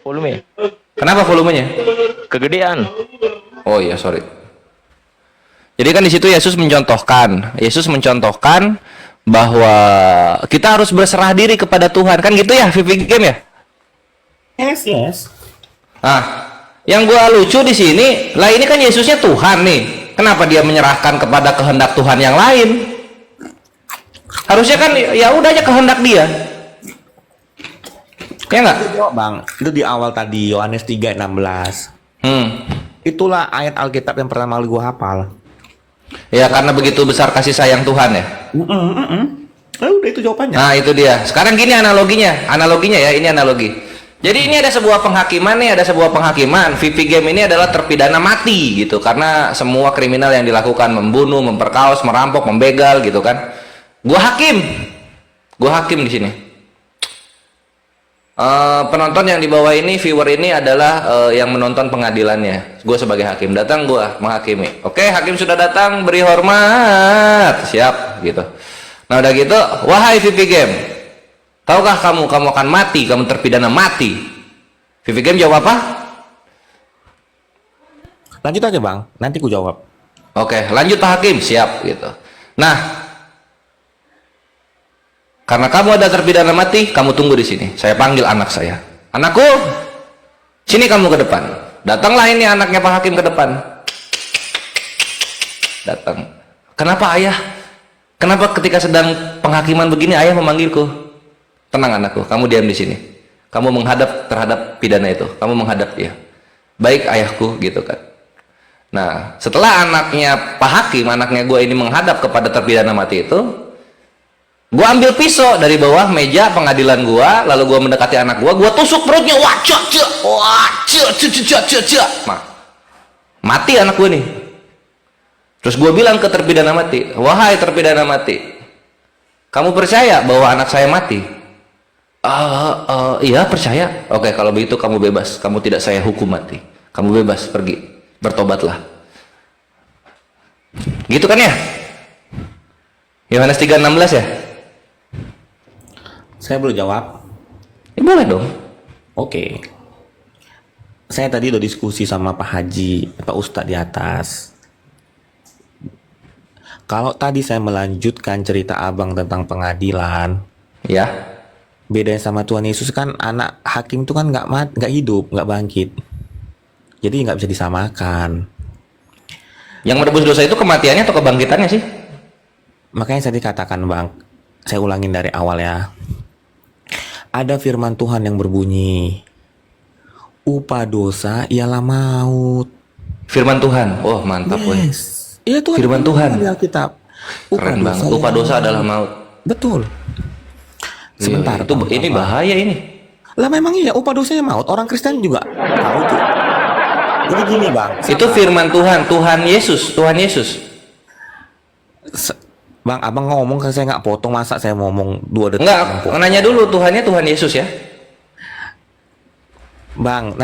Volume. Kenapa volumenya? Kegedean. Oh iya, sorry. Jadi kan di situ Yesus mencontohkan bahwa kita harus berserah diri kepada Tuhan, kan gitu ya, VP Game ya? Yes, yes. Nah, yang gua lucu di sini, lah ini kan Yesusnya Tuhan nih. Kenapa dia menyerahkan kepada kehendak Tuhan yang lain? Harusnya kan ya udah aja kehendak dia. Ya enggak? Jawab bang, itu di awal tadi Yohanes 3:16. Itulah ayat Alkitab yang pertama kali gua hafal. Ya karena begitu besar kasih sayang Tuhan ya. Udah itu jawabannya. Nah itu dia. Sekarang gini analoginya ya, ini analogi. Jadi ini ada sebuah penghakiman nih, VP Game ini adalah terpidana mati gitu, karena semua kriminal yang dilakukan, membunuh, memperkaos, merampok, membegal gitu kan. Gua hakim di sini. Penonton yang di bawah ini, viewer ini adalah yang menonton pengadilannya. Gue sebagai hakim datang, gue menghakimi. Oke, hakim sudah datang, beri hormat, siap gitu. Nah udah gitu, wahai VP Game, tahukah kamu akan mati, kamu terpidana mati. VP Game jawab apa? Lanjut aja bang, nanti ku jawab. Oke, lanjut Pak Hakim, siap gitu. Nah, karena kamu ada terpidana mati, kamu tunggu di sini. Saya panggil anak saya. Anakku, sini kamu ke depan. Datanglah ini anaknya Pak Hakim ke depan. Datang. Kenapa ayah? Kenapa ketika sedang penghakiman begini ayah memanggilku? Tenang anakku, kamu diam di sini. Kamu menghadap terhadap pidana itu. Kamu menghadap dia. Baik ayahku, gitu kan. Nah, setelah anaknya Pak Hakim, anaknya gue ini menghadap kepada terpidana mati itu, gue ambil pisau dari bawah meja pengadilan gue, lalu gue mendekati anak gue tusuk perutnya, mati anak gue nih. Terus gue bilang ke terpidana mati, wahai terpidana mati, kamu percaya bahwa anak saya mati? Iya percaya. Oke, kalau begitu kamu bebas, kamu tidak saya hukum mati, kamu bebas pergi, bertobatlah. Gitu kan ya? Yohanes 3:16 ya? Saya belum jawab. Boleh dong. Oke. Saya tadi udah diskusi sama Pak Haji, Pak Ustadz di atas. Kalau tadi saya melanjutkan cerita abang tentang pengadilan, Ya. bedanya sama Tuhan Yesus kan anak hakim itu kan nggak hidup, nggak bangkit. Jadi nggak bisa disamakan. Yang menebus dosa itu kematiannya atau kebangkitannya sih? Makanya saya dikatakan bang, saya ulangin dari awal ya. Ada firman Tuhan yang berbunyi, upah dosa ialah maut. Firman Tuhan. Oh, mantap, woy. Yes. Iya Tuhan. Firman Tuhan. Di Alkitab. Keren banget. Upah dosa adalah maut. Betul. Sebentar. Itu ini bahaya ini. Lah memang iya, upah dosanya maut. Orang Kristen juga tahu tuh. Jadi gini bang. Itu firman Tuhan, Tuhan Yesus. Bang, abang ngomong kan saya nggak potong, masa saya ngomong 2 detik. Enggak, nanya dulu Tuhannya Tuhan Yesus ya. Bang,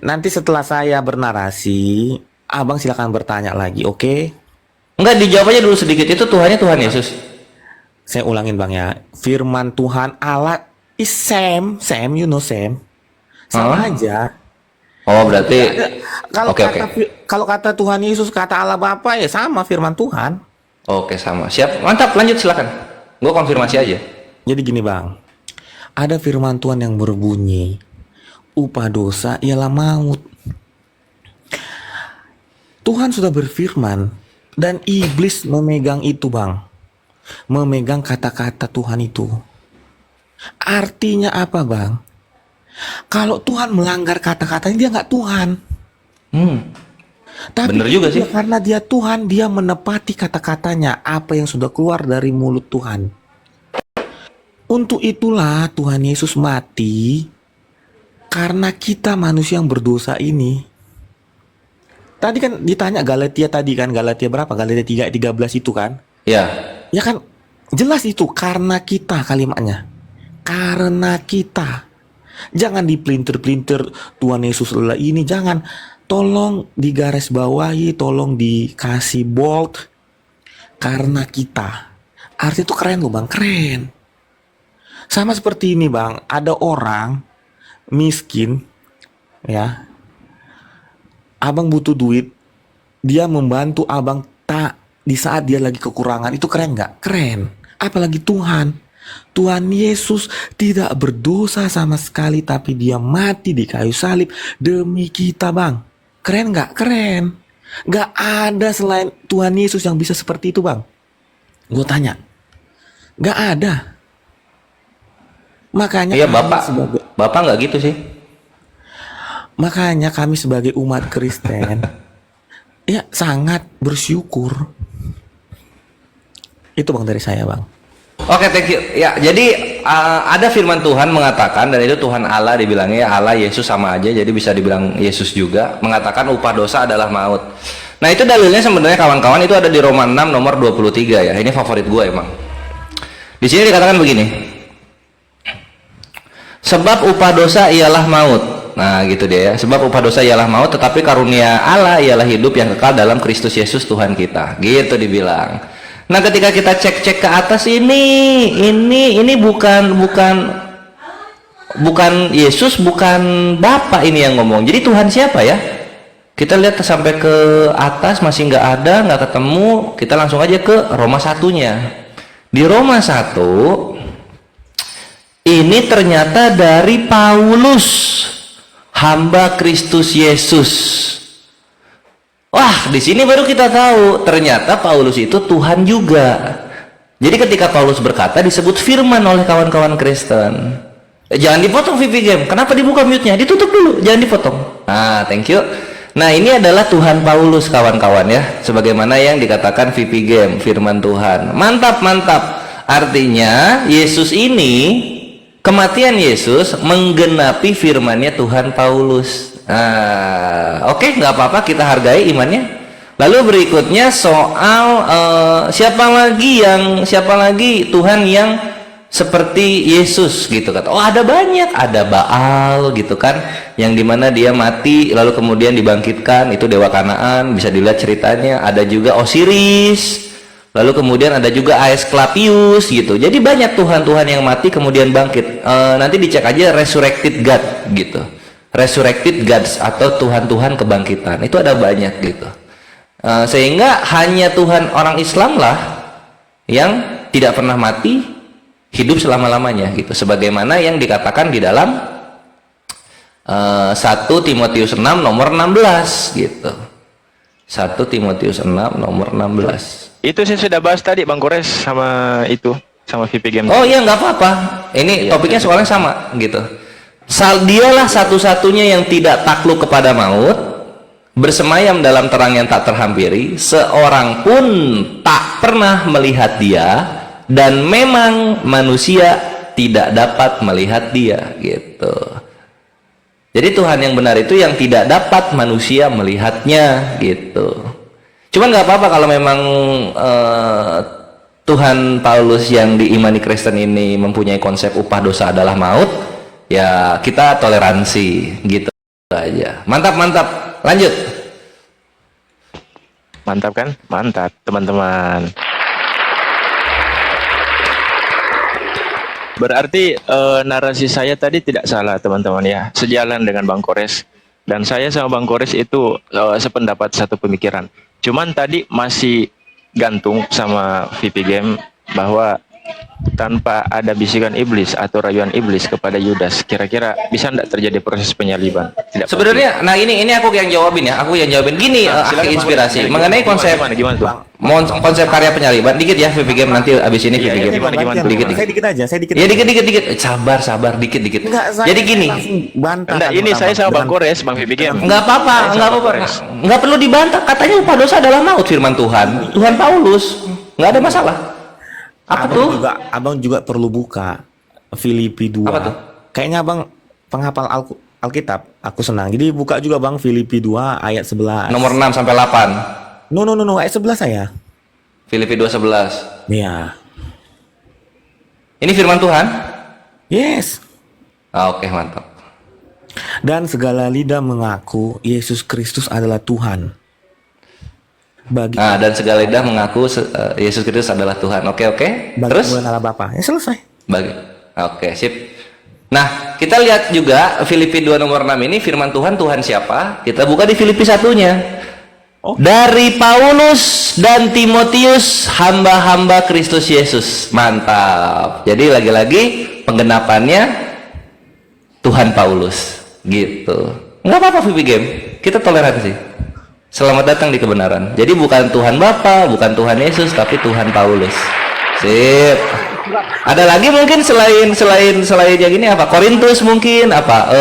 nanti setelah saya bernarasi, abang silakan bertanya lagi, oke? Enggak, dijawab aja dulu sedikit. Itu Tuhannya Tuhan Yesus. Saya ulangin bang ya. Firman Tuhan Allah is same, you know same. Sama aja. Oh, berarti Kalau Oke. kalau kata Tuhan Yesus, kata Allah Bapa ya sama firman Tuhan. Oke, sama. Siap. Mantap, lanjut silakan. Gue konfirmasi aja. Jadi gini bang, ada firman Tuhan yang berbunyi, upah dosa ialah maut. Tuhan sudah berfirman dan iblis memegang itu bang, memegang kata-kata Tuhan itu. Artinya apa bang? Kalau Tuhan melanggar kata-katanya, dia nggak Tuhan. Tapi Bener juga sih. karena dia Tuhan, dia menepati kata-katanya, apa yang sudah keluar dari mulut Tuhan. Untuk itulah Tuhan Yesus mati, karena kita manusia yang berdosa ini. Tadi kan ditanya Galatia tadi kan, Galatia berapa? Galatia 3:13 itu kan? Ya. Ya kan, jelas itu karena kita kalimatnya. Karena kita. Jangan dipelintir-pelintir Tuhan Yesus adalah ini, jangan. Tolong digaris bawahi, tolong dikasih bold. Karena kita. Arti itu keren loh bang, keren. Sama seperti ini bang, ada orang miskin, ya. Abang butuh duit, dia membantu abang tak di saat dia lagi kekurangan. Itu keren nggak? Keren. Apalagi Tuhan. Tuhan Yesus tidak berdosa sama sekali, tapi dia mati di kayu salib demi kita, bang. Keren nggak? Keren. Nggak ada selain Tuhan Yesus yang bisa seperti itu, bang. Gue tanya. Nggak ada. Makanya Iya, kami Bapak. sebagai- Bapak nggak gitu sih. makanya kami sebagai umat Kristen ya sangat bersyukur. Itu bang dari saya, bang. Oke, thank you. Ya, jadi ada firman Tuhan mengatakan, dan itu Tuhan Allah dibilangnya, Allah Yesus sama aja, jadi bisa dibilang Yesus juga, mengatakan upah dosa adalah maut. Nah, itu dalilnya sebenarnya kawan-kawan itu ada di Roma 6 nomor 23 ya. Ini favorit gue emang. Di sini dikatakan begini. Sebab upah dosa ialah maut. Nah, gitu dia ya. Sebab upah dosa ialah maut, tetapi karunia Allah ialah hidup yang kekal dalam Kristus Yesus Tuhan kita. Gitu dibilang. Nah, ketika kita cek-cek ke atas ini bukan Yesus, bukan Bapa ini yang ngomong. Jadi Tuhan siapa ya? Kita lihat sampai ke atas masih nggak ketemu. Kita langsung aja ke Roma 1-nya. Di Roma 1 ini ternyata dari Paulus, hamba Kristus Yesus. Wah, di sini baru kita tahu ternyata Paulus itu Tuhan juga. Jadi ketika Paulus berkata disebut firman oleh kawan-kawan Kristen. Jangan dipotong VP Game. Kenapa dibuka mute-nya? Ditutup dulu, jangan dipotong. Nah, thank you. Nah, ini adalah Tuhan Paulus kawan-kawan ya. Sebagaimana yang dikatakan VP Game, firman Tuhan. Mantap, mantap. Artinya Yesus ini, kematian Yesus menggenapi firmannya Tuhan Paulus. Nah, oke, nggak apa-apa, kita hargai imannya. Lalu berikutnya soal siapa lagi Tuhan yang seperti Yesus gitu kan. Oh, ada banyak, ada Baal gitu kan, yang dimana dia mati lalu kemudian dibangkitkan, itu dewa Kanaan, bisa dilihat ceritanya. Ada juga Osiris, lalu kemudian ada juga Aesculapius gitu. Jadi banyak Tuhan-Tuhan yang mati kemudian bangkit. Nanti dicek aja resurrected God gitu. Resurrected gods atau Tuhan-Tuhan kebangkitan, itu ada banyak gitu. Sehingga hanya Tuhan orang Islam lah yang tidak pernah mati, hidup selama-lamanya gitu, sebagaimana yang dikatakan di dalam 1 Timotius 6 nomor 16 gitu. 1 Timotius 6 nomor 16. Itu saya sudah bahas tadi Bang Gores sama VP Game. Oh iya, nggak apa-apa, ini topiknya soalnya sama gitu. Dialah satu-satunya yang tidak takluk kepada maut, bersemayam dalam terang yang tak terhampiri, seorang pun tak pernah melihat dia, dan memang manusia tidak dapat melihat dia gitu. Jadi Tuhan yang benar itu yang tidak dapat manusia melihatnya gitu. Cuman nggak apa-apa kalau memang Tuhan Paulus yang diimani Kristen ini mempunyai konsep upah dosa adalah maut, ya kita toleransi gitu aja. Mantap, mantap. Lanjut. Mantap kan? Mantap teman-teman. Berarti narasi saya tadi tidak salah teman-teman ya. Sejalan dengan Bang Kores. Dan saya sama Bang Kores itu sependapat, satu pemikiran. Cuman tadi masih gantung sama VP Game bahwa tanpa ada bisikan iblis atau rayuan iblis kepada Yudas, kira-kira bisa tidak terjadi proses penyaliban? Tidak. Sebenarnya, nah ini aku yang jawabin ya. Aku yang jawabin gini, silakan, inspirasi Bang. mengenai konsep Gimana tuh? konsep karya penyaliban. Dikit ya, VP Game, nanti abis ini VP Game. Gimana? Dikit. Saya dikit aja, saya dikit. Ya dikit. Sabar, dikit. Enggak, saya Jadi gini, langsung bantah. Enggak, ini saya sama Bang Kores, Bang VP Game. nggak apa-apa, nggak perlu dibantah. Katanya upah dosa adalah maut, firman Tuhan. Tuhan Paulus, nggak ada masalah. Apa tuh? Abang juga perlu buka Filipi 2. Apa tuh? Kayaknya abang penghafal Alkitab. Aku senang. Jadi buka juga bang Filipi 2 ayat 11. Nomor 6 sampai 8. No, ayat 11 saya. Filipi 2:11. Iya. Ini firman Tuhan? Yes. Oke, mantap. Dan segala lidah mengaku Yesus Kristus adalah Tuhan. Dan segala lidah mengaku Yesus Kristus adalah Tuhan. Oke. Bagi Terus? kemuliaan Allah Bapa. Ya selesai. Oke, sip. Nah, kita lihat juga Filipi 2 nomor 6 ini firman Tuhan, Tuhan siapa? Kita buka di Filipi 1-nya. Dari Paulus dan Timotius, hamba-hamba Kristus Yesus. Mantap. Jadi lagi-lagi penggenapannya Tuhan Paulus gitu. Nggak apa-apa Vivi Game, kita toleransi. Selamat datang di kebenaran. Jadi bukan Tuhan Bapa, bukan Tuhan Yesus, tapi Tuhan Paulus. Sip. Ada lagi mungkin selain yang ini apa? Korintus mungkin apa?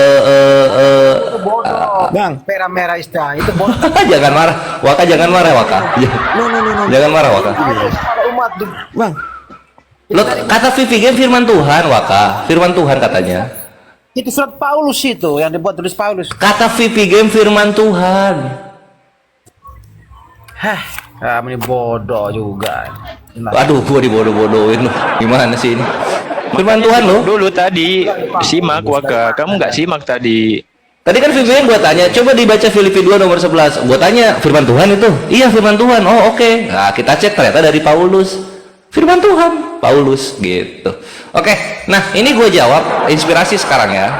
Bang, Merah-merah istilah itu bodoh. Jangan marah, Waka, jangan marah, Waka. no. Jangan marah, Waka. Kalau umat Bang, Lo kata Vivi Game firman Tuhan, Waka. Firman Tuhan katanya. itu surat Paulus itu yang dibuat tulis Paulus. Kata Vivi Game firman Tuhan. Ini bodoh juga. Aduh, gua dibodoh-bodohin loh. Gimana sih ini? Firman Tuhan loh. Dulu tadi simak Waka, kamu nggak simak tadi. Tadi kan Vivi Game gua tanya, coba dibaca Filipi 2 nomor 11. Gua tanya, firman Tuhan itu? Iya, firman Tuhan. Oh, oke. Nah, kita cek ternyata dari Paulus. Firman Tuhan, Paulus gitu. Oke. Nah, ini gua jawab inspirasi sekarang ya.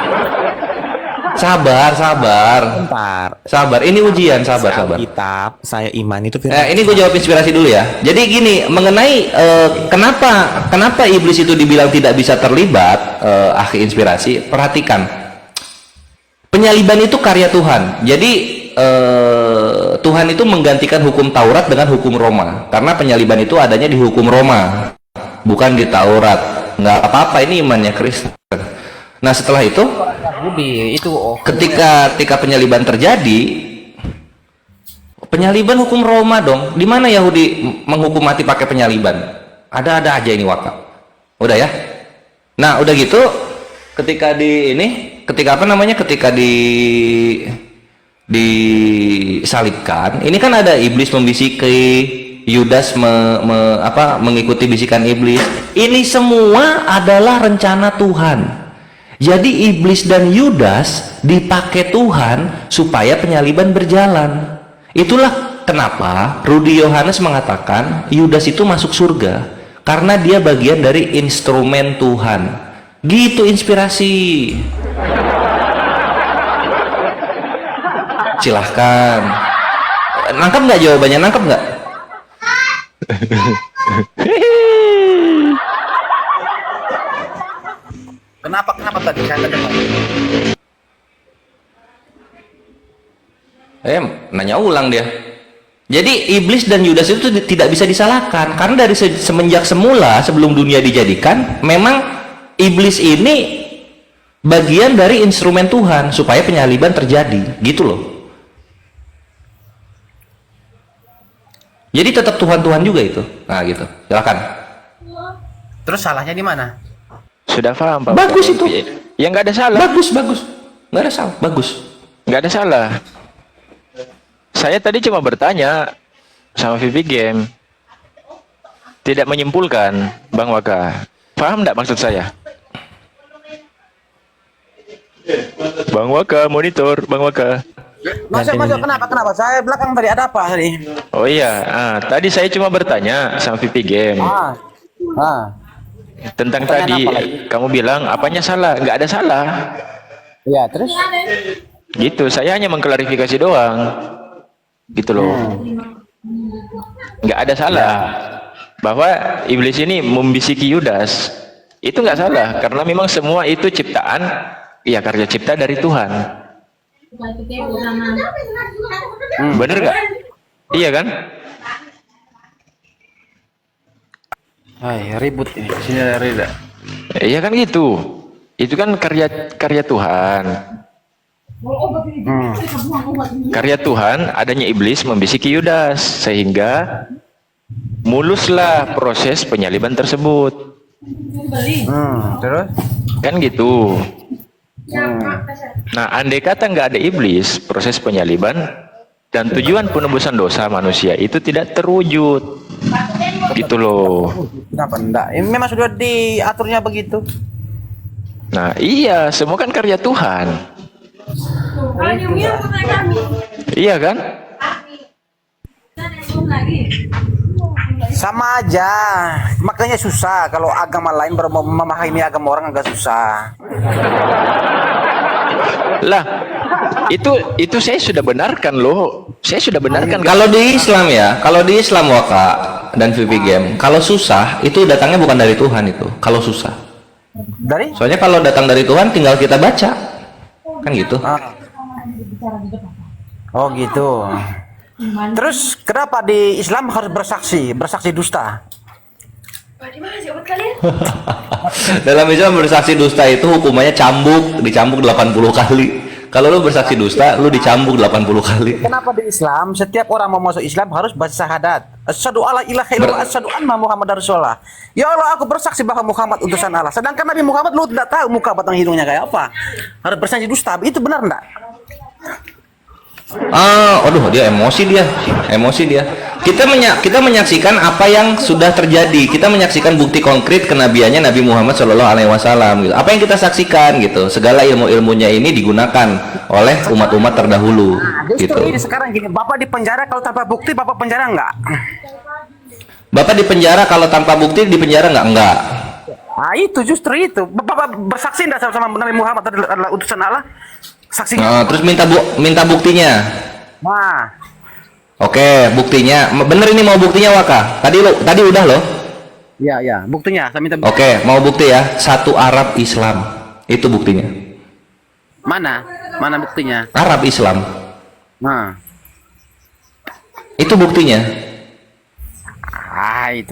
Sabar. bentar. Sabar, ini ujian, sabar. Kitab, saya iman itu firman. Ini gue jawab inspirasi dulu ya. Jadi gini, mengenai kenapa iblis itu dibilang tidak bisa terlibat, akhi inspirasi, perhatikan. Penyaliban itu karya Tuhan. Jadi Tuhan itu menggantikan hukum Taurat dengan hukum Roma. Karena penyaliban itu adanya di hukum Roma, bukan di Taurat. Nggak apa-apa, ini imannya Kristen. Nah setelah itu, Budi itu ketika penyaliban terjadi, penyaliban hukum Roma dong. Di mana Yahudi menghukum mati pakai penyaliban? Ada aja ini Waka. Udah ya. Nah udah gitu, ketika disalibkan, ini kan ada iblis membisiki, Yudas mengikuti bisikan iblis. Ini semua adalah rencana Tuhan. Jadi iblis dan Yudas dipakai Tuhan supaya penyaliban berjalan. Itulah kenapa Rudi Yohanes mengatakan Yudas itu masuk surga, karena dia bagian dari instrumen Tuhan. Gitu inspirasi. Silahkan. Nangkep nggak jawabannya? Nangkep nggak? kenapa tadi saya dengar? Nanya ulang dia. Jadi iblis dan Yudas itu tidak bisa disalahkan, karena dari semenjak semula sebelum dunia dijadikan, memang iblis ini bagian dari instrumen Tuhan supaya penyaliban terjadi, gitu loh. Jadi tetap Tuhan juga itu. Nah gitu. Silakan. Terus salahnya di mana? Sudah paham Pak? Bagus itu. Ya nggak ada salah. Bagus. Nggak ada salah. Bagus. Nggak ada salah. Saya tadi cuma bertanya sama Vivi Game, tidak menyimpulkan, Bang Waka. Paham nggak maksud saya? Bang Waka, monitor, Bang Waka. Masuk, kenapa? Saya belakang tadi ada apa tadi? Oh iya, tadi saya cuma bertanya sama Vivi Game tentang Pertanyaan tadi apa lagi? kamu bilang apanya salah? Nggak ada salah. Iya, terus? Gitu, saya hanya mengklarifikasi doang. Gitu loh. Nggak ada salah. Bahwa iblis ini membisiki Yudas. Itu nggak salah, karena memang semua itu ciptaan, ya karya cipta dari Tuhan. Bener nggak? Iya kan? Ribut ini. Sini ada Rida. Iya kan gitu. Itu kan karya Tuhan. Karya Tuhan adanya iblis membisiki Yudas sehingga muluslah proses penyaliban tersebut. Terus? Kan gitu. Nah, andai kata nggak ada iblis, proses penyaliban dan tujuan penebusan dosa manusia itu tidak terwujud. Gitu loh. Kenapa enggak? Ini memang sudah diaturnya begitu. Nah, iya, semua kan karya Tuhan. Iya kan? Sama aja. Makanya susah kalau agama lain baru memahami agama orang agak susah. Lah, itu saya sudah benarkan loh. Saya sudah benarkan. Kalau di Islam ya, kalau di Islam Waka dan VP Game, kalau susah itu datangnya bukan dari Tuhan itu. Kalau susah. Dari? Soalnya kalau datang dari Tuhan tinggal kita baca. Kan gitu. Ah. Oh gitu. Terus kenapa di Islam harus bersaksi dusta? Dalam Islam bersaksi dusta itu hukumannya dicambuk 80 kali. Kalau lu bersaksi dusta, lu dicambuk 80 kali. Kenapa di Islam setiap orang mau masuk Islam harus baca syahadat? Asyhadu alla ilaha illallah asyhadu anna Muhammadar Rasulullah. Ya Allah, aku bersaksi bahwa Muhammad utusan Allah. Sedangkan Nabi Muhammad lu tidak tahu muka batang hidungnya kayak apa. Harus bersaksi dusta. Itu benar enggak? Aduh, dia emosi dia. Kita menyaksikan apa yang sudah terjadi. Kita menyaksikan bukti konkret kenabiannya Nabi Muhammad Shallallahu Alaihi Wasallam. Gitu. Apa yang kita saksikan gitu. Segala ilmu-ilmunya ini digunakan oleh umat-umat terdahulu. Justru Gitu. ini sekarang gini, Bapak di penjara kalau tanpa bukti, Bapak penjara enggak? Bapak di penjara kalau tanpa bukti di penjara nggak? Enggak. Ah itu justru itu. Bapak bersaksi enggak sama Nabi Muhammad adalah utusan Allah? Saksi. Terus minta buktinya. Nah, Oke, buktinya. Bener ini mau buktinya Waka? Tadi udah loh. ya, buktinya saya minta bukti. Oke, mau bukti ya. Satu Arab Islam. Itu buktinya. Mana? Mana buktinya? Arab Islam. Nah. Itu buktinya.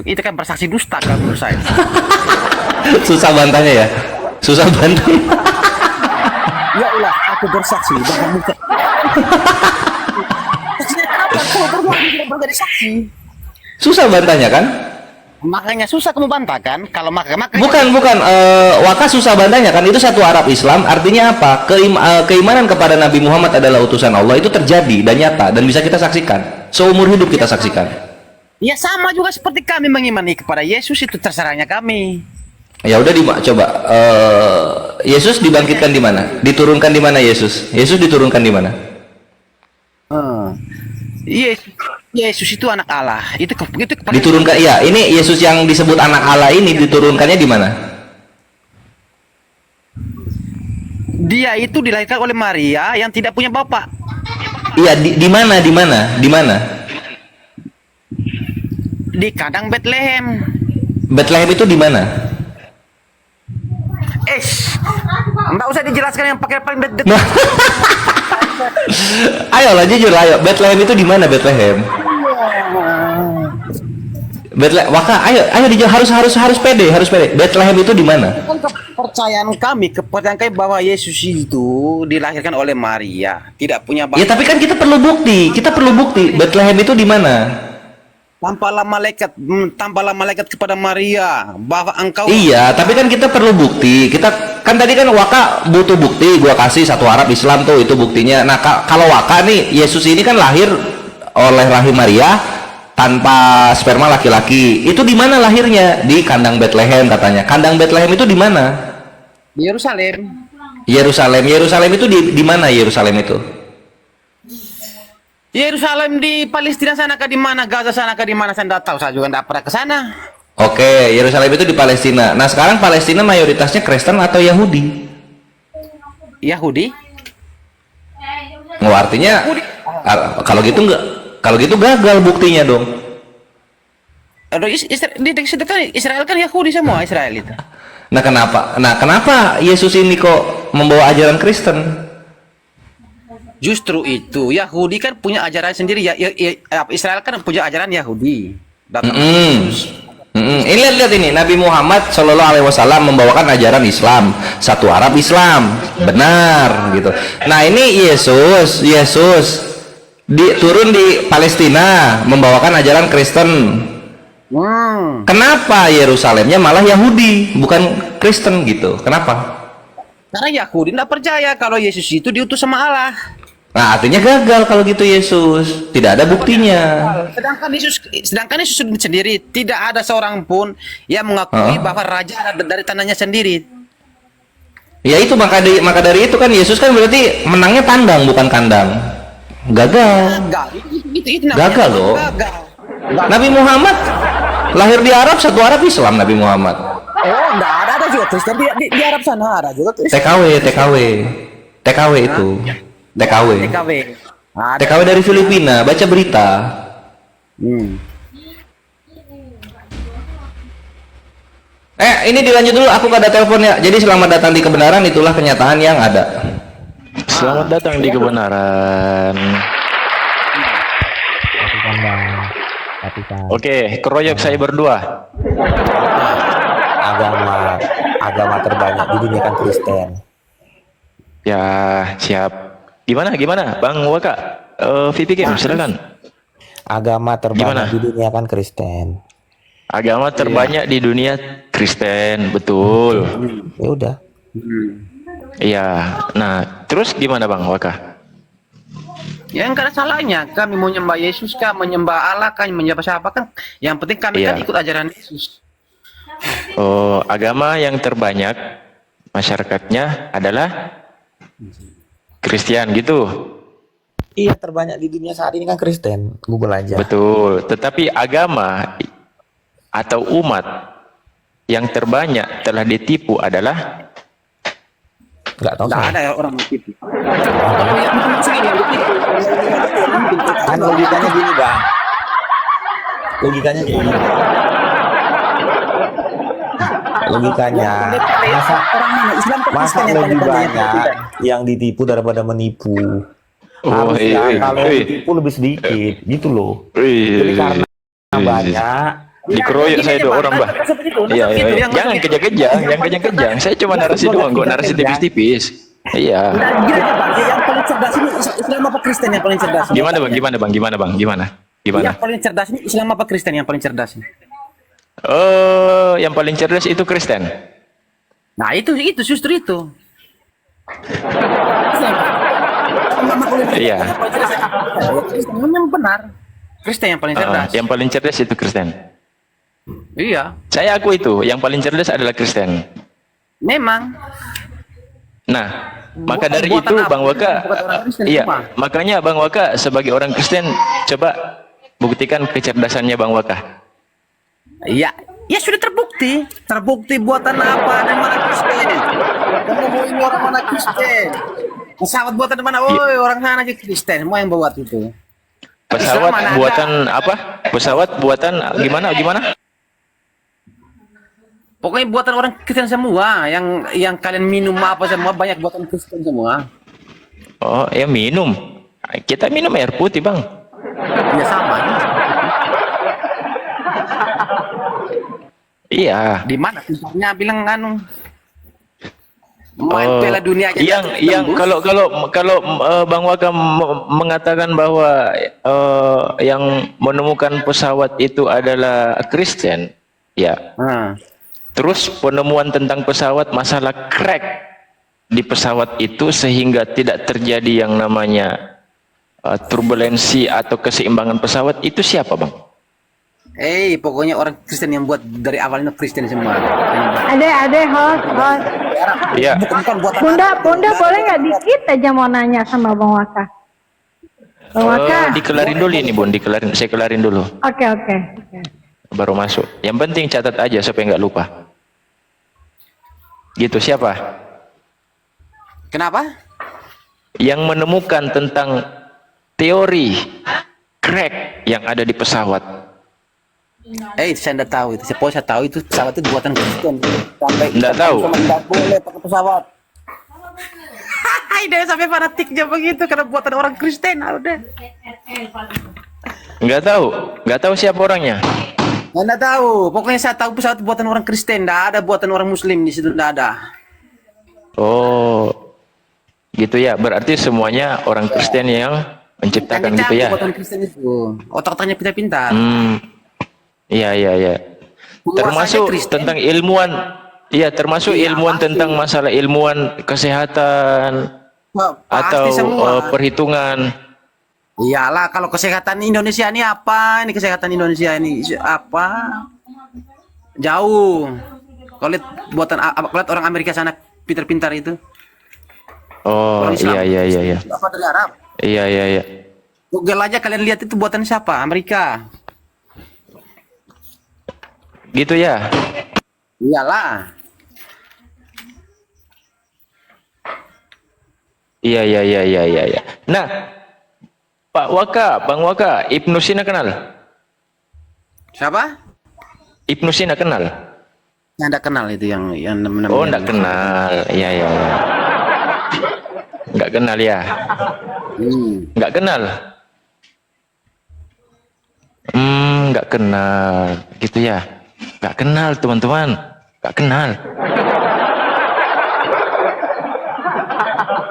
Itu kan bersaksi dusta kan menurut saya. Susah bantahnya ya. Susah bantahnya. Ya Allah, aku bersaksi bahwa muka. Saksinya kenapa? Kamu berdua tidak saksi. Susah bantahnya kan? Makanya susah kamu bantah kan? Kalau makanya Bukan. Waka susah bantahnya kan? Itu satu Arab Islam. Artinya apa? Keimanan kepada Nabi Muhammad adalah utusan Allah itu terjadi dan nyata dan bisa kita saksikan. Seumur hidup kita saksikan. ya sama juga seperti kami mengimani kepada Yesus, itu terserahnya kami. Ya udah coba Yesus dibangkitkan di mana? Diturunkan di mana Yesus? Yesus diturunkan di mana? Yesus itu anak Allah. Itu kepada Diturunkan, iya. Ini Yesus yang disebut anak Allah ini diturunkannya di mana? Dia itu dilahirkan oleh Maria yang tidak punya bapak. Iya, di mana? Di kandang Bethlehem. Bethlehem itu di mana? Enggak usah dijelaskan yang pakai paling Nah. Ayolah jujur, ayo. Bethlehem itu di mana Bethlehem? Waka, ayo dijawab, harus pede. Bethlehem itu di mana? kepercayaan kami bahwa Yesus itu dilahirkan oleh Maria, tidak punya Ya, bapak. tapi kan kita perlu bukti. Bethlehem itu di mana? Tampaklah malaikat kepada Maria bahwa engkau. Iya, tapi kan kita perlu bukti. Kita kan tadi kan Waka butuh bukti, gua kasih satu Arab Islam tuh itu buktinya. Nah, kalau Waka nih, Yesus ini kan lahir oleh rahim Maria tanpa sperma laki-laki. Itu di mana lahirnya? Di kandang Bethlehem katanya. Kandang Bethlehem itu di mana? Di Yerusalem. Yerusalem itu di mana Yerusalem itu? Yerusalem di Palestina sana kah di mana? Gaza sana kah di mana? Saya tidak tahu, saya juga tidak pernah ke sana. Oke, Yerusalem itu di Palestina. Nah, sekarang Palestina mayoritasnya Kristen atau Yahudi? Yahudi? Oh, artinya kalau gitu gagal buktinya dong. Israel kan Yahudi semua, Israel itu. Nah, kenapa Yesus ini kok membawa ajaran Kristen? Justru itu Yahudi kan punya ajaran sendiri ya, Israel kan punya ajaran Yahudi. Ini lihat ini Nabi Muhammad Shallallahu Alaihi Wasallam membawakan ajaran Islam, satu Arab Islam, benar gitu. Nah, ini Yesus turun di Palestina membawakan ajaran Kristen. Kenapa Yerusalemnya malah Yahudi bukan Kristen gitu? Kenapa? Karena Yahudi tidak percaya kalau Yesus itu diutus sama Allah. Nah, artinya gagal kalau gitu Yesus. Tidak ada buktinya. Sedangkan Yesus sendiri tidak ada seorang pun yang mengakui bahwa raja ada dari tanahnya sendiri. Ya itu maka dari itu kan Yesus kan berarti menangnya tandang bukan kandang. Gagal. Gagal loh. Nabi Muhammad lahir di Arab, satu Arab Islam Nabi Muhammad. Oh, enggak ada juga Kristen di Arab sana ada juga Kristen. TKW itu. TKW. TKW. Ada. TKW dari Filipina, baca berita. Ini dilanjut dulu, aku nggak ada telepon ya. Jadi selamat datang di kebenaran, itulah kenyataan yang ada. Selamat datang di kebenaran. Oke, keroyok saya berdua. Agama terbanyak di dunia kan Kristen. Ya, siap. Gimana? Bang Waka? VP Game, silakan. Agama terbanyak Gimana? di dunia kan Kristen. Agama terbanyak di dunia Kristen, betul. Ya udah. Iya. Nah, terus gimana Bang Waka? Ya enggak ada salahnya. Kami mau menyembah Yesus kah, menyembah Allah kah, menyembah siapa kan? Yang penting kami kan Iya. ikut ajaran Yesus. Oh, agama yang terbanyak masyarakatnya adalah Kristen gitu. Iya, terbanyak di dunia saat ini kan Kristen. Google aja. Betul. Tetapi agama atau umat yang terbanyak telah ditipu adalah Nggak tahu Enggak saya. ada orang mau tipu. Kalau yang muslim yang ditipu. Kan logikanya gini, Bang. Logikanya gini. Logikanya Orang mana Islam ke masa Kristen yang lebih paling banyak banyak yang ditipu daripada menipu. Oh, Harusnya kalau yang ditipu lebih sedikit, gitu loh. Jadi karena banyak, dikeroyok saya dua orang, Bah. Iya. Jangan kejang-kejang, Saya cuma narasi doang kok, narasi tipis-tipis. Iya. Yang paling cerdas ini Islam apa Kristen yang paling cerdas? Gimana Bang? Yang paling cerdas ini Islam apa Kristen yang paling cerdas? Yang paling cerdas itu Kristen. Nah itu justru itu. Iya. Kristen memang benar. Kristen yang paling cerdas. Yang paling cerdas itu Kristen. Iya, Saya aku itu, yang paling cerdas adalah Kristen. memang. Nah, maka dari Buatan itu apa? Bang Waka, Buatan orang Kristen iya, semua. makanya Bang Waka sebagai orang Kristen coba buktikan kecerdasannya Bang Waka. Iya, ya sudah terbukti. Terbukti buatan apa dan mana Kristen. Kamu mau ini orang mana Kristen? Pesawat buatan mana? Woi, orang sana aja Kristen. Semua yang buat itu. Pesawat Islam mana buatan ada? apa? Pesawat buatan gimana? Pokoknya buatan orang Kristen semua. Yang kalian minum apa semua banyak buatan Kristen semua. Oh, ya minum. Kita minum air putih, Bang. Ya sama. Iya. Di mana Kristenya bilang anu? Main Piala Dunia aja yang tembus. kalau Bang Waka mengatakan bahwa yang menemukan pesawat itu adalah Kristen, ya. Nah. Terus penemuan tentang pesawat, masalah crack di pesawat itu sehingga tidak terjadi yang namanya turbulensi atau keseimbangan pesawat, itu siapa Bang? Pokoknya orang Kristen yang buat dari awalnya Kristen semua. Ade, host. Iya. Bukan buatan Bunda boleh nggak dikit aja mau nanya sama Bang Waka? Bang Waka. Dikelarin dulu ini Bun, saya kelarin dulu. Oke. Baru masuk. Yang penting catat aja supaya nggak lupa. Gitu, siapa? Kenapa? Yang menemukan tentang teori crack yang ada di pesawat. Saya tidak tahu itu. Saya tahu itu pesawat itu buatan Kristen. Sampai Nggak tahu. Tidak boleh pakai pesawat. Dia sampai fanatiknya begitu karena buatan orang Kristen. Udah. Nggak tahu siapa orangnya. Nggak tahu. Pokoknya saya tahu pesawat buatan orang Kristen. Tidak ada buatan orang Muslim di situ. Tidak ada. Oh, gitu ya. Berarti semuanya orang Kristen yang menciptakan gitu ya. Buatan Kristen itu. Otak-otaknya pintar-pintar. Iya. Termasuk Kristen. tentang ilmuwan. Iya, termasuk Iya, ilmuwan pasti. tentang masalah ilmuwan kesehatan atau Pasti semua. perhitungan. Iyalah, kalau kesehatan Indonesia ini apa? Ini kesehatan Indonesia ini apa? Jauh. Kalau lihat buatan lihat orang Amerika sana pintar-pintar itu. Oh, Orang Islam. iya. Apa dari Arab? Iya. Google aja kalian lihat itu buatan siapa? Amerika. Gitu ya. Iyalah. Iya, iya, iya, iya, iya, iya. Nah, Pak Waka, Bang Waka, Ibnu Sina kenal? Siapa? Ibnu Sina kenal? Yang tidak kenal itu yang Oh, namanya. enggak kenal. Iya, iya, iya. Enggak kenal ya? Enggak kenal. Enggak kenal. Gitu ya. Enggak kenal, teman-teman. Enggak kenal.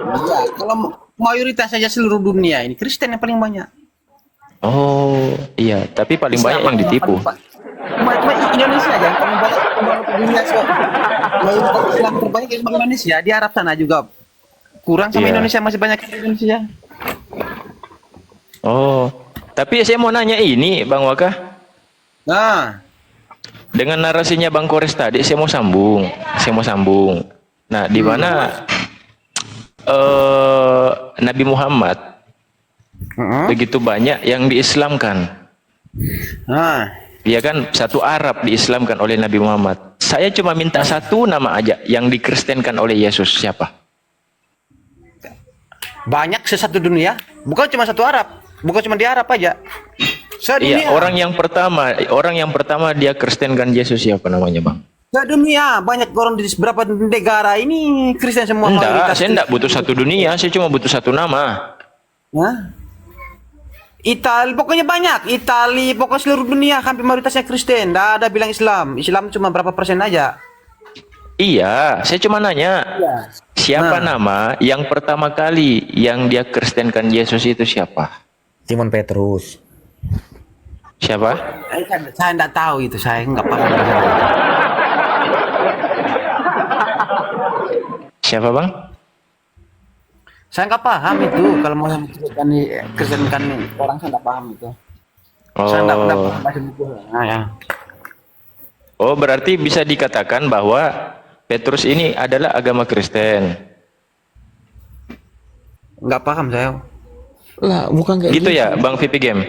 Iya, kalau mayoritas saja seluruh dunia ini Kristen yang paling banyak. Oh, iya, tapi paling banyak yang ditipu. Indonesia aja yang paling banyak orang di dunia so. Mayoritas Islam terbanyak di Indonesia, di Arab sana juga kurang sama Iya. Indonesia, masih banyak di Indonesia. Oh, tapi saya mau nanya ini, Bang Waka. Nah, Dengan narasinya Bang Kores tadi, saya mau sambung. Nah, di mana Nabi Muhammad begitu banyak yang diislamkan. nah, Dia kan satu Arab diislamkan oleh Nabi Muhammad. Saya cuma minta satu nama aja yang dikristenkan oleh Yesus. Siapa? banyak sesatu dunia, bukan cuma satu Arab, bukan cuma di Arab aja. Sedunia. Iya, orang yang pertama dia kristenkan Yesus siapa namanya, Bang? Sedunia, banyak orang di beberapa negara ini Kristen semua. Enggak, mayoritas saya enggak butuh satu dunia, saya cuma butuh satu nama. Hah? Itali, pokoknya banyak. Itali, pokoknya seluruh dunia hampir mayoritasnya Kristen. Nggak ada bilang Islam. Islam cuma berapa persen aja. Iya, saya cuma nanya. Siapa nama yang pertama kali yang dia kristenkan Yesus itu siapa? Simon Petrus. Siapa? Saya nggak tahu itu, saya nggak paham. Siapa, Bang? Saya nggak paham itu. Kalau mau yang Kristenkan orang, saya nggak paham itu. Saya nggak pernah Oh. baca buku. Nah, ya. Oh, berarti bisa dikatakan bahwa Petrus ini adalah agama Kristen. Nggak paham saya. Lah, bukan kayak Gitu ya, Bang VP Game?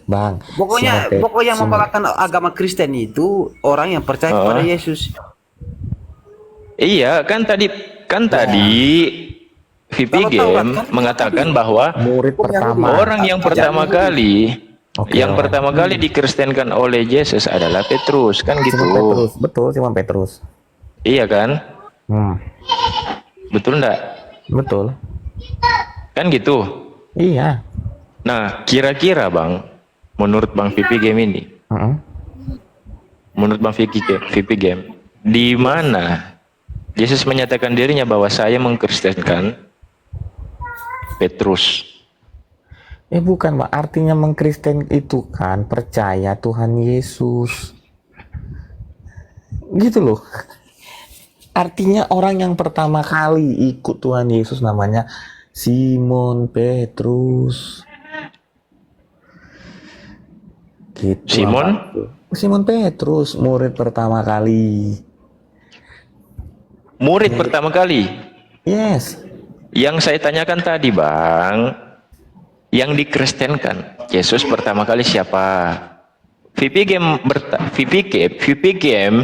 Bang. Pokoknya yang membawakan agama Kristen itu orang yang percaya kepada Yesus. Iya, kan tadi VP Kalau tahu Game kan, mengatakan bahwa murid pertama. orang yang pertama kali pertama kali dikristenkan oleh Yesus adalah Petrus, kan gitu. Simon Petrus, betul Simon Petrus. Iya kan? Betul enggak? Betul. Kan gitu. Iya. Nah, kira-kira Bang, menurut Bang VP Game ini, menurut Bang VP Game, di mana Yesus menyatakan dirinya bahwa saya mengkristenkan Petrus? Bukan, Pak. Artinya mengkristen itu kan percaya Tuhan Yesus. Gitu loh. Artinya orang yang pertama kali ikut Tuhan Yesus namanya Simon Petrus. Gitu. Simon? Simon Petrus, murid pertama kali. Murid pertama kali. Yes. Yang saya tanyakan tadi, Bang, yang dikristenkan Yesus pertama kali siapa? VP Game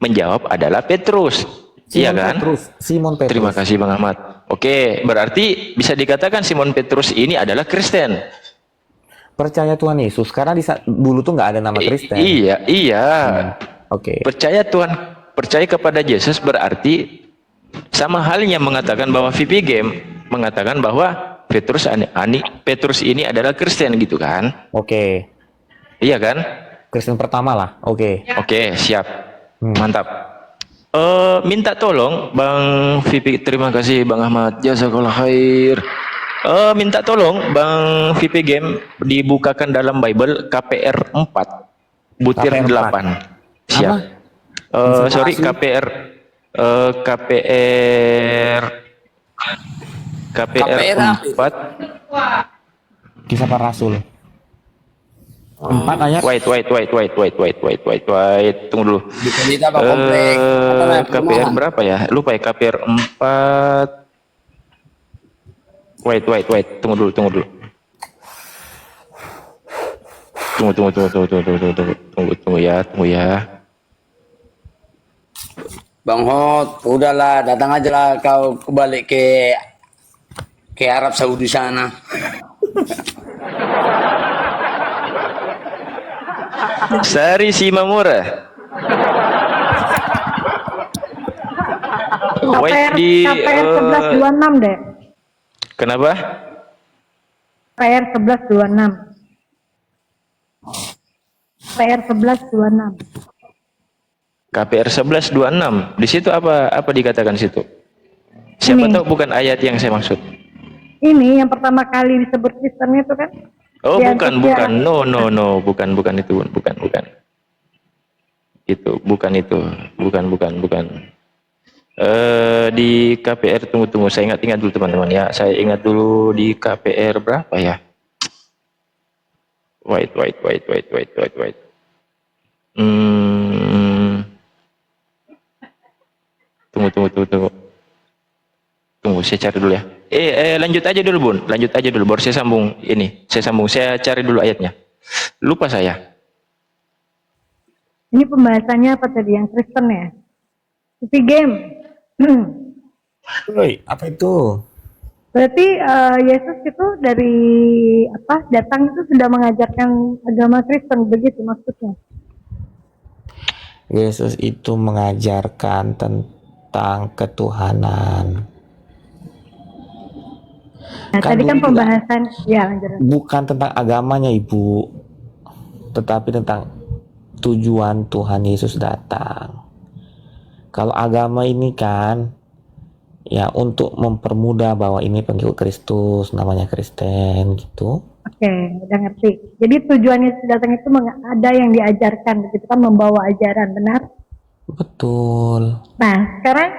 menjawab adalah Petrus. Iya kan? Simon Petrus. Terima kasih Bang Ahmad. Oke, berarti bisa dikatakan Simon Petrus ini adalah Kristen. Percaya Tuhan Yesus karena dulu tuh nggak ada nama Kristen. Iya. Oke. Percaya kepada Yesus berarti sama halnya mengatakan bahwa VP Game mengatakan bahwa Petrus ini adalah Kristen gitu kan? Oke. Iya kan? Kristen pertama lah. Oke. Oke, siap. Mantap. Minta tolong Bang VP, terima kasih Bang Ahmad, jazakallah khair. Minta tolong Bang VP Game dibukakan dalam Bible KPR 4 butir KPR 8. Siap. Sorry, KPR 4. Kisah para Rasul. 4 ayat. Wait. Tunggu dulu. Kita apa komplek? KPR berapa ya? Lupa ya, KPR 4. Wait. Tunggu dulu. Tunggu ya. Bang Hot, udahlah, datang aja lah kau balik ke Arab Saudi sana. Sari Simamura. Wait KPR di KPR 1126 deh. kenapa? KPR 1126. KPR 1126. KPR 1126. Di situ apa dikatakan situ? Siapa Ini. tahu bukan ayat yang saya maksud. Ini yang pertama kali disebut Kristen itu kan? Oh, Di bukan, Antioquia. bukan. No, bukan itu, bukan. Itu, bukan itu. Bukan. Di KPR tunggu. Saya ingat dulu teman-teman ya. Saya ingat dulu di KPR berapa ya? Wait. Hmm, tunggu. Tunggu, saya cari dulu ya. Lanjut aja dulu, Bun. Baru saya sambung ini. Saya cari dulu ayatnya. Lupa saya. Ini pembahasannya apa tadi yang Kristen ya? City game. Woi, apa itu? Berarti Yesus itu dari apa? Datang itu sudah mengajarkan agama Kristen begitu maksudnya. Yesus itu mengajarkan tentang ketuhanan. Nah, Kan tadi kan dulu pembahasan ya lanjut. bukan tentang agamanya, Ibu, tetapi tentang tujuan Tuhan Yesus datang. Kalau agama ini kan ya untuk mempermudah bahwa ini pengikut Kristus, namanya Kristen gitu. Oke, udah ngerti. Jadi tujuan Yesus datang itu ada yang diajarkan, begitu kan, membawa ajaran, benar? Betul. Nah, sekarang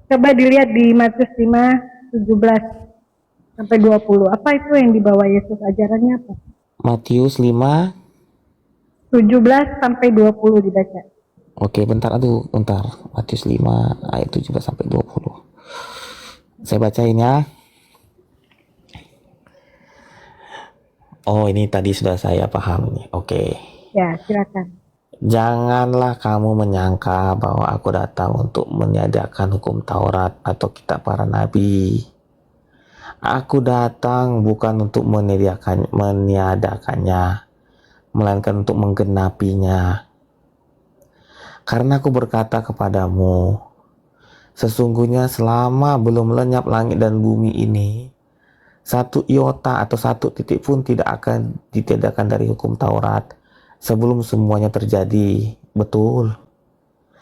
coba dilihat di Matius 5:17-20. Apa itu yang dibawa Yesus, ajarannya apa? Matius 5. 17-20 dibaca. Oke, bentar. Matius 5 ayat 17-20. Saya bacain ya. Oh, ini tadi sudah saya paham nih. Oke. Ya, silakan. Janganlah kamu menyangka bahwa aku datang untuk meniadakan hukum Taurat atau kitab para nabi. Aku datang bukan untuk meniadakannya, melainkan untuk menggenapinya. Karena aku berkata kepadamu, sesungguhnya selama belum lenyap langit dan bumi ini, satu iota atau satu titik pun tidak akan ditiadakan dari hukum Taurat sebelum semuanya terjadi. Betul.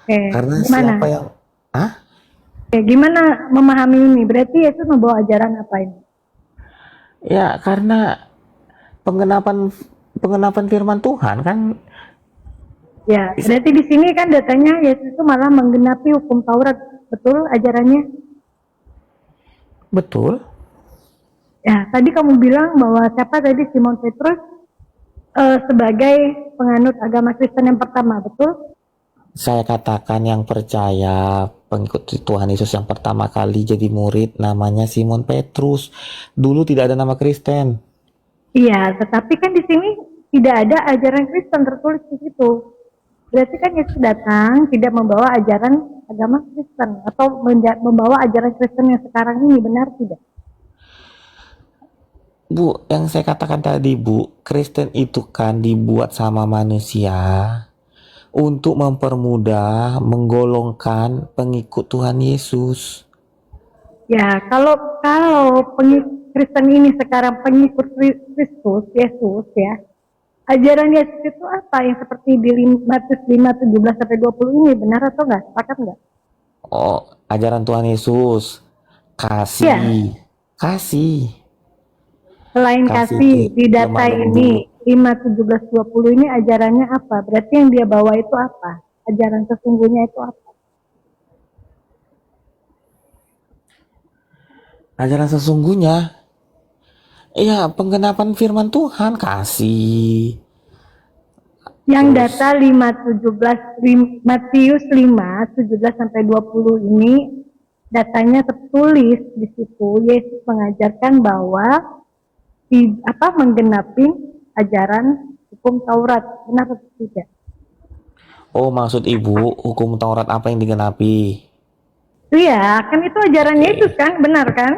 Oke, Karena gimana? siapa yang Oke, gimana memahami ini? Berarti Yesus membawa ajaran apa ini? ya karena pengenapan firman Tuhan kan. Ya, berarti di sini kan datanya Yesus itu malah menggenapi hukum Taurat. Betul ajarannya? Betul. Ya, tadi kamu bilang bahwa siapa tadi, Simon Petrus sebagai penganut agama Kristen yang pertama, betul? Saya katakan yang percaya, pengikut Tuhan Yesus yang pertama kali jadi murid namanya Simon Petrus. Dulu tidak ada nama Kristen. Iya, tetapi kan di sini tidak ada ajaran Kristen tertulis di situ. Berarti kan Yesus datang tidak membawa ajaran agama Kristen atau membawa ajaran Kristen yang sekarang ini, benar tidak? Bu, yang saya katakan tadi, Bu, Kristen itu kan dibuat sama manusia untuk mempermudah menggolongkan pengikut Tuhan Yesus. Ya, kalau pengikut Kristen ini sekarang pengikut Kristus, Yesus ya, ajaran Yesus itu apa yang seperti di Matius 5:17-20 ini, benar atau enggak? Sepakat enggak? Oh, ajaran Tuhan Yesus. Ya. Kasih. Selain kasih itu di data lemah ini 5:17-20 ini ajarannya apa? Berarti yang dia bawa itu apa? Ajaran sesungguhnya itu apa? Ajaran sesungguhnya, iya, penggenapan firman Tuhan, kasih. Yang data 5:17 Matius 5:17-20 ini datanya tertulis di situ. Yesus mengajarkan bahwa menggenapi ajaran hukum Taurat, benar atau tidak? Oh, maksud ibu hukum Taurat apa yang digenapi? Iya, kan itu ajaran Yesus kan, benar kan?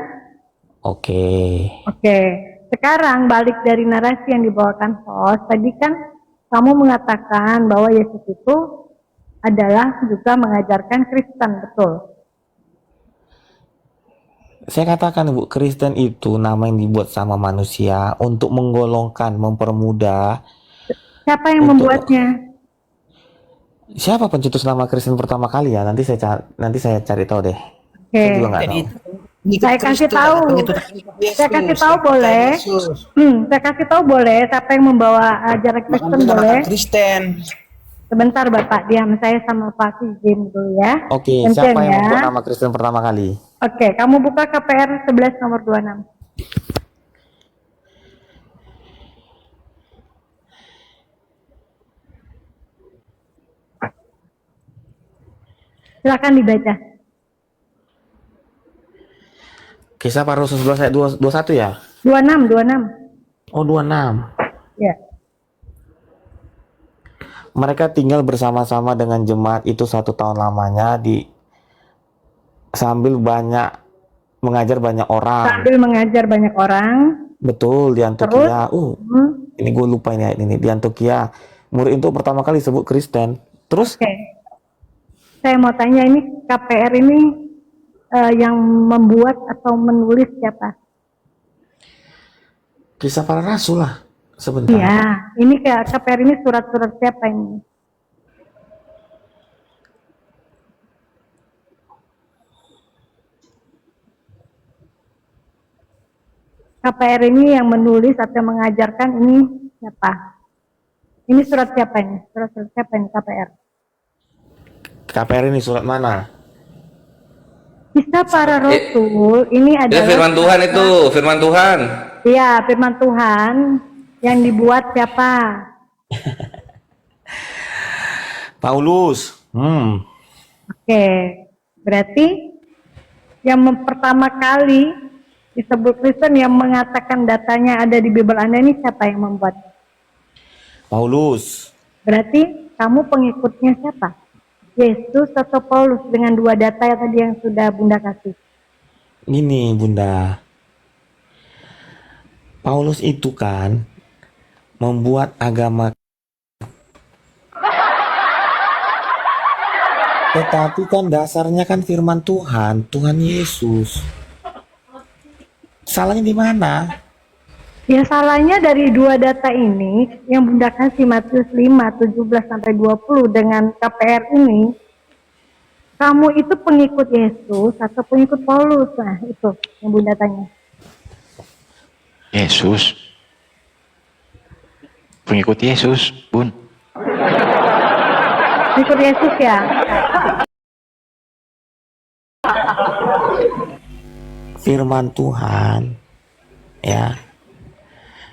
Oke. Oke, sekarang balik dari narasi yang dibawakan host, tadi kan kamu mengatakan bahwa Yesus itu adalah juga mengajarkan Kristen, betul? Saya katakan ibu, Kristen itu nama yang dibuat sama manusia untuk menggolongkan, mempermudah. Siapa yang Untuk- membuatnya? Siapa pencetus nama Kristen pertama kali ya? Nanti saya cari tahu deh. Oke, Saya juga nggak tahu. saya kasih tahu. Saya kasih tahu boleh. Saya kasih tahu boleh. Siapa yang membawa ajaran Kristen boleh? Kristen. Sebentar Bapak, diam. Saya sama Pak Jim dulu ya. Oke, Gantian siapa yang ya. membuat nama Kristen pertama kali? Oke, kamu buka KPR 11 nomor 26. Silakan dibaca. Kisah para Rasul 11 ayat 21 ya? 26, 26. Oh, 26. Ya. Mereka tinggal bersama-sama dengan jemaat itu 1 tahun lamanya sambil mengajar banyak orang. Sambil mengajar banyak orang. Betul, di Antioquia. Ini gue lupa ini ayat ini. Di Antioquia, murid itu pertama kali disebut Kristen. Terus Oke. Saya mau tanya ini KPR ini yang membuat atau menulis siapa? Kisah para Rasul lah. Sebentar. Iya, ini KPR ini surat-surat siapa ini? KPR ini yang menulis atau mengajarkan ini siapa? Ini surat siapa ini? Surat-surat siapa ini KPR? KPR ini surat mana? Kisah para Rasul ini Itu adalah firman Tuhan itu, firman Tuhan. Iya, firman Tuhan yang dibuat siapa? Paulus. Oke, berarti yang pertama kali disebut Kristen yang mengatakan datanya ada di Bible Anda ini siapa yang membuat? Paulus. Berarti kamu pengikutnya siapa? Yesus atau Paulus dengan 2 data yang tadi yang sudah Bunda kasih? Gini Bunda, Paulus itu kan membuat agama, tetapi kan dasarnya kan firman Tuhan, Tuhan Yesus. Salahnya di mana? Ya salahnya dari 2 data ini yang Bunda kasih Matius 5, 17 sampai 20 dengan KPR ini, kamu itu pengikut Yesus atau pengikut Paulus? Nah itu yang Bunda tanya. Yesus. Pengikut Yesus, Bun. Pengikut Yesus ya? Firman Tuhan, ya.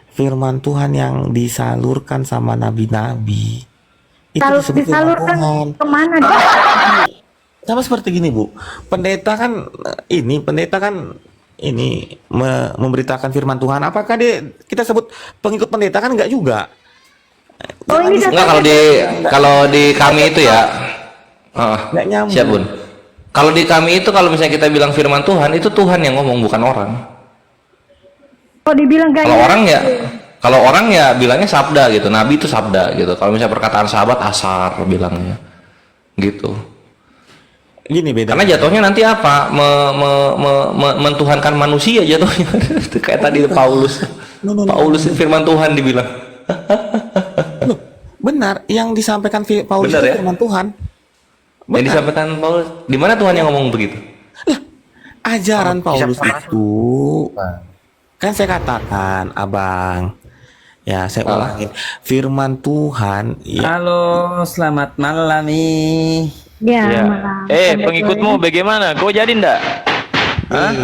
Firman Tuhan yang disalurkan sama nabi-nabi. Itu Kalau disebut firman disalurkan Tuhan. kemana? Sama seperti gini Bu, pendeta kan memberitakan firman Tuhan. Apakah kita sebut pengikut pendeta kan enggak juga? Oh ini Enggak, kalau di kami itu ya. Enggak nyambung. Siap Bun. Kalau di kami itu kalau misalnya kita bilang firman Tuhan itu Tuhan yang ngomong bukan orang. Oh dibilang gak Kalau orang ya bilangnya sabda gitu. Nabi itu sabda gitu. Kalau misalnya perkataan sahabat asar bilangnya. Gitu. Gini beda. Karena jatuhnya nanti apa? Mentuhankan manusia jatuhnya. Kayak tadi Paulus. Paulus firman Tuhan dibilang. Benar, yang disampaikan Paulus Benar itu ya? firman Tuhan. Yang disampaikan Paulus. Di mana Tuhan yang ngomong begitu? Ajaran Paulus itu kan saya katakan, Abang. Ya, saya ulangin. Firman Tuhan ya, Halo, selamat malam nih. Ya, malam. Pengikutmu bagaimana? Kau jadi ndak?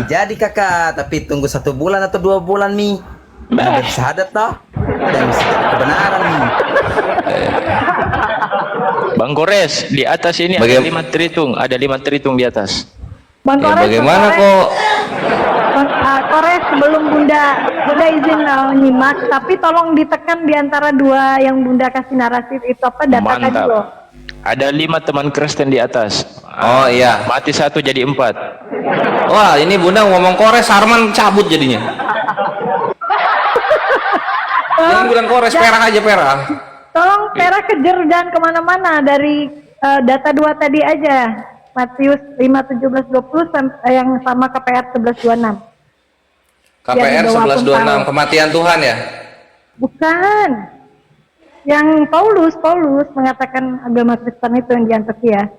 Jadi kakak, tapi tunggu 1 bulan atau 2 bulan nih. Ada syahadat toh, dan mesti ada kebenaran nih. Bang Kores, di atas ini ada 5 tritung, ada 5 tritung di atas. Bang Ya, Kores, bagaimana Bang kok? Bang Kores sebelum Bunda izin nyimak, tapi tolong ditekan di antara 2 yang Bunda kasih narasi itu apa data tadi Mantap. loh. ada 5 teman Kristen di atas. Oh iya. Mati 1 jadi 4. Wah, ini Bunda ngomong Kores, Sarman cabut jadinya. Jangan bilang Kores, Perak aja Perak. Tolong Vera kejar jangan kemana-mana dari data 2 tadi aja. Matius 5:17-20 yang sama KPR 11:26. KPR 11:26, kematian Tuhan ya? Bukan. Yang Paulus mengatakan agama Kristen itu yang di Antioquia.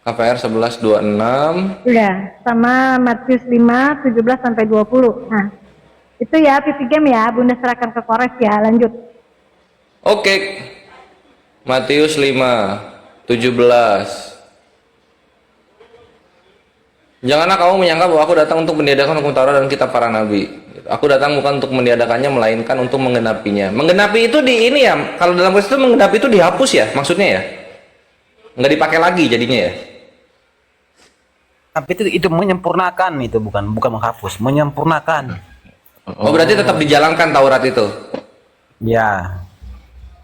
KPR 11:26. Ya, sama Matius 5:17-20. Nah, itu ya pipi game ya, Bunda serahkan ke Kores ya, lanjut. Oke. Matius 5:17. Janganlah kamu menyangka bahwa aku datang untuk meniadakan hukum Taurat dan kitab para nabi. Aku datang bukan untuk meniadakannya, melainkan untuk menggenapinya. Menggenapi itu di ini ya, kalau dalam Kristen menggenapi itu dihapus ya, maksudnya ya? Nggak dipakai lagi jadinya ya? Tapi itu menyempurnakan, itu bukan menghapus, menyempurnakan. Oh berarti tetap dijalankan Taurat itu? Ya.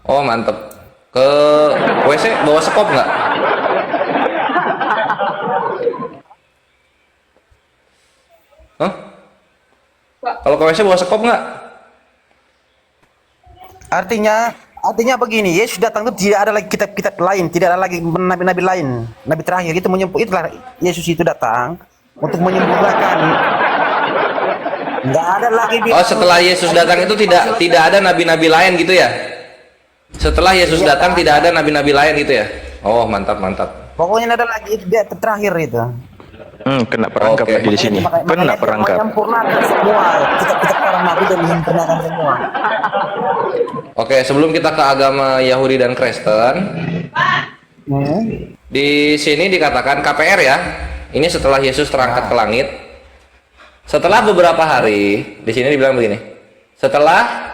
Oh mantep. Ke WC bawa sekop nggak? Hah? Kalau ke WC bawa sekop nggak? Artinya begini, Yesus datang itu tidak ada lagi kitab-kitab lain, tidak ada lagi nabi-nabi lain, nabi terakhir itu itulah Yesus itu datang untuk menyempurnakan. Nggak ada lagi Oh setelah Yesus datang itu tidak ada nabi-nabi lain gitu ya? Setelah Yesus datang tidak ada nabi-nabi lain gitu ya? Oh mantap mantap. Pokoknya ada lagi dia terakhir itu. Kena perangkap Oke. lagi di sini. Kena perangkap. Menyempurnakan semua kitab-kitab para nabi dan menyempurnakan semua. Oke sebelum kita ke agama Yahudi dan Kristen, di sini dikatakan KPR ya. Ini setelah Yesus terangkat ke langit. Setelah beberapa hari, di sini dibilang begini. Setelah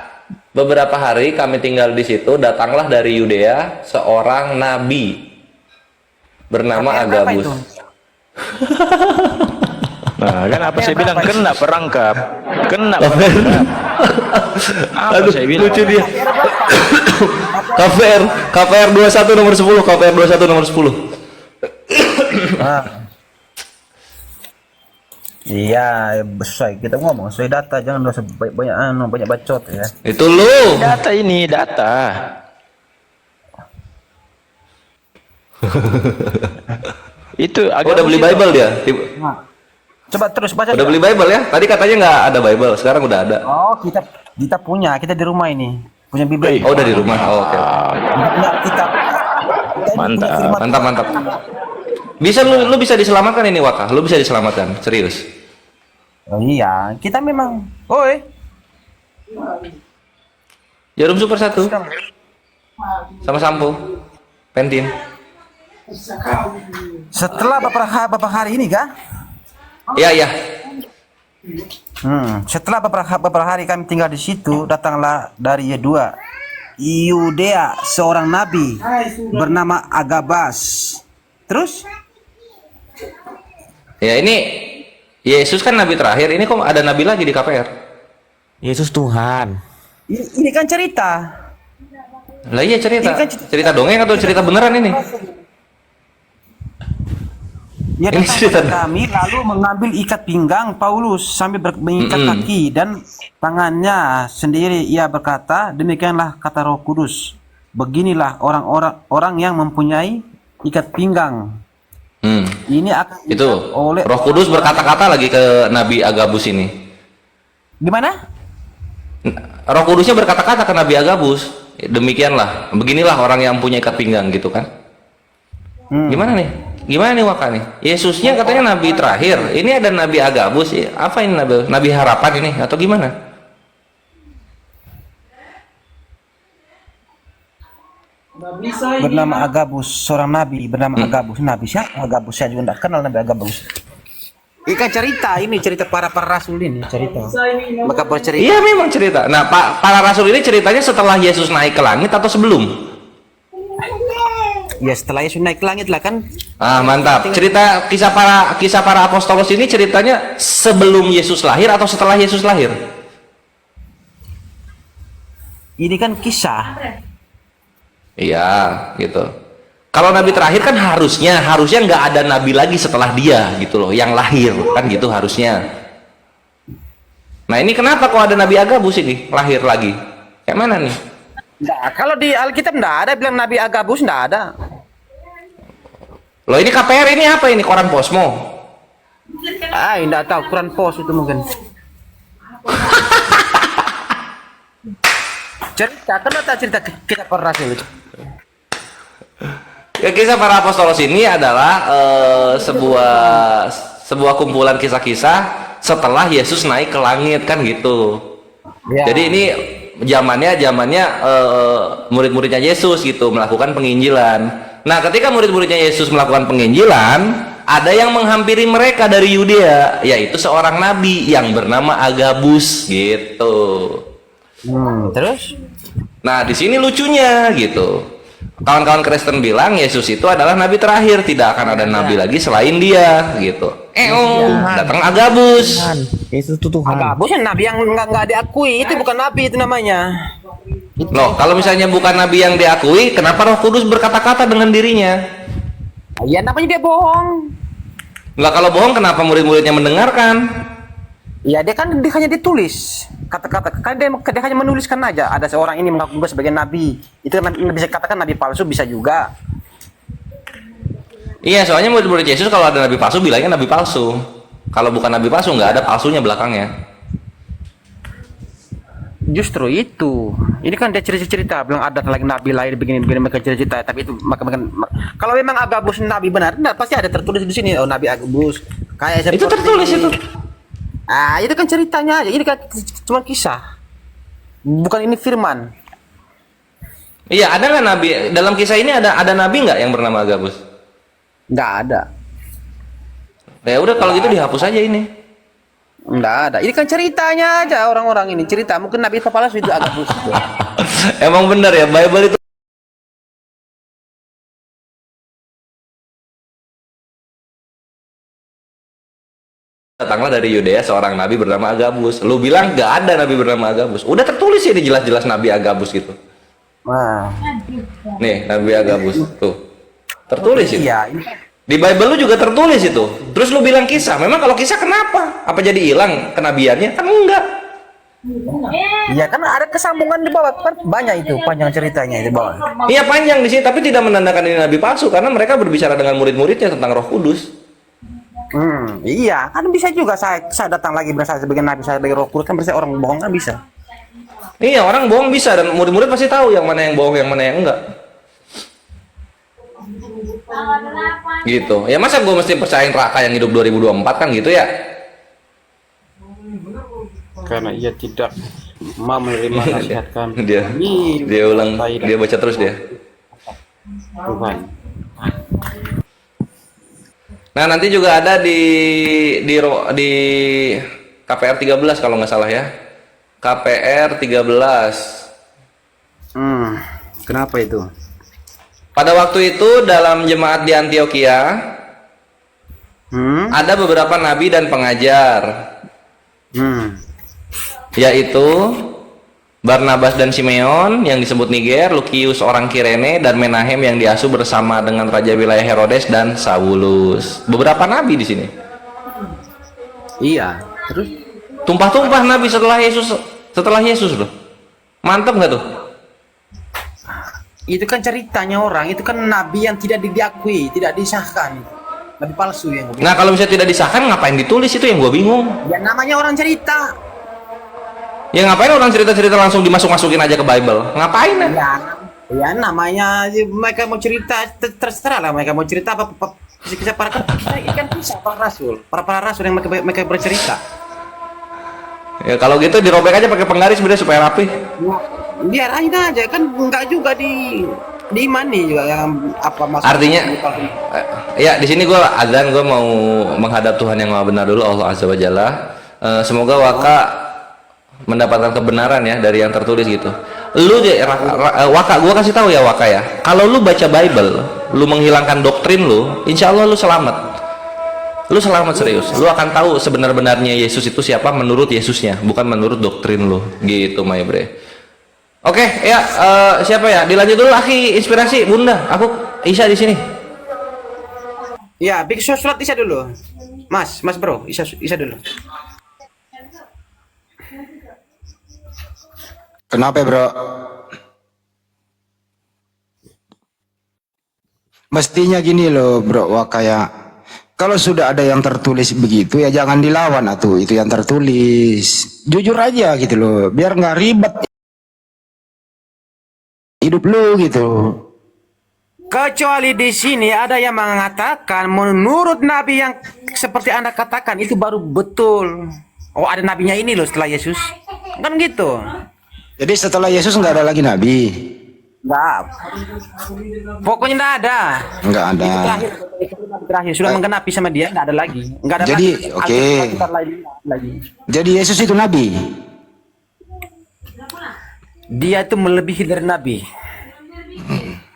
beberapa hari kami tinggal di situ, datanglah dari Yudea seorang nabi bernama KPR apa Agabus. itu? Nah, kan apa saya bilang kena perangkap. Kena perangkap. Apa saya bilang? Lucu dia. KPR 21 nomor 10, KPR 21 nomor 10. Iya, besar kita ngomong sesuai data, jangan usah banyak bacot ya. Itu lu. Data ini, data. Itu Oh, udah beli Bible dia. Coba terus baca. Udah beli Bible ya? Tadi katanya nggak ada Bible, sekarang udah ada. Oh, kita punya, kita di rumah ini punya Bible. Oh, udah di rumah. Oh, oke. Kita Mantap. Mantap, mantap. Bisa lu bisa diselamatkan ini Waka. Lu bisa diselamatkan, serius. Oh iya, kita memang. Oi. Jarum super 1 sama sampo pentin. Setelah beberapa hari ini kah? Iya, iya. Setelah beberapa hari kami tinggal di situ, datanglah dari Yudea seorang nabi bernama Agabus. Terus? Ya ini Yesus kan nabi terakhir. Ini kok ada nabi lagi di KPR? Yesus Tuhan. Ini kan cerita. Lah iya cerita. Ini kan Cerita dongeng atau cerita beneran ini? Ya, Ini cerita. kami lalu mengambil ikat pinggang Paulus sambil mengikat kaki dan tangannya sendiri. Ia berkata, demikianlah kata Roh Kudus. Beginilah orang yang mempunyai ikat pinggang. Ini akan Itu oleh Roh Kudus berkata-kata lagi ke Nabi Agabus ini. Gimana? Roh Kudusnya berkata-kata ke Nabi Agabus. Demikianlah, beginilah orang yang punya ikat pinggang gitu kan? Gimana nih? Gimana nih Waka nih? Yesusnya katanya nabi terakhir. Ini ada Nabi Agabus. Apa ini nabi harapan ini atau gimana? Bernama Agabus, seorang nabi bernama Agabus. Nabi siapa? Agabus, saya juga tidak kenal Nabi Agabus. Ikan cerita ini, cerita para rasul ini cerita. Maka bercerita. Iya memang cerita. Nah para rasul ini ceritanya setelah Yesus naik ke langit atau sebelum? Ya setelah Yesus naik ke langit lah kan. Ah mantap. Cerita kisah para apostolos ini ceritanya sebelum Yesus lahir atau setelah Yesus lahir? Ini kan kisah. Iya gitu. Kalau nabi terakhir kan harusnya nggak ada nabi lagi setelah dia gitu loh, yang lahir kan gitu harusnya. Nah ini kenapa kok ada Nabi Agabus ini lahir lagi? Kayak mana nih? Nah, kalau di Alkitab enggak ada bilang Nabi Agabus, enggak ada. Loh ini KPR ini apa ini? Koran Posmo? Ah, enggak tahu, Quran Pos itu mungkin. Cerita, kenapa cerita kita para rasul itu? Ya, kisah para apostolos ini adalah sebuah kumpulan kisah-kisah setelah Yesus naik ke langit kan gitu. Ya. Jadi ini zamannya murid-muridnya Yesus gitu melakukan penginjilan. Nah, ketika murid-muridnya Yesus melakukan penginjilan, ada yang menghampiri mereka dari Yudea, yaitu seorang nabi yang bernama Agabus gitu. Terus? Nah, di sini lucunya gitu. Kawan-kawan Kristen bilang Yesus itu adalah nabi terakhir, tidak akan ada nabi lagi selain dia gitu. Datang Agabus. Yesus itu Tuhan. Agabus kan nabi yang nggak diakui, itu bukan nabi itu namanya. Loh, kalau misalnya bukan nabi yang diakui, kenapa Roh Kudus berkata-kata dengan dirinya? Ya namanya dia bohong. Lah kalau bohong kenapa murid-muridnya mendengarkan? Ya dia hanya ditulis kata-kata, kan dia hanya menuliskan aja. Ada seorang ini mengaku sebagai nabi, itu kan bisa katakan nabi palsu, bisa juga. Iya, soalnya murid-murid Yesus kalau ada nabi palsu bilangnya nabi palsu. Kalau bukan nabi palsu nggak ada palsunya belakangnya. Justru itu, ini kan dia cerita bilang ada lagi nabi lain begini mereka cerita, tapi itu kalau memang Agabus nabi benar, nah, pasti ada tertulis di sini. Oh, Nabi Agabus kayak Itu tertulis itu. Ah, itu kan ceritanya aja. Ini kan cuma kisah. Bukan ini firman. Iya, ada nggak nabi dalam kisah ini ada nabi nggak yang bernama Agabus? Nggak ada. Ya udah kalau gitu dihapus aja ini. Nggak ada. Ini kan ceritanya aja orang-orang ini cerita. Mungkin nabi palsu itu Agabus. Emang benar ya, Bible itu datanglah dari Yudea seorang nabi bernama Agabus. Lu bilang nggak ada nabi bernama Agabus. Udah tertulis ini jelas-jelas nabi Agabus gitu. Wah. Nih, nabi Agabus tuh. Tertulis itu. Iya, ini Di Bible lu juga tertulis itu. Terus lu bilang kisah. Memang kalau kisah kenapa? Apa jadi hilang kenabiannya? Kan enggak. iya kan ada kesambungan di bawah, kan banyak itu panjang ceritanya di bawah. Iya panjang di sini, tapi tidak menandakan ini nabi palsu karena mereka berbicara dengan murid-muridnya tentang Roh Kudus. Iya, kan bisa juga saya datang lagi berasa sebagai nabi, saya sebagai Roh Kudus, kan bisa orang bohong kan bisa. Iya, orang bohong bisa dan murid-murid pasti tahu yang mana yang bohong, yang mana yang enggak. Gitu. Ya masa gue mesti percayain Raka yang hidup 2024 kan gitu ya? Karena ia tidak mau menerima nasihat kami. Dia ulang, dia baca terus dia. Tuhan. Nah, nanti juga ada di KPR 13 kalau nggak salah ya. KPR 13. Kenapa itu? Pada waktu itu dalam jemaat di Antioquia ada beberapa nabi dan pengajar. Yaitu Barnabas dan Simeon yang disebut Niger, Lukius orang Kirene, dan Menahem yang diasuh bersama dengan raja wilayah Herodes dan Saulus. Beberapa nabi di sini. Iya. Terus? Tumpah-tumpah nabi setelah Yesus loh. Mantap nggak tuh? Itu kan ceritanya orang, itu kan nabi yang tidak diakui, tidak disahkan. Nabi palsu yang Nah kalau misalnya tidak disahkan ngapain ditulis, itu yang gue bingung. ya namanya orang cerita. Ya ngapain orang cerita-cerita langsung dimasuk-masukin aja ke Bible? Ngapain ya? Ya namanya mereka mau cerita, terserah lah mereka mau cerita apa kisah para kan kisah para rasul yang mereka bercerita. Ya kalau gitu dirobek aja pakai penggaris biar supaya rapi. Biar aja kan enggak juga di imani juga yang apa maksudnya. Artinya ya di sini gue azan, gue mau menghadap Tuhan yang Maha Benar dulu, Allah Azza wa Jalla. Semoga Waka mendapatkan kebenaran ya dari yang tertulis gitu. Lu Waka, gue kasih tahu ya Waka ya, kalau lu baca Bible, lu menghilangkan doktrin lu, insya Allah lu selamat. Lu selamat serius. Lu akan tahu sebenar-benarnya Yesus itu siapa menurut Yesusnya, bukan menurut doktrin lu. Gitu, my bre. Oke, ya siapa ya? Dilanjut dulu, Akhi Inspirasi, Bunda. Aku Isa di sini. Ya, bikin surat Isa dulu. Mas bro, Isa dulu. Kenapa bro? Mestinya gini loh bro, wah kayak kalau sudah ada yang tertulis begitu ya jangan dilawan atuh, itu yang tertulis. Jujur aja gitu loh, biar nggak ribet hidup lu gitu. Kecuali di sini ada yang mengatakan menurut Nabi yang seperti Anda katakan itu baru betul. Oh, ada nabinya ini loh setelah Yesus. Kan gitu. Jadi setelah Yesus nggak ada lagi nabi? Enggak. Pokoknya enggak ada. Nggak ada. Itu terakhir sudah menggenapi sama dia, enggak ada lagi. Enggak ada Jadi, lagi. oke. Lagi. Jadi Yesus itu nabi? Dia itu melebihi dari nabi.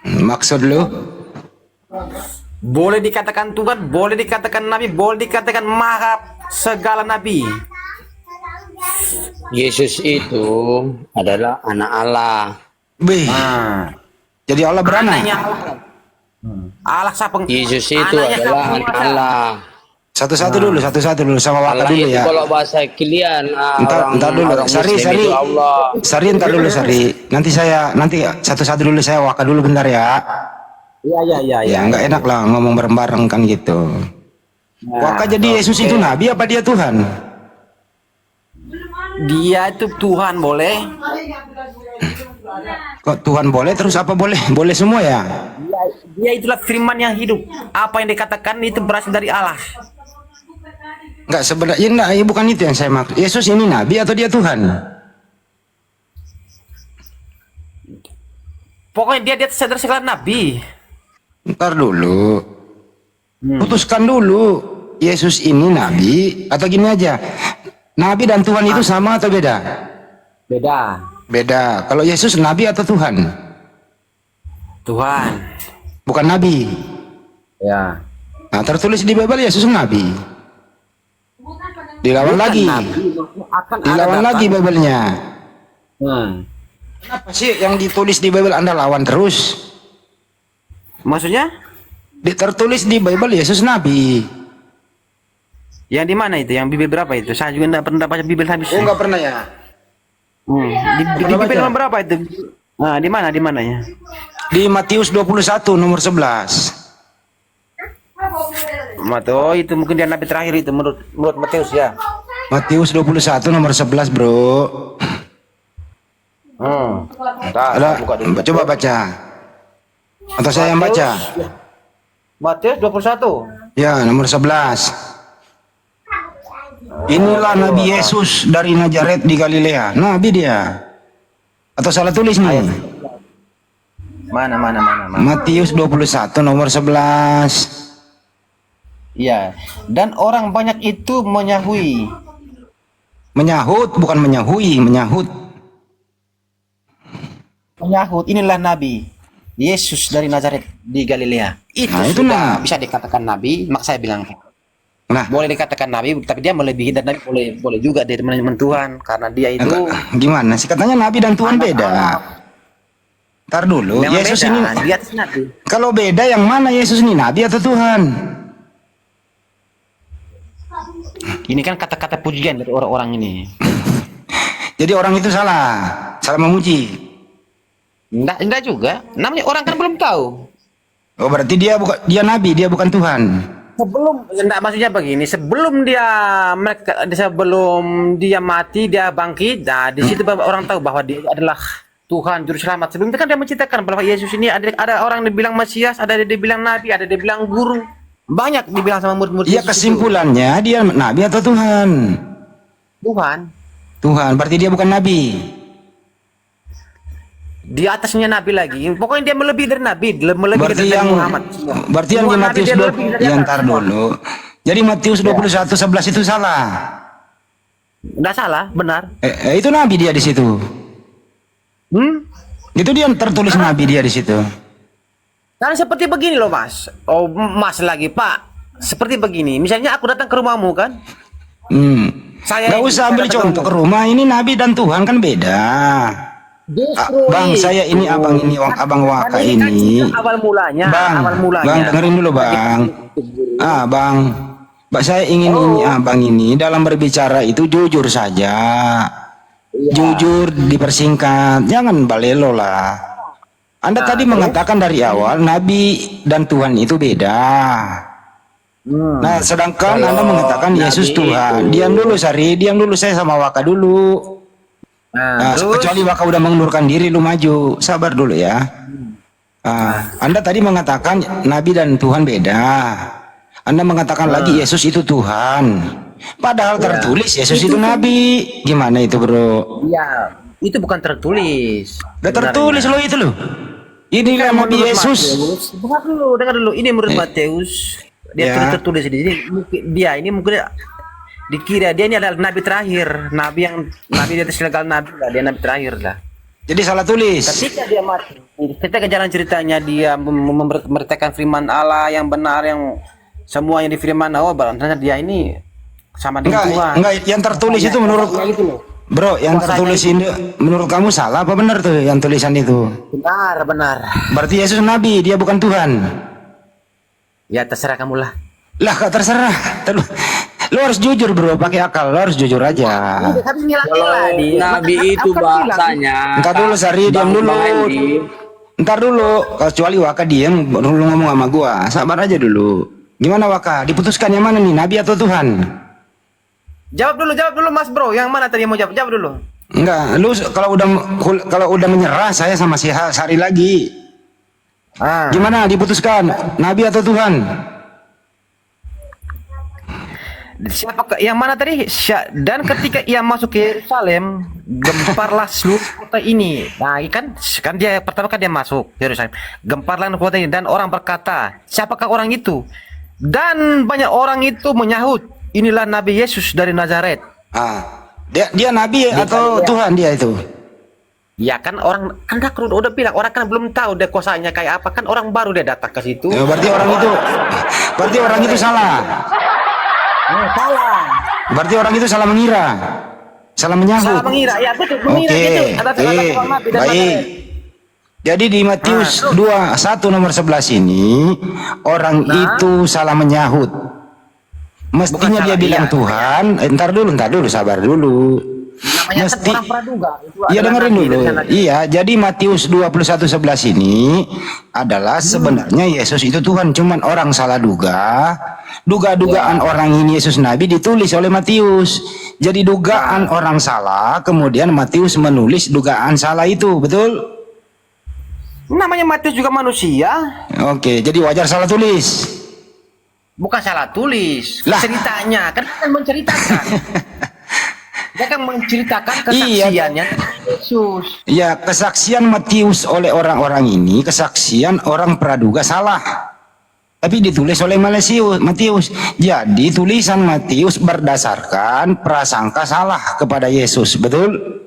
Maksud lu? Boleh dikatakan Tuhan, boleh dikatakan nabi, boleh dikatakan maha segala nabi. Yesus itu adalah anak Allah. Bih, Nah, jadi Allah beranak? anaknya Allah. Allah siapa? Yesus itu Anaknya adalah siapa? anak Allah. Satu-satu dulu sama Waka Allah dulu itu ya. kalau bahasa kalian Entar dulu, Sari, Muslim itu Allah. Sari entar dulu Sari. Nanti satu-satu dulu saya Waka dulu bentar ya. Iya. Ya nggak enak lah ngomong bareng-bareng kan gitu. Waka jadi Yesus itu nabi apa dia Tuhan? Dia itu Tuhan boleh. Kok Tuhan boleh terus apa boleh? Boleh semua ya? Dia itulah firman yang hidup. Apa yang dikatakan itu berasal dari Allah. Enggak sebenarnya enggak, bukan itu yang saya maksud. Yesus ini nabi atau dia Tuhan? Pokoknya dia di atas segala nabi. Ntar dulu. Putuskan dulu. Yesus ini nabi atau gini aja. Nabi dan Tuhan itu sama atau beda? Beda. Beda. Kalau Yesus nabi atau Tuhan? Tuhan. Bukan nabi. Ya. Nah, tertulis di Bible Yesus nabi. Dilawan lagi. Dilawan lagi Bible-nya. Kenapa sih yang ditulis di Bible Anda lawan terus? Maksudnya? Tertulis di Bible Yesus nabi. Yang di mana itu? Yang Bible berapa itu? Saya juga enggak pernah baca Bible habis. Oh, enggak pernah ya? Di Bible nomor berapa itu? Nah, di mana? Di mananya? Di Matius 21 nomor 11. Oh, itu mungkin dia nabi terakhir itu menurut Matius ya. Matius 21 nomor 11, Bro. Ada, coba baca. Atau saya yang baca? Matius 21. Ya, nomor 11. Inilah Nabi Yesus dari Nazaret di Galilea. Nabi dia. Atau salah tulis nih? Mana. Matius 21 nomor 11. Iya. Dan orang banyak itu menyahui. Menyahut, bukan menyahui, menyahut. Menyahut, inilah Nabi Yesus dari Nazaret di Galilea. Itu, Nah, itu sudah nah. bisa dikatakan Nabi. Mak saya bilang Nah, boleh dikatakan Nabi, tapi dia melebihi dan Nabi boleh juga dari teman Tuhan karena dia itu gimana sih katanya Nabi dan Tuhan beda? Ntar dulu, memang Yesus beda, ini di atas Nabi. kalau beda yang mana Yesus ini Nabi atau Tuhan? Ini kan kata-kata pujian dari orang-orang ini. Jadi orang itu salah memuji. Enggak juga. Namanya orang kan belum tahu. Oh, berarti dia Nabi, dia bukan Tuhan. Enggak, maksudnya begini, sebelum dia mati, dia bangkit, nah di situ orang tahu bahwa dia adalah Tuhan juru selamat. Sebelum itu kan dia menceritakan bahwa Yesus ini ada orang yang dibilang Mesias, ada yang dibilang Nabi, ada yang dibilang guru. Banyak dibilang sama murid-murid Iya, Yesus kesimpulannya dia Nabi atau Tuhan? Tuhan. Tuhan, berarti dia bukan Nabi. Di atasnya Nabi lagi. Pokoknya dia melebihi dari Nabi, melebihi Berarti dari yang Muhammad. berarti yang di Semua Nabi Matius dia 20 lebih dari ya, atas. ntar dulu. Jadi Matius 21:11 itu salah. Enggak salah, benar. Itu Nabi dia di situ. Itu dia tertulis Nabi dia di situ. Kan seperti begini loh Mas. Oh Mas lagi Pak. Seperti begini. Misalnya aku datang ke rumahmu kan. Nggak usah ambil contoh ke rumah. Ini Nabi dan Tuhan kan beda. Justru Bang, saya ini abang ini, abang Waka Kan ini. awal mulanya, Bang, awal mulanya. bang dengerin dulu bang. Bang, saya ingin ini abang ini dalam berbicara itu jujur saja. Jujur, dipersingkat, jangan balelo lah. Anda tadi mengatakan dari awal Nabi dan Tuhan itu beda. Nah, sedangkan Anda mengatakan Yesus Tuhan. Diam dulu Sari, diam dulu, saya sama Waka dulu. Nah, kecuali Waka udah mengundurkan diri, lu maju. Sabar dulu ya. Anda tadi mengatakan Nabi dan Tuhan beda. Anda mengatakan lagi Yesus itu Tuhan. Padahal tertulis Yesus itu Nabi. Gimana itu bro? Iya, itu bukan tertulis. Udah tertulis loh itu loh. Inilah Nabi Yesus. Dengar dulu. Ini menurut Matius. Dia tertulis di sini. Dia ini mungkin dikira dia ini adalah nabi terakhir, nabi di atas segala nabi lah, dia nabi terakhir lah. Jadi salah tulis. Ketika dia mati, ketika jalan ceritanya dia memberitakan firman Allah yang benar, yang semua yang difirman Allah, ternyata dia ini sama dengan Tuhan. Enggak, yang tertulis itu menurut Bro, yang tertulis ini menurut kamu salah apa benar tuh yang tulisan itu? Benar. Berarti Yesus nabi, dia bukan Tuhan. Ya terserah kamu lah. Lah, kak terserah. Lo harus jujur bro, pakai akal, lo harus jujur aja. Nabi itu bahasanya. Entar dulu Sari, diam dulu. Ntar dulu, kecuali Waka diam, lu ngomong sama gua. Sabar aja dulu. Gimana Waka? Diputuskan yang mana nih, Nabi atau Tuhan? Jawab dulu Mas Bro. Yang mana tadi yang mau jawab? Jawab dulu. Enggak, lu kalau udah menyerah saya sama si Sari lagi. Gimana diputuskan, Nabi atau Tuhan? Siapa yang mana tadi? Dan ketika ia masuk ke Yerusalem, gemparlah seluruh kota ini. Nah, kan dia pertama kan dia masuk Yerusalem. Gemparlah kota ini dan orang berkata, siapakah orang itu? Dan banyak orang itu menyahut, inilah Nabi Yesus dari Nazaret. Dia Nabi atau Tuhan dia itu? Ya kan orang kan udah bilang orang kan belum tahu dia kuasanya kayak apa, kan orang baru dia datang ke situ. Ya, berarti orang itu salah. Salah. Berarti orang itu salah mengira. Salah menyahut. Salah mengira. Ya betul, mengira gitu. Ada Nabi dan baik. Jadi di Matius 2:1 nomor 11 ini orang itu salah menyahut. Mestinya dia bilang Tuhan, entar dulu, sabar dulu. Namanya kan orang praduga. Iya dengerin dulu. Iya, jadi Matius 21:11 ini adalah sebenarnya Yesus itu Tuhan, cuman orang salah duga. Dugaan orang ini Yesus Nabi ditulis oleh Matius. Jadi dugaan orang salah, kemudian Matius menulis dugaan salah itu, betul? Namanya Matius juga manusia. Oke, jadi wajar salah tulis. Bukan salah tulis, lah. Ceritanya kan menceritakan. Dia kan menceritakan kesaksiannya Yesus. Ya, kesaksian Matius oleh orang-orang ini, kesaksian orang praduga salah. Tapi ditulis oleh Matius. Jadi tulisan Matius berdasarkan prasangka salah kepada Yesus, betul?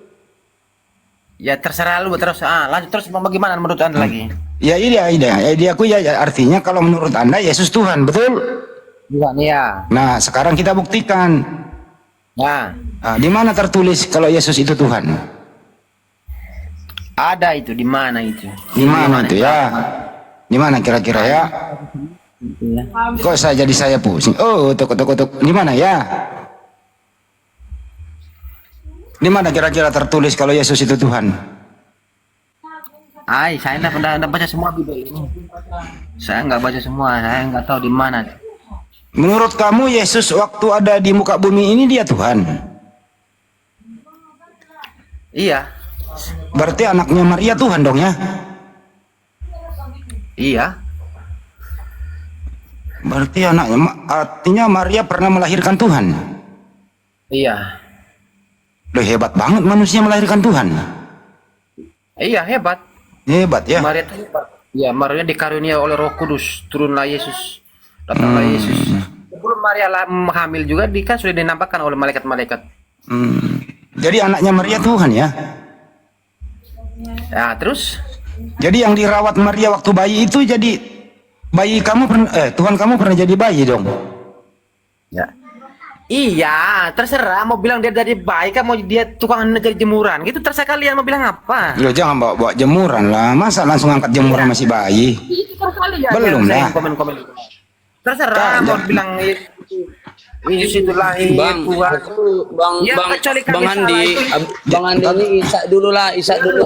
Ya terserah lu terus. Lanjut terus bagaimana menurut Anda lagi? Ya ideaku ya artinya kalau menurut Anda Yesus Tuhan, betul? Bukan ya. Nah, sekarang kita buktikan. Nah, di mana tertulis kalau Yesus itu Tuhan? ada itu di mana itu? Di mana itu ya? Di mana kira-kira ya? Kok saya pusing? Oh, tuk. Di mana ya? Di mana kira-kira tertulis kalau Yesus itu Tuhan? Saya enggak baca semua Bible ini. Saya enggak baca semua, saya enggak tahu di mana. Menurut kamu Yesus waktu ada di muka bumi ini dia Tuhan? Iya. Berarti anaknya Maria Tuhan dong ya? Iya. Berarti artinya Maria pernah melahirkan Tuhan? Iya. Loh, hebat banget manusia melahirkan Tuhan. Iya, hebat. Hebat ya. Maria itu hebat. Ya, Maria dikarunia oleh Roh Kudus, turunlah Yesus. Datanglah Yesus. Sebelum Maria hamil juga kan sudah dinampakkan oleh malaikat-malaikat. Jadi anaknya Maria Tuhan ya? Ya, terus? Jadi yang dirawat Maria waktu bayi itu jadi bayi kamu Tuhan kamu pernah jadi bayi dong? Ya. Iya, terserah mau bilang dia dari baik kan mau dia tukang jadi jemuran. Gitu terserah kalian mau bilang apa. Lo jangan bawa jemuran lah. Masa langsung angkat jemuran masih bayi? Itu terserah kalian. Belum Saya lah. komen-komen. Terserah mau bilang Yesus itu lahir Bang, Tuhan. bang, Ya, bang, kecuali kami bang Andi, salah bang Andi ini isak dulu lah, isak dulu.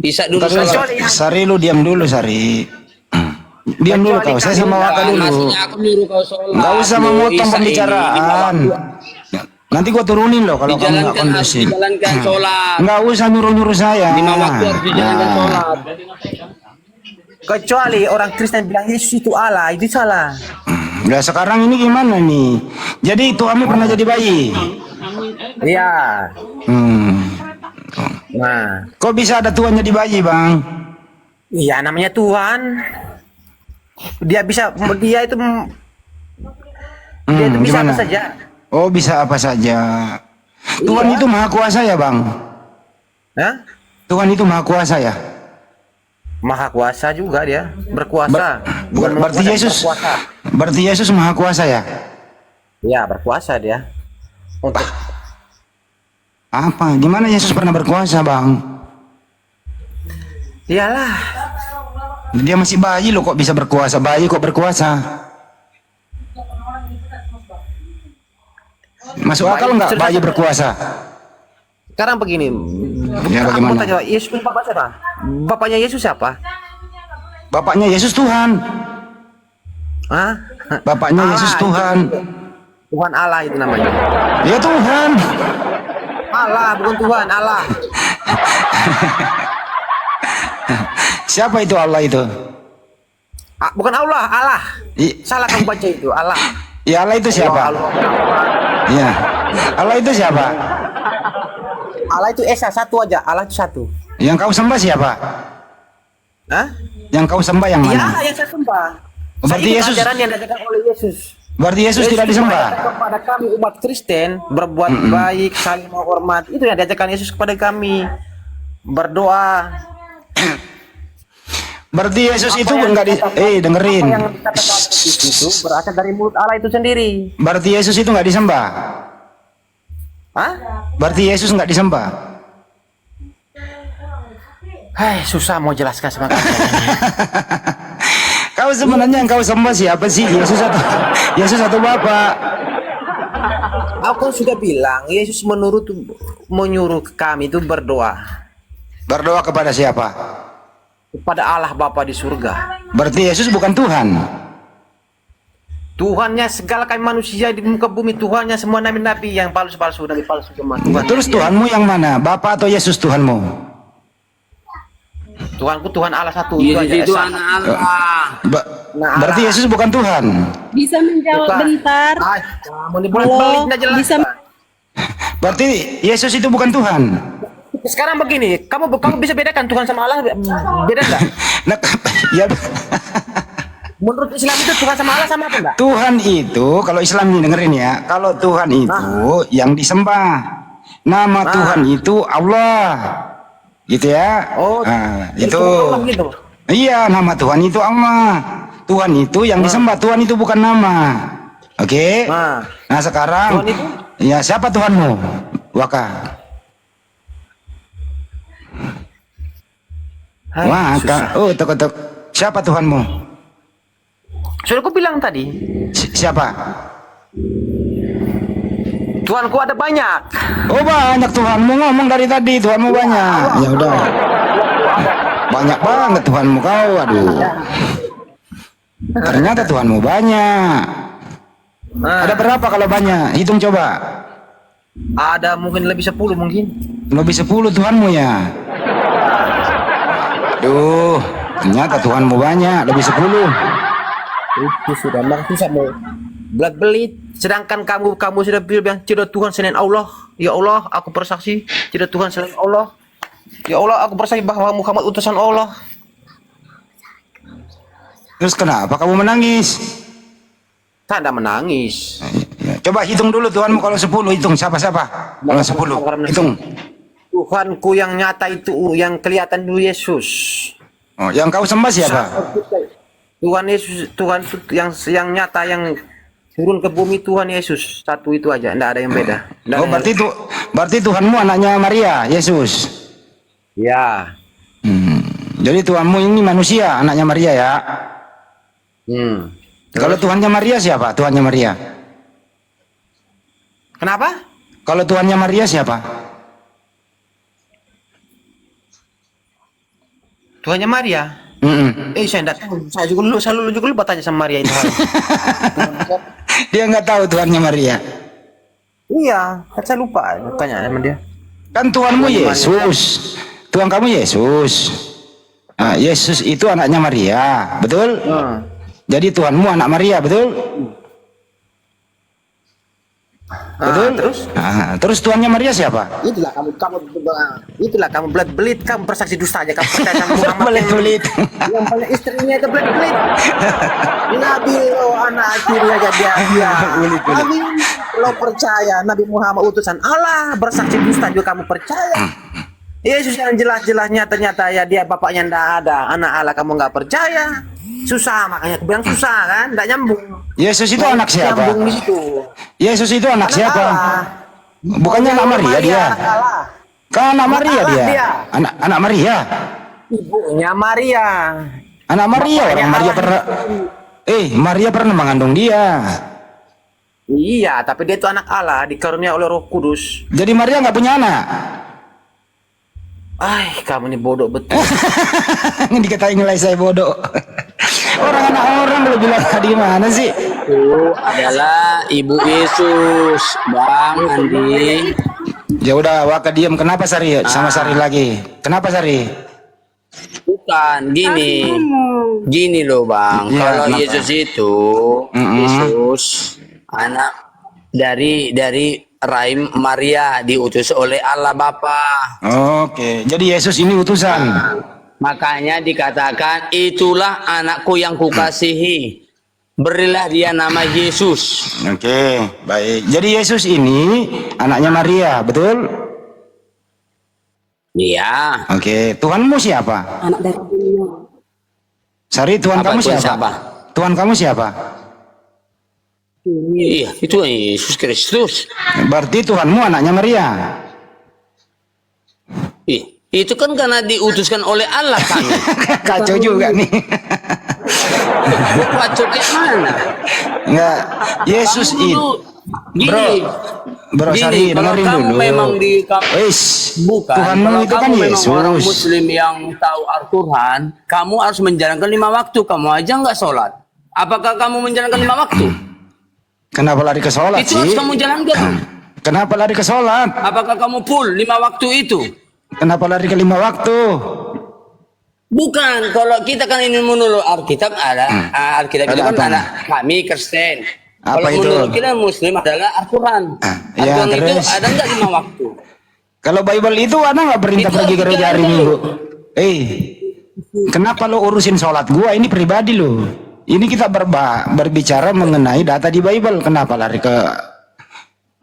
Isak dulu Tapi, salah. Sari lu diam dulu Sari. Diam dulu kau. Saya sama Waka dulu. Maksudnya aku nyuruh kau sholat. Nggak usah Lu memotong isak ini, pembicaraan. Nanti gua turunin loh kalau kamu nggak Dijalankan harus kondusif. dijalankan sholat. Nggak usah nyuruh-nyuruh saya. 5 waktu harus dijalankan Nah. sholat. Kecuali orang Kristen bilang Yesus itu Allah, itu salah. Nah sekarang ini gimana nih? Jadi Tuhanmu pernah jadi bayi? Iya. Nah, Kok bisa ada Tuhan jadi bayi bang? iya namanya Tuhan. Dia bisa, dia itu bisa Gimana? apa saja. Oh bisa apa saja. Tuhan itu maha kuasa ya bang? Hah? Tuhan itu maha kuasa ya? Maha kuasa juga dia, berkuasa. Bukan maha Berarti kuasa, Yesus, berkuasa. berarti Yesus maha kuasa ya? Ya, berkuasa dia. Untuk Apa? Gimana Yesus pernah berkuasa bang? iyalah. Dia masih bayi loh kok bisa berkuasa? Bayi kok berkuasa? Masuk akal Bayi nggak sudah bayi sampai- berkuasa? Sekarang begini. Ya, Aku bagaimana? mau tanya, Yesus punya bapak siapa? Bapaknya Yesus siapa? Bapaknya Yesus Tuhan. Hah? Bapaknya Allah, Yesus itu- Tuhan. Tuhan Allah itu namanya. Ya Tuhan. Allah, bukan Tuhan, Allah. Siapa itu Allah itu? Bukan Allah, Allah. I- Salah kamu baca itu, Allah. Ya Allah itu siapa? Allah, Ya. Allah itu siapa? Allah itu Esa satu aja, Allah itu satu. Yang kau sembah siapa? Hah? Yang kau sembah yang Iya, mana? yang saya sembah. Oh, berarti Saya ikut Yesus- ajaran yang diajarkan oleh Yesus. Berarti Yesus tidak disembah. Kepada kami umat Kristen berbuat baik, saling menghormat. Itu yang diajarkan Yesus kepada kami. Berdoa. Berarti Yesus itu yang enggak di dengerin. Apa yang dikatakan Yesus itu berasal dari mulut Allah itu sendiri. Berarti Yesus itu enggak disembah. Hah? Berarti Yesus enggak disembah. Hai, susah mau jelaskan sama kamu. Kau sebenarnya yang kau sembah siapa sih? Yesus atau Bapa? Aku sudah bilang, Yesus menyuruh kami itu berdoa Berdoa kepada siapa? kepada Allah Bapa di surga. Berarti Yesus bukan Tuhan. Tuhannya segala kami manusia di muka bumi, Tuhannya semua nabi-nabi yang palsu-palsu, nabi palsu semua. Tuhan. Terus Tuhanmu yang mana? Bapa atau Yesus Tuhanmu? Tuhanku Tuhan Allah satu. Yesus aja, itu Esa. anak Allah. Nah, Berarti Allah. Yesus bukan Tuhan. Bisa menjawab Bukan. bentar? Ay, kamu ini Halo, bulat-balik jelas. bisa- Berarti Yesus itu bukan Tuhan. Sekarang begini, kamu bisa bedakan Tuhan sama Allah, beda enggak? Nah, ya Menurut Islam itu Tuhan sama Allah sama apa enggak? Tuhan itu kalau Islam ini dengerin ya, kalau Tuhan itu yang disembah. Nama Tuhan itu Allah. Gitu ya. Oh, itu. Allah gitu. Iya, nama Tuhan itu Allah. Tuhan itu yang disembah. Tuhan itu bukan nama. Oke. Nah. Nah, sekarang Tuhan itu? ya siapa Tuhanmu? Waka. Hai, Waka. susah. Oh, tok. Siapa Tuhanmu? Sudah aku bilang tadi, Siapa? Tuhanku ada banyak. Oh, banyak Tuhanmu, ngomong dari tadi Tuhanmu banyak. Ya udah. Banyak banget Tuhanmu kau. Aduh. Ternyata Tuhanmu banyak. Nah, Ada berapa kalau banyak? Hitung coba. ada mungkin lebih 10 mungkin. Lebih 10 Tuhanmu ya. Aduh, ternyata Tuhanmu banyak, lebih 10. Itu sudah susah mau belat belit. Sedangkan kamu sudah bilang tidak Tuhan selain Allah. Ya Allah, aku bersaksi tidak Tuhan selain Allah. Ya Allah, aku bersaksi bahwa Muhammad utusan Allah. Terus kenapa kamu menangis? Saya tidak menangis. Ya, coba hitung dulu Tuhanmu kalau 10, hitung siapa-siapa. Kalau 10, hitung. Tuhanku yang nyata itu yang kelihatan dulu Yesus. Oh, yang kau sembah siapa? Tuhan Yesus, Tuhan itu yang nyata yang Turun ke bumi Tuhan Yesus, satu itu aja, enggak ada yang beda. Nggak Oh, ada berarti Tuhanmu anaknya Maria, Yesus. Ya. Jadi Tuhanmu ini manusia, anaknya Maria ya. Kalau Tuhannya Maria siapa? Tuhannya Maria. Kenapa? Kalau Tuhannya Maria siapa? Tuhannya Maria. Saya enggak tahu. Saya juga lupa tanya sama Maria itu. Dia nggak tahu Tuhannya Maria. Iya, kan saya lupa tanya sama dia. Kan Tuhanmu Yesus. Tuhan kamu Yesus. Nah, Yesus itu anaknya Maria, betul? Jadi Tuhanmu anak Maria, betul? Betul? Terus Tuhannya Maria siapa? Itulah kamu belit-belit, kamu bersaksi dusta aja, kamu percaya sama Muhammad. Belit-belit. Yang banyak istrinya itu belit-belit. Nabi lo anak akhirnya dia. Nabi lo percaya Nabi Muhammad utusan Allah, bersaksi dusta juga kamu percaya. Yesus yang jelas-jelasnya ternyata ya dia bapaknya ndak ada, anak Allah kamu nggak percaya. Susah, makanya aku bilang susah kan, nggak nyambung. Yesus itu anak siapa? Nyambung di situ. Yesus itu anak siapa? Allah. Bukannya anak Maria dia? anak Allah. Kan anak Maria Allah dia. dia. Anak Maria. Ibunya Maria. Anak Maria, orang Bapaknya Maria Allah. pernah Maria pernah mengandung dia. Iya, tapi dia itu anak Allah, dikarunia oleh Roh Kudus. Jadi Maria nggak punya anak. Kamu ini bodoh betul. Dikatain nilai saya bodoh. Orang anak orang belum bilang tadi mana sih? Itu adalah Ibu Yesus, Bang Andi. Ya udah, Waka diam. Kenapa Sari? Sama Sari lagi. Kenapa Sari? Bukan, gini loh Bang. Iya, Kalau kenapa? Yesus itu, Yesus anak dari rahim Maria, diutus oleh Allah Bapa. Oke, jadi Yesus ini utusan. Makanya dikatakan itulah anakku yang kukasihi. Berilah dia nama Yesus. Oke, baik. Jadi Yesus ini anaknya Maria, betul? Iya. Oke, Tuhanmu siapa? Anak dari dunia. Sari, Tuhan Apa kamu Tuhan siapa? siapa? Tuhan kamu siapa? Iya, itu Yesus Kristus. Berarti Tuhanmu anaknya Maria. Itu kan karena diutuskan oleh Allah kami. Kacau juga nih. Kacau kayak mana? Enggak, Yesus Kamu itu. dulu, Bro, Sari, kalau dengerin kamu dulu. memang Wis, bukan, Tuhanmu kalau itu kamu kan memang orang Yesus. Muslim yang tahu Al-Quran, kamu harus menjalankan 5 waktu. Kamu aja nggak sholat. Apakah kamu menjalankan 5 waktu? Kenapa lari ke sholat Itu harus sih? kamu jalankan. Kenapa lari ke sholat? Apakah kamu full 5 waktu itu? Kenapa lari ke 5 waktu? Bukan, kalau kita kan ini menurut Alkitab ada Alkitab itu Ada kan apa? ada kami Kristen. Apa Kalau itu? menurut kita Muslim adalah Al-Quran. Ya, Al-Quran itu terus? ada nggak 5 waktu? Kalau Bible itu ada nggak perintah Itu pergi harus gereja hari dijalankan. Minggu? Kenapa lo urusin sholat gua? Ini pribadi lo. Ini kita berbicara mengenai data di Bible. Kenapa lari ke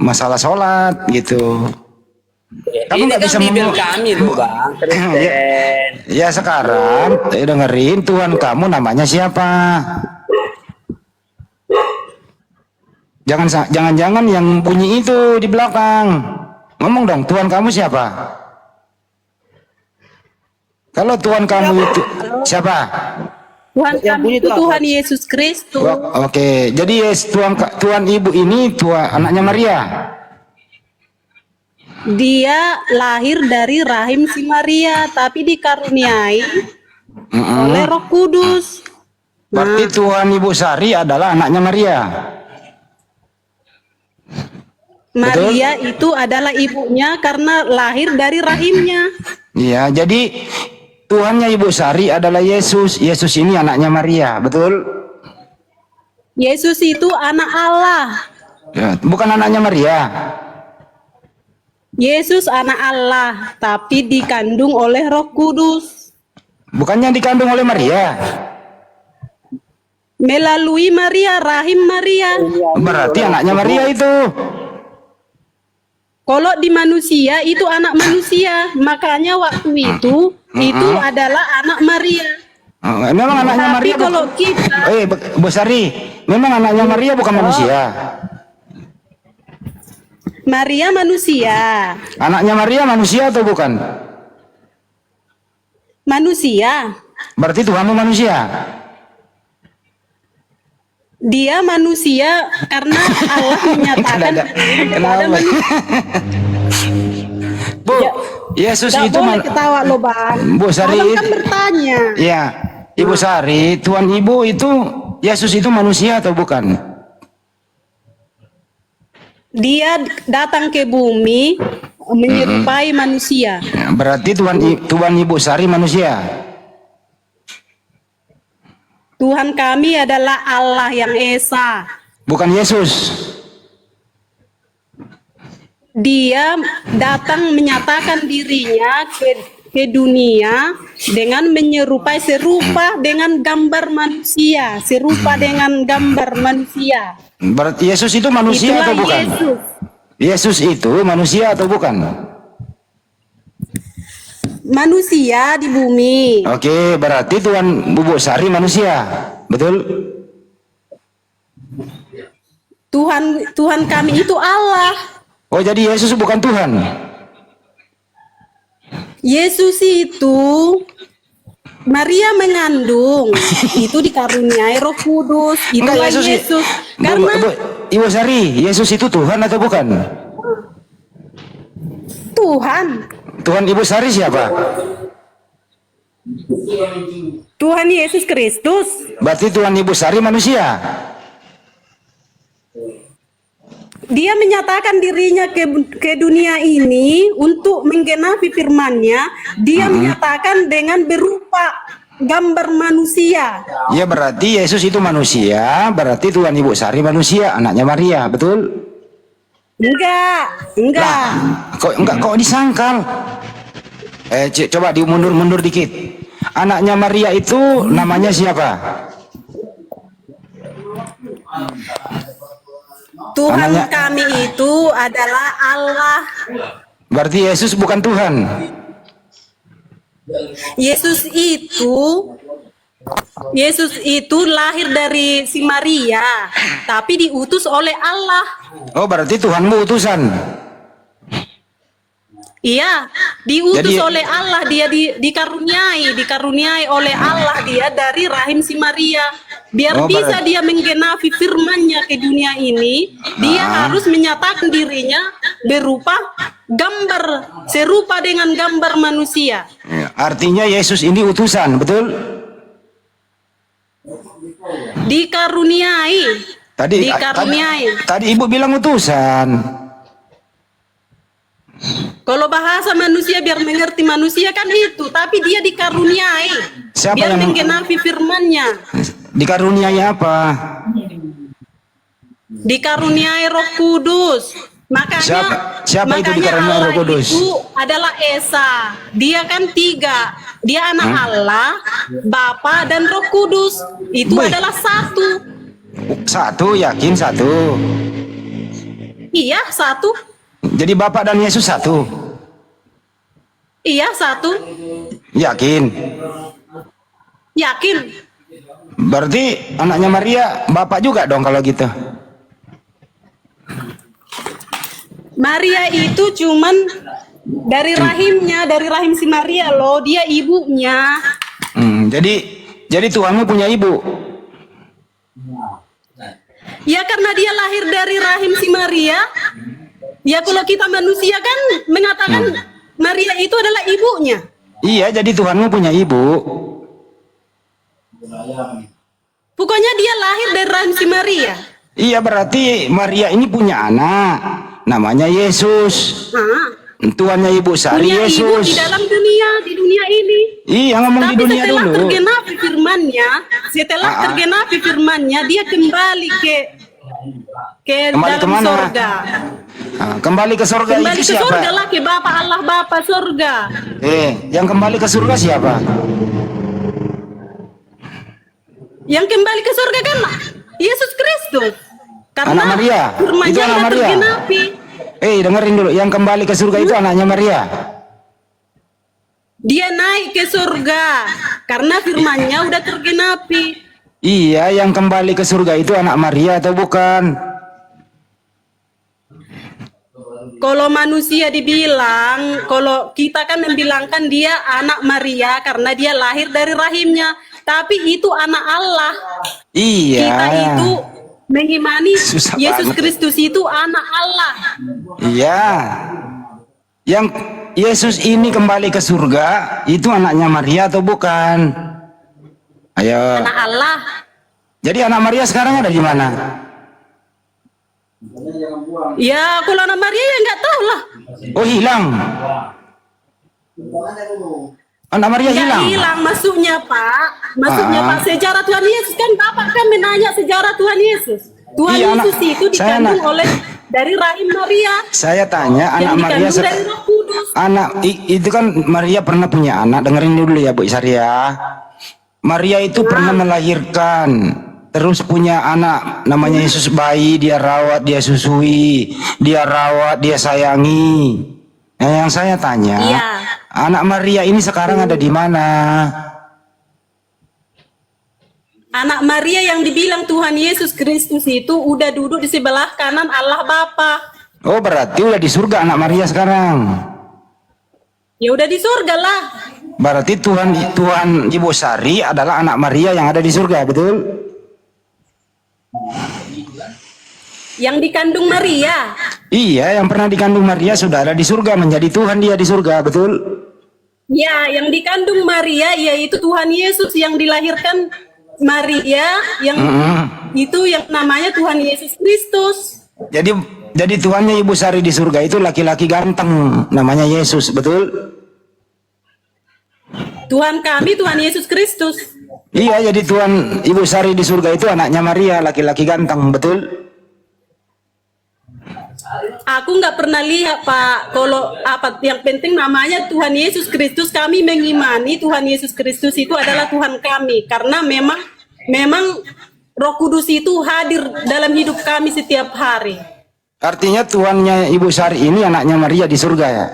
masalah sholat gitu? Kamu Ini nggak kan bisa Bibel ngomong. kami loh Bang, Kristen. Ya sekarang dengerin, Tuhan kamu namanya siapa? Jangan-jangan yang bunyi itu di belakang. Ngomong dong, Tuhan kamu siapa? Kalau Tuhan kamu itu siapa? Tuhan Yang kami bunyi itu itu apa? Tuhan Yesus Kristus. Oke, jadi Tuhan Ibu ini anaknya Maria. Dia lahir dari rahim si Maria, tapi dikaruniai oleh Roh Kudus. Berarti Tuhan Ibu Sari adalah anaknya Maria. Maria itu adalah ibunya karena lahir dari rahimnya. Iya, jadi Tuhannya Ibu Sari adalah Yesus. Yesus ini anaknya Maria, betul? Yesus itu anak Allah. Ya, bukan anaknya Maria. Yesus anak Allah, tapi dikandung oleh Roh Kudus. Bukannya dikandung oleh Maria. Melalui Maria, rahim Maria. Berarti anaknya Maria itu. Kalau di manusia itu anak manusia, makanya waktu itu adalah anak Maria. Memang anaknya Tapi Maria kalau kita Bu Sari, memang anaknya Maria bukan manusia. Maria manusia, Anaknya Maria manusia atau bukan? manusia. Berarti Tuhanmu manusia. Dia manusia karena Allah menyatakan kepada manusia. Bu, Yesus Gak itu boleh ketawa loh bang. Bu Sari, Abang kan bertanya. ya, Ibu Sari, Tuhan Ibu itu Yesus itu manusia atau bukan? Dia datang ke bumi menyerupai manusia. Ya, berarti Tuhan Ibu Sari manusia. Tuhan kami adalah Allah yang Esa. Bukan Yesus. Dia datang menyatakan dirinya ke dunia dengan menyerupai serupa dengan gambar manusia, serupa dengan gambar manusia. Berarti Yesus itu manusia Itulah atau bukan? Yesus. Yesus itu manusia atau bukan? Manusia di bumi. Oke, berarti Tuhan Bu Sari manusia. Betul? Tuhan kami itu Allah. Oh, jadi Yesus bukan Tuhan. Yesus itu Maria mengandung, itu dikaruniai Roh Kudus, itulah Yesus. Karena Ibu Sari, Yesus itu Tuhan atau bukan? Tuhan, Tuhan Ibu Sari siapa? Tuhan Yesus Kristus. Berarti Tuhan Ibu Sari manusia. Dia menyatakan dirinya ke dunia ini untuk menggenapi firman-Nya. Dia menyatakan dengan berupa gambar manusia. Ya, berarti Yesus itu manusia, berarti Tuhan Ibu Sari manusia, anaknya Maria, betul? Enggak. Kok disangkal? Coba dimundur-mundur dikit. Anaknya Maria itu namanya siapa? Tuhan kami itu adalah Allah. Berarti Yesus bukan Tuhan. Yesus itu lahir dari si Maria, tapi diutus oleh Allah. Oh, berarti Tuhanmu utusan. Iya, diutus Jadi- oleh Allah. Dia dikaruniai oleh Allah dia dari rahim si Maria. Biar Oh, bisa dia menggenapi firman-Nya ke dunia ini, dia harus menyatakan dirinya berupa gambar, serupa dengan gambar manusia. Ya, artinya Yesus ini utusan, betul? Dikaruniai. Tadi Ibu bilang utusan. Kalau bahasa manusia biar mengerti manusia kan itu, tapi dia dikaruniai. Siapa biar yang- menggenapi firman-Nya. Dikaruniai apa? Dikaruniai Roh Kudus. Makanya Siapa itu dikaruniai Allah Roh Kudus? itu adalah Esa. Dia kan tiga. Dia anak Allah, Bapa dan Roh Kudus. Itu Wih. adalah satu. Satu, yakin satu. Iya, satu. Jadi Bapak dan Yesus satu. Iya, satu. Yakin. Yakin. Berarti anaknya Maria Bapak juga dong kalau gitu. Maria itu cuman dari rahimnya, dari rahim si Maria loh. Dia ibunya. Jadi Tuhanmu punya ibu. Ya karena dia lahir dari rahim si Maria. Ya kalau kita manusia kan mengatakan Maria itu adalah ibunya. Iya, jadi Tuhanmu punya ibu. Pokoknya dia lahir dari rahim si Maria. Iya, berarti Maria ini punya anak. Namanya Yesus. Tuannya Ibu Sari Punya ibu Yesus. di dalam dunia, di dunia ini. Iya, ngomong di Tapi dunia setelah dulu. tergenapi firman-Nya, tergenapi firman-Nya, dia kembali ke Kembali dalam kemana? surga. Kembali ke surga Kembali itu ke surga siapa? lah, ke Bapa Allah Bapa surga. Yang kembali ke surga siapa? Yang kembali ke surga kan Yesus Kristus. Karena Anak Maria. firman-Nya Itu anak sudah Maria. tergenapi. Dengerin dulu. Yang kembali ke surga itu anaknya Maria. Dia naik ke surga karena firman-Nya udah tergenapi. Iya, yang kembali ke surga itu anak Maria atau bukan? Kalau manusia dibilang, kalau kita kan membilangkan dia anak Maria karena dia lahir dari rahimnya, tapi itu anak Allah. Iya. Kita itu mengimani Susah Yesus banget. Kristus itu anak Allah. Iya. Yang Yesus ini kembali ke surga itu anaknya Maria atau bukan? Ayo. Anak Allah. Jadi anak Maria sekarang ada di mana? Ya, kalau anak Maria ya nggak tahu lah. Oh, hilang. Anak Maria Nggak hilang. hilang maksudnya Pak. Maksudnya Pak, sejarah Tuhan Yesus kan Bapak kan menanya sejarah Tuhan Yesus. Tuhan Iya, Yesus anak- itu saya dikandung anak- oleh dari rahim Maria. Saya tanya anak Yang Maria dikandung dari Roh Kudus. itu kan Maria pernah punya anak. Dengerin dulu ya Bu Isaria. Maria itu pernah melahirkan, terus punya anak namanya Yesus bayi, dia rawat, dia susui, dia rawat, dia sayangi. Nah, yang saya tanya, Iya. anak Maria ini sekarang ada di mana? Anak Maria yang dibilang Tuhan Yesus Kristus itu udah duduk di sebelah kanan Allah Bapa. Oh, berarti udah di surga anak Maria sekarang. Ya udah di surga lah. Berarti Tuhan Ibu Sari adalah anak Maria yang ada di surga, betul? Yang dikandung Maria. Iya, yang pernah dikandung Maria sudah ada di surga, menjadi Tuhan dia di surga, betul? Ya, yang dikandung Maria yaitu Tuhan Yesus yang dilahirkan Maria yang itu yang namanya Tuhan Yesus Kristus. Jadi Tuhannya Ibu Sari di surga itu laki-laki ganteng, namanya Yesus, betul? Tuhan kami Tuhan Yesus Kristus. Iya, jadi Tuhan Ibu Sari di surga itu anaknya Maria, laki-laki ganteng, betul? Aku nggak pernah lihat Pak. Kalau apa yang penting namanya Tuhan Yesus Kristus, kami mengimani Tuhan Yesus Kristus itu adalah Tuhan kami karena memang Roh Kudus itu hadir dalam hidup kami setiap hari. Artinya Tuhannya Ibu Sari ini anaknya Maria di surga ya?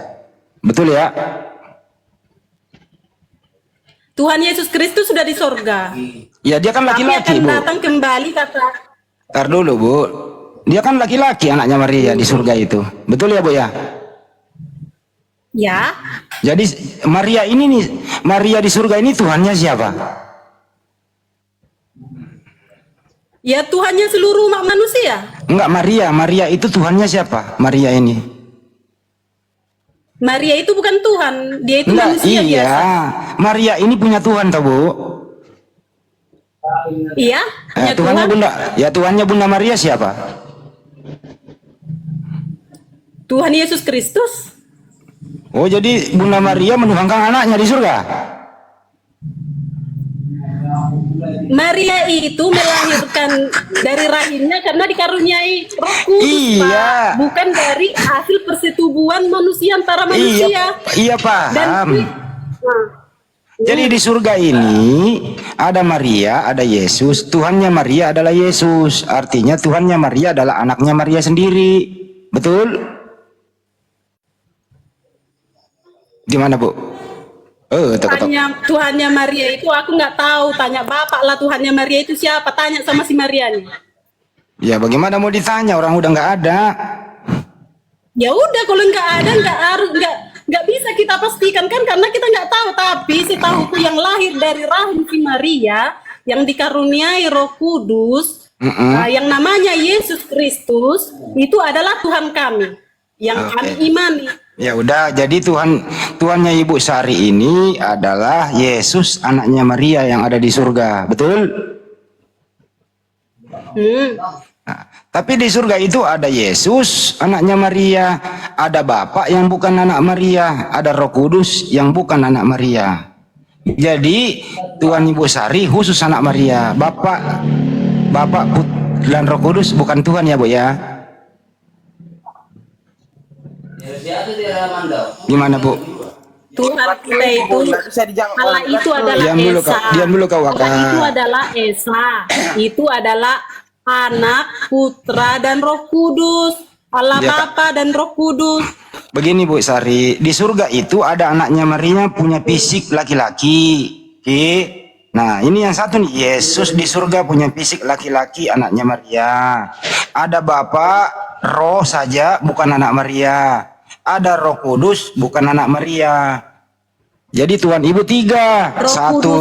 Betul ya? Tuhan Yesus Kristus sudah di sorga. Ya, dia kan Tapi laki-laki, akan Bu. datang kembali kata. Ntar dulu, Bu. Dia kan laki-laki anaknya Maria di surga itu. Betul ya, Bu ya? Ya, Jadi Maria ini nih, Maria di surga ini Tuhannya siapa? ya Tuhannya seluruh umat manusia. Enggak, Maria itu Tuhannya siapa? Maria ini. Maria itu bukan Tuhan, dia itu Enggak, manusia iya. biasa. Maria ini punya Tuhan tau, Bu? Iya, punya Tuhannya Tuhan. Bunda, ya Tuhannya Bunda Maria siapa? Tuhan Yesus Kristus. Oh, jadi Bunda Maria menuhankan anaknya di surga? Maria itu melahirkan dari rahimnya karena dikaruniai Roh Kudus, Iya. Pak. Bukan dari hasil persetubuhan manusia antara manusia. Iya, paham. Nah, Jadi di surga ini ada Maria, ada Yesus. Tuhannya Maria adalah Yesus. Artinya Tuhannya Maria adalah anaknya Maria sendiri. Betul? Gimana, Bu? Ketok-ketok. Tuhannya Maria itu aku nggak tahu. Tanya Bapak lah Tuhannya Maria itu siapa. Tanya sama si Marianya. Ya bagaimana mau ditanya, orang udah nggak ada. Ya udah, kalau nggak ada nggak bisa kita pastikan kan karena kita nggak tahu. Tapi setahuku yang lahir dari rahim si Maria yang dikaruniai Roh Kudus, yang namanya Yesus Kristus itu adalah Tuhan kami yang kami imani. Ya udah, jadi Tuhannya Ibu Sari ini adalah Yesus, anaknya Maria yang ada di surga, betul? Nah, tapi di surga itu ada Yesus, anaknya Maria, ada Bapa yang bukan anak Maria, ada Roh Kudus yang bukan anak Maria. Jadi Tuhan Ibu Sari khusus anak Maria, Bapak, dan Roh Kudus bukan Tuhan ya, Bu ya? Gimana, Bu? Tuhan kita itu Allah itu adalah Esa. Diam dulu kau, Waka. Allah itu adalah Esa. Itu adalah Anak, Putra dan Roh Kudus. Allah Dia- Bapa dan Roh Kudus. Begini Bu Sari, di surga itu ada anaknya Maria punya fisik laki-laki. Oke. Nah, ini yang satu nih, Yesus di surga punya fisik laki-laki, anaknya Maria. Ada Bapa, Roh saja, bukan anak Maria. Ada Roh Kudus, bukan anak Maria. Jadi Tuhan Ibu tiga. Roh Satu.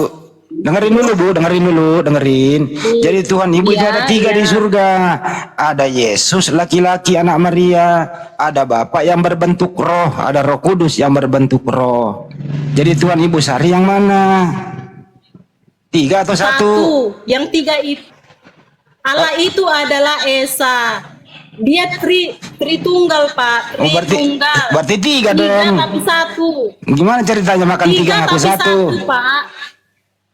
Dengerin dulu Bu, dengerin. Jadi Tuhan Ibu itu Iya, ada tiga iya. di surga. Ada Yesus laki-laki anak Maria. Ada Bapa yang berbentuk roh. Ada Roh Kudus yang berbentuk roh. Jadi Tuhan Ibu Sari yang mana? Tiga atau satu? Yang tiga itu Allah itu adalah Esa. Dia Tritunggal, Pak. Oh, Tritunggal. berarti tiga Tiga dong. tapi satu. Gimana ceritanya makan tiga ngaku tapi satu? Pak.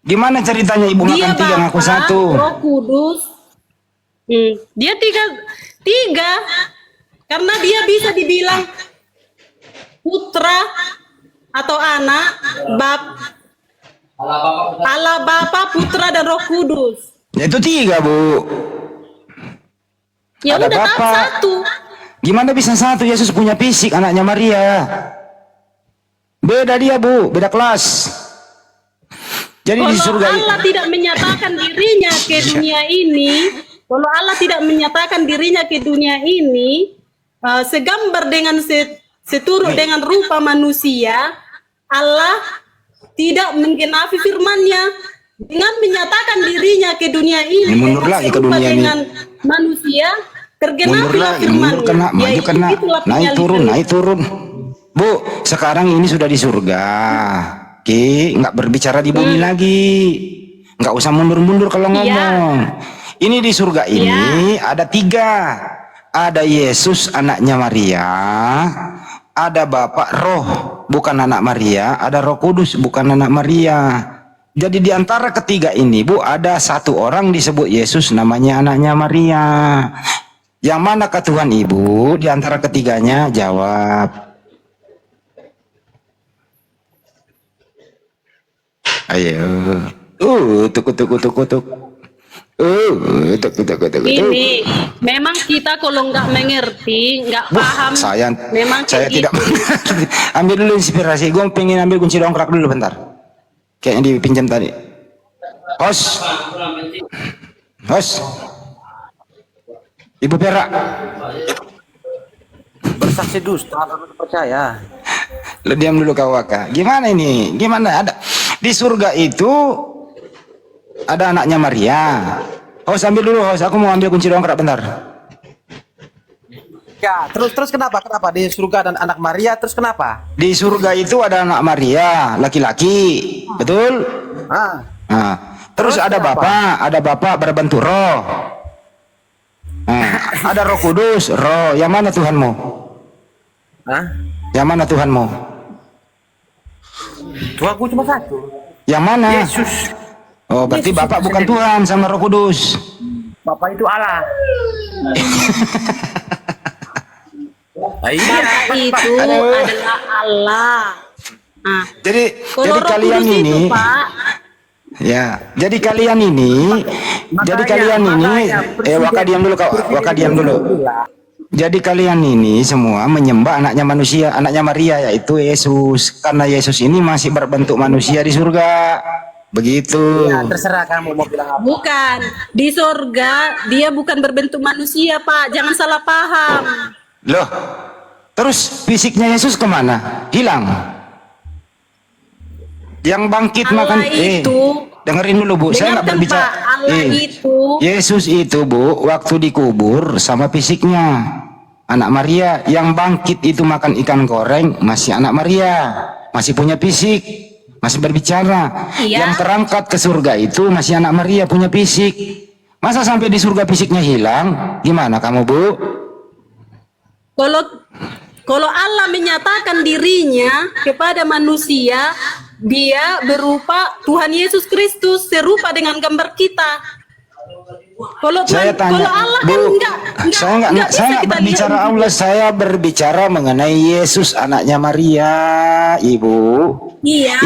Gimana ceritanya Ibu Dia makan tiga ngaku Bapa, satu? Roh Kudus. Dia tiga. Karena dia bisa dibilang putra atau anak Allah Bapa, Putra dan Roh Kudus. Ya, itu tiga Bu. Ya Ada udah tetap Bapa. satu. Gimana bisa satu? Yesus punya fisik anaknya Maria. Beda dia Bu, beda kelas. Jadi di Kalau surga Allah tidak menyatakan dirinya ke dunia ini, kalau Allah tidak menyatakan dirinya ke dunia ini, segambar dengan seturut dengan rupa manusia, Allah tidak menggenapi firman-Nya dengan menyatakan dirinya ke dunia ini. Mundur dengan lagi ke serupa dunia ini. dengan manusia, mundur tergenapilah lagi, mundur firman-Nya. kena, maju Yaitu kena, itulah naik penyaliban. turun. Bu, sekarang ini sudah di surga. Oke, nggak berbicara di bumi lagi. Nggak usah mundur-mundur kalau ngomong. Ini di surga ini ada tiga. Ada Yesus anaknya Maria. Ada Bapak Roh, bukan anak Maria. Ada Roh Kudus, bukan anak Maria. Jadi di antara ketiga ini, Bu, ada satu orang disebut Yesus, namanya anaknya Maria. Yang manakah Tuhan Ibu? Di antara ketiganya, jawab. Ayo. Tuk. Ini memang kita kalau nggak mengerti, nggak paham, Saya memang kayak tidak gitu. mengerti. Ambil dulu inspirasi. Gue pengen ambil kunci dongkrak dulu bentar. Kayaknya dipinjam tadi. Hos. Ibu Perak. Bersaksi dusta, harus percaya. Lo diam dulu kau Waka. Gimana ini? Gimana ada di surga itu ada anaknya Maria. Hos ambil dulu, Hos. Aku mau ambil kunci dongkrak bentar. Ya, terus kenapa? Kenapa di surga dan anak Maria? Terus kenapa? Di surga itu ada anak Maria, laki-laki. Betul? Ah, Nah, terus ada kenapa? Bapak berbentuk roh. Nah, ada Roh Kudus, roh. Yang mana Tuhanmu? Hah? Yang mana Tuhanmu? Tuhanku cuma satu. Yang mana? Yesus. Oh, berarti Yesus Bapak itu bukan sendiri. Tuhan sama Roh Kudus. Bapak itu Allah. Bapak itu adalah Allah. Nah, Jadi kalau Roh kalian Kudus ini itu, Pak, ya, jadi kalian ini Waka diam dulu Kak, Waka diam dulu. Jadi kalian ini semua menyembah anaknya manusia, anaknya Maria yaitu Yesus. Karena Yesus ini masih berbentuk manusia di surga. Begitu. Ya, terserah kamu mau bilang apa. bukan di surga, dia bukan berbentuk manusia, Pak. Jangan salah paham. Loh. Terus fisiknya Yesus kemana? Hilang. Yang bangkit Allah makan itu dengerin dulu Bu, saya nggak dengarkan, berbicara. Pak. Allah itu Yesus itu Bu, waktu dikubur sama fisiknya anak Maria. Yang bangkit itu makan ikan goreng masih anak Maria, masih punya fisik, masih berbicara. Iya. Yang terangkat ke surga itu masih anak Maria, punya fisik. Masa sampai di surga fisiknya hilang? Gimana kamu Bu? Kalau Allah menyatakan dirinya kepada manusia, dia berupa Tuhan Yesus Kristus, serupa dengan gambar kita. Kalau Saya tanya, kalau Allah Bu, kan enggak saya nggak bisa kita berbicara lihat. Allah, saya berbicara mengenai Yesus anaknya Maria, Ibu. Iya.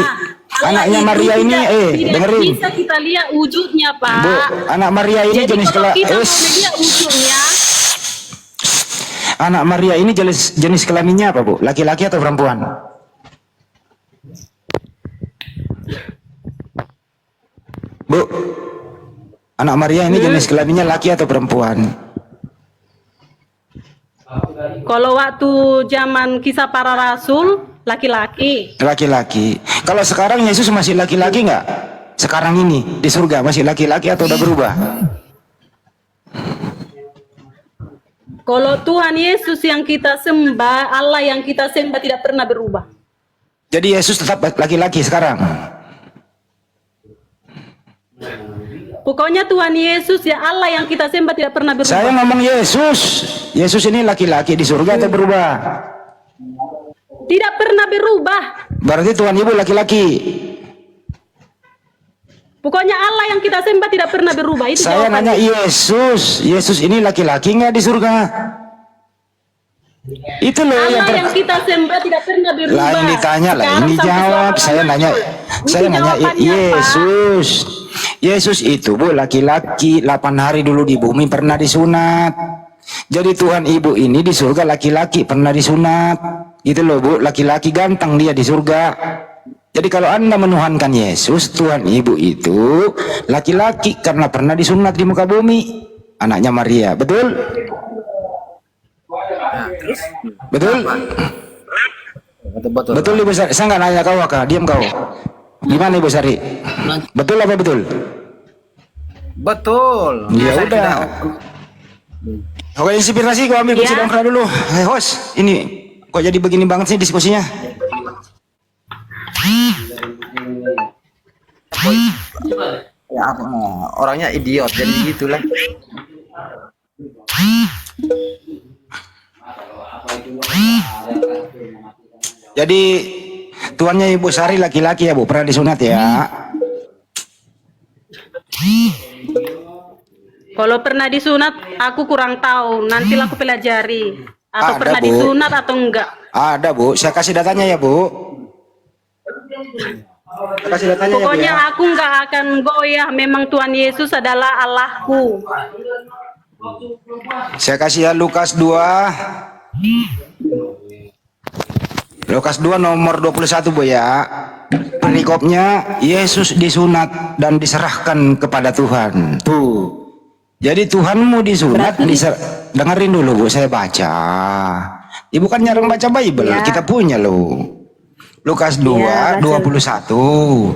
Allah Anaknya itu Maria ini, tidak dengerin. bisa kita lihat wujudnya, Pak. Bu, anak Maria ini Jadi jenis kalau kita mau kelamin. lihat wujudnya, Anak Maria ini jenis kelaminnya apa, Bu? Laki-laki atau perempuan? Bu, anak Maria ini jenis kelaminnya laki atau perempuan? Kalau waktu zaman kisah para rasul, laki-laki. Laki-laki. Kalau sekarang Yesus masih laki-laki nggak? Sekarang ini di surga masih laki-laki atau udah berubah? Kalau Tuhan Yesus yang kita sembah, Allah yang kita sembah tidak pernah berubah. Jadi Yesus tetap laki-laki sekarang. Pokoknya Tuhan Yesus ya Allah yang kita sembah tidak pernah berubah. Saya ngomong Yesus. Yesus ini laki-laki di surga atau berubah? Tidak pernah berubah. Berarti Tuhan Ibu laki-laki. Pokoknya Allah yang kita sembah tidak pernah berubah. Itu Saya jawabannya. nanya Yesus. Yesus ini laki-laki nggak di surga? Itu loh Allah yang kita sembah tidak pernah berubah. Lah ini ditanya lah, Sekarang ini sampai jawab. sekarang Saya nanya, itu saya nanya jawabannya, Yesus. Yesus itu Bu laki-laki 8 hari dulu di bumi pernah disunat. Jadi Tuhan Ibu ini di surga laki-laki pernah disunat. Gitu loh Bu, laki-laki ganteng dia di surga. Jadi kalau Anda menuhankan Yesus, Tuhan Ibu itu laki-laki karena pernah disunat di muka bumi. Anaknya Maria, betul? Betul? Betul. Betul Ibu Sari. Saya nggak nanya kau, Kak. Diam kau. Gimana Ibu Sari? Betul apa betul? Betul. Ya Saya udah. tidak- Oke, inspirasi kau ambil kursi Ya. dongkrak dulu. Hei host, ini kok jadi begini banget sih diskusinya? Ya, apa, orangnya idiot jadi gitulah. Jadi tuannya Ibu Sari laki-laki ya Bu, pernah disunat ya? Kalau pernah disunat, aku kurang tahu. Nanti aku pelajari. Atau Ada, pernah Bu. disunat atau enggak. Ada Bu, saya kasih datanya ya Bu. Saya kasih datanya ya Bu Pokoknya ya. aku enggak akan goyah. Memang Tuhan Yesus adalah Allahku. Saya kasih ya Lukas 2. Lukas 2 nomor 21 Bu ya. Perikopnya Yesus disunat dan diserahkan kepada Tuhan. Tuh. Jadi Tuhanmu disunat, dengerin dulu Bu, saya baca. Ibu kan jarang baca Bible, Ya. kita punya loh. Lukas 2 Ya, baca. 21.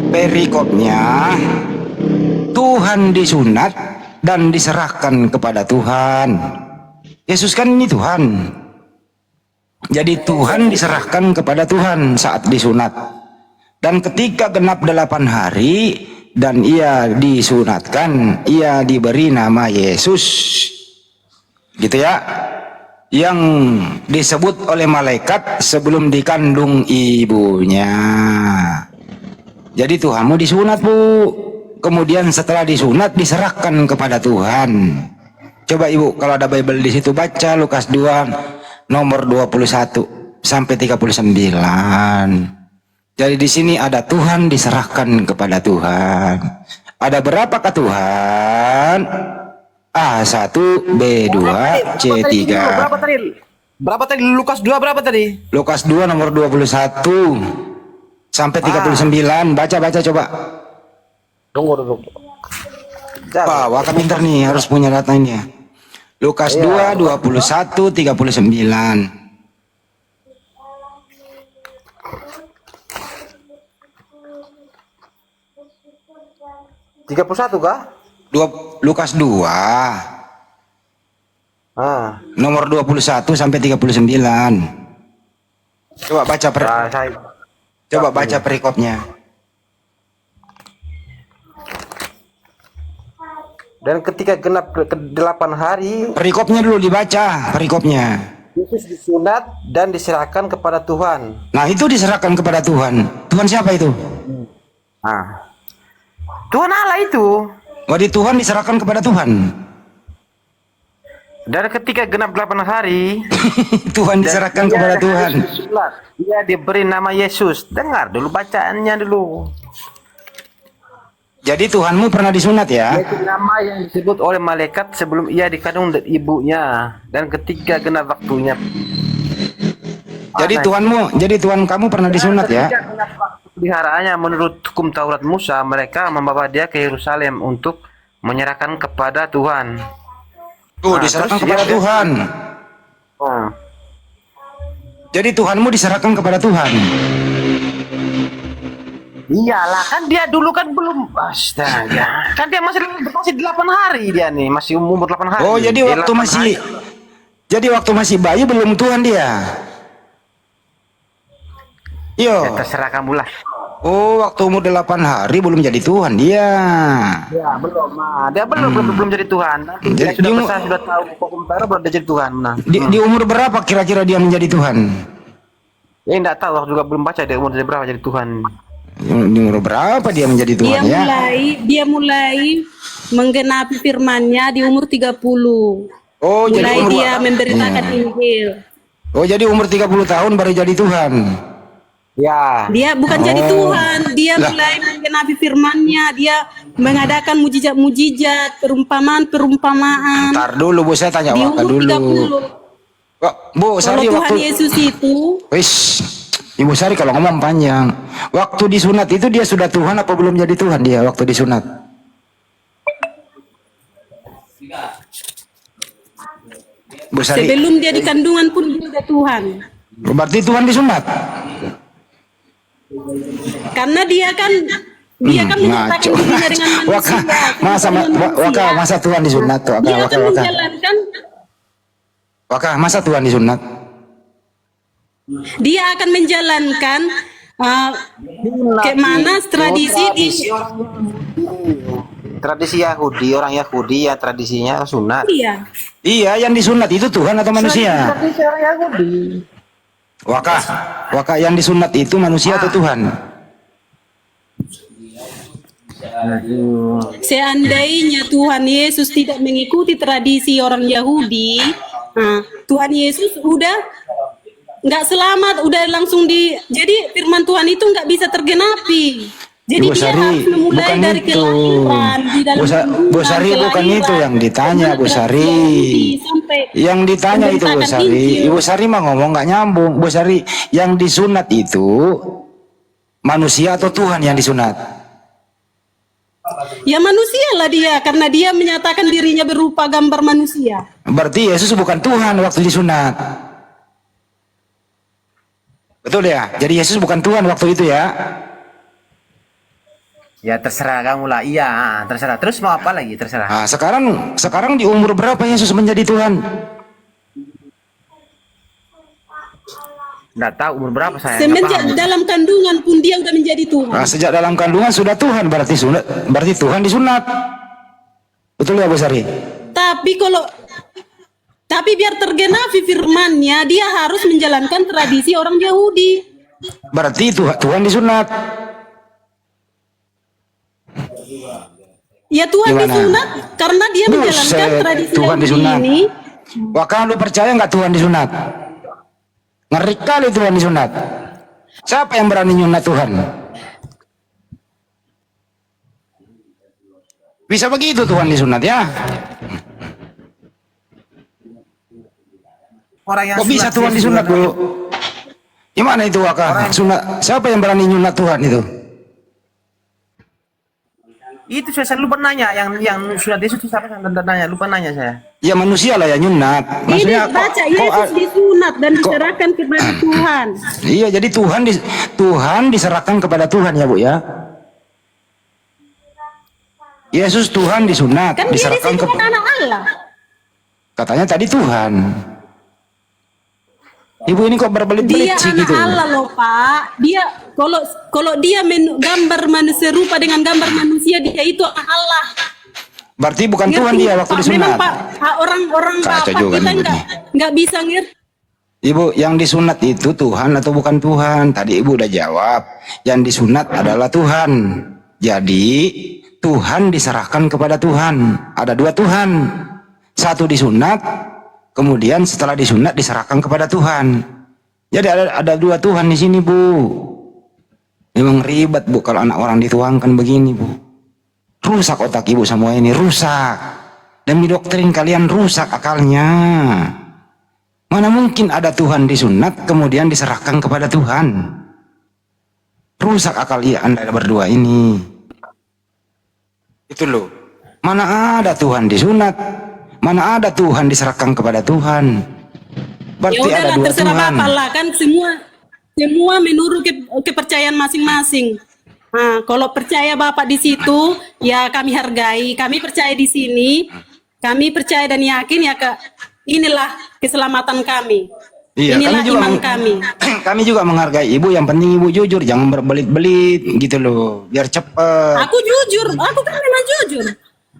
Perikopnya Tuhan disunat dan diserahkan kepada Tuhan. Yesus kan ini Tuhan. Jadi Tuhan diserahkan kepada Tuhan saat disunat. Dan ketika genap 8 hari dan ia disunatkan, ia diberi nama Yesus. Gitu ya. Yang disebut oleh malaikat sebelum dikandung ibunya. Jadi Tuhanmu disunat Bu. Kemudian setelah disunat diserahkan kepada Tuhan. Coba Ibu kalau ada Bible di situ baca Lukas 2 nomor 21 sampai 39. Jadi di sini ada Tuhan diserahkan kepada Tuhan. Ada berapakah Tuhan? A1, B2, C3. Berapa tadi Lukas 2 berapa tadi? Lukas 2 nomor 21 sampai 39. Baca coba. Tunggu dulu. Wah, Waka pintar nih, harus punya datanya. Lukas 2, 21, 39. 31 kah? Lukas 2 Ah, nomor 21 sampai 39. Coba baca coba baca perikopnya. dan ketika genap ke-8 hari, Perikopnya dulu dibaca, perikopnya. Yesus disunat dan diserahkan kepada Tuhan. Nah, itu diserahkan kepada Tuhan. Tuhan siapa itu? Ah. Tuhan Allah itu. Wadi Tuhan diserahkan kepada Tuhan. Dan ketika genap 8 hari, Tuhan diserahkan dia kepada harus Tuhan. disunat. Dia diberi nama Yesus. Dengar dulu bacaannya dulu. Jadi Tuhanmu pernah disunat ya? Yaitu nama yang disebut oleh malaikat sebelum ia dikandung dari ibunya dan ketika genap waktunya. Jadi Tuhan kamu pernah disunat ya? Ketika genap waktu peliharaannya menurut hukum Taurat Musa, mereka membawa dia ke Yerusalem untuk menyerahkan kepada Tuhan. Diserahkan terus kepada dia- Tuhan. Oh. Jadi Tuhanmu diserahkan kepada Tuhan. Iyalah, kan dia dulu kan belum, astaga, kan dia masih 8 hari dia nih, masih umur 8 hari. Oh, jadi Dia waktu 8 masih hari. waktu masih bayi belum Tuhan dia. Ya, Yo. terserah kamu lah. Oh, waktu umur 8 hari belum jadi Tuhan dia. Ya belum, dia belum jadi Tuhan. Nanti dia Jadi sudah dia- besar, sudah tahu hukum Taurat baru dia jadi Tuhan. Nah, Di umur berapa kira-kira dia menjadi Tuhan? ya enggak tahu, aku juga belum baca dia umur dari berapa jadi Tuhan. Di umur berapa dia menjadi Tuhan ya? Dia mulai menggenapi firman-Nya di umur 30. Oh, jadi Mulai umur dia memberitakan Injil. Oh, jadi umur 30 tahun baru jadi Tuhan. Ya. Dia bukan jadi Tuhan, dia mulai menggenapi firman-Nya, dia mengadakan mujizat-mujizat, perumpamaan-perumpamaan Ntar dulu Bu, saya tanya di Waka umur dulu. 30. Kok, Bu, Kalau Sari Tuhan waktu Yesus itu Wis, Ibu Sari kalau ngomong panjang. Waktu disunat itu dia sudah Tuhan apa belum jadi Tuhan dia waktu disunat? Bu Sari, sebelum dia di kandungan pun dia udah Tuhan. berarti Tuhan disunat? Karena dia kan menyatakan ngaco. dirinya dengan Waka, manusia. masa Tuhan disunat tuh? Dia akan menjalankan, Masa Tuhan disunat? dia akan menjalankan kemana tradisi di Tradisi Yahudi, orang Yahudi yang tradisinya sunat. dia. Iya, yang disunat itu Tuhan atau manusia? Tradisi orang Yahudi. Waka yang disunat itu manusia atau Tuhan? Seandainya Tuhan Yesus tidak mengikuti tradisi orang Yahudi, Tuhan Yesus udah nggak selamat, udah langsung jadi firman Tuhan itu nggak bisa tergenapi. Jadi Ibu dia Sari, harus memulai bukan dari itu. kelahiran di dalam Bu Sari, bukan itu yang ditanya, Bu Sari. Yang ditanya itu Bu Sari. Ibu Sari mah ngomong nggak nyambung. Bu Sari, yang disunat itu manusia atau Tuhan yang disunat? Ya manusia lah dia, karena dia menyatakan dirinya berupa gambar manusia. Berarti Yesus bukan Tuhan waktu disunat. Betul ya? Jadi Yesus bukan Tuhan waktu itu ya? Ya terserah kamu lah. Iya, terserah. Terus mau apa lagi? Terserah. Nah, sekarang di umur berapa Yesus menjadi Tuhan? Enggak tahu umur berapa saya. Semenjak nggak paham. dalam kandungan pun dia udah menjadi Tuhan. Nah, sejak dalam kandungan sudah Tuhan, berarti Tuhan disunat. Betul ya Bu Sari? Tapi biar tergenapi firman-Nya, dia harus menjalankan tradisi orang Yahudi. Berarti Tuhan disunat. Ya Tuhan Gimana? disunat karena dia menjalankan Buset, tradisi Tuhan Yahudi disunat. ini. Wah, lu percaya nggak Tuhan disunat? Ngeri kali Tuhan disunat. Siapa yang berani nyunat Tuhan? Bisa begitu Tuhan disunat ya? Orang yang Kok bisa sunat Tuhan sih disunat sebenarnya. dulu? Gimana itu Waka? Sunat? Siapa yang berani nyunat Tuhan itu? Itu saya lupa nanya yang sudah Yesus itu siapa yang nanya? Lupa nanya saya. Ya manusia lah ya nyunat. Ini Maksudnya baca Yesus disunat dan diserahkan kepada Tuhan. Iya, jadi Tuhan diserahkan kepada Tuhan ya Bu ya. Yesus Tuhan disunat, Kan dia di diserahkan situ ke kan anak Allah. katanya tadi Tuhan. Ibu ini kok berbelit-belit Dia sih anak gitu. Allah loh Pak. Dia kalau dia gambar manusia serupa dengan gambar manusia, dia itu anak Allah. Berarti bukan Ngerti Tuhan dia nggak, waktu Pak? disunat. Memang Pak, orang Kacau Bapak juga kita nih, nggak bisa ngerti. Ibu, yang disunat itu Tuhan atau bukan Tuhan? Tadi Ibu udah jawab. Yang disunat adalah Tuhan. Jadi Tuhan diserahkan kepada Tuhan. Ada dua Tuhan. Satu disunat, kemudian setelah disunat diserahkan kepada Tuhan. Jadi ada dua Tuhan di sini Bu. Memang ribet Bu kalau anak orang dituangkan begini Bu. Rusak otak ibu semua ini, rusak. Demi doktrin kalian rusak akalnya. Mana mungkin ada Tuhan disunat kemudian diserahkan kepada Tuhan. Rusak akal Anda berdua ini. Itu loh. Mana ada Tuhan disunat, mana ada Tuhan diserahkan kepada Tuhan. Ya Berarti ada udahlah, dua terserah Tuhan. Bapak lah, kan semua menurut kepercayaan masing-masing. Nah, kalau percaya Bapak di situ, ya kami hargai, kami percaya di sini, kami percaya dan yakin ya inilah keselamatan kami. Iya, Inilah kami juga iman kami. kami juga menghargai ibu, yang penting ibu jujur, jangan berbelit-belit gitu loh, biar cepet. Aku jujur, aku kan memang jujur.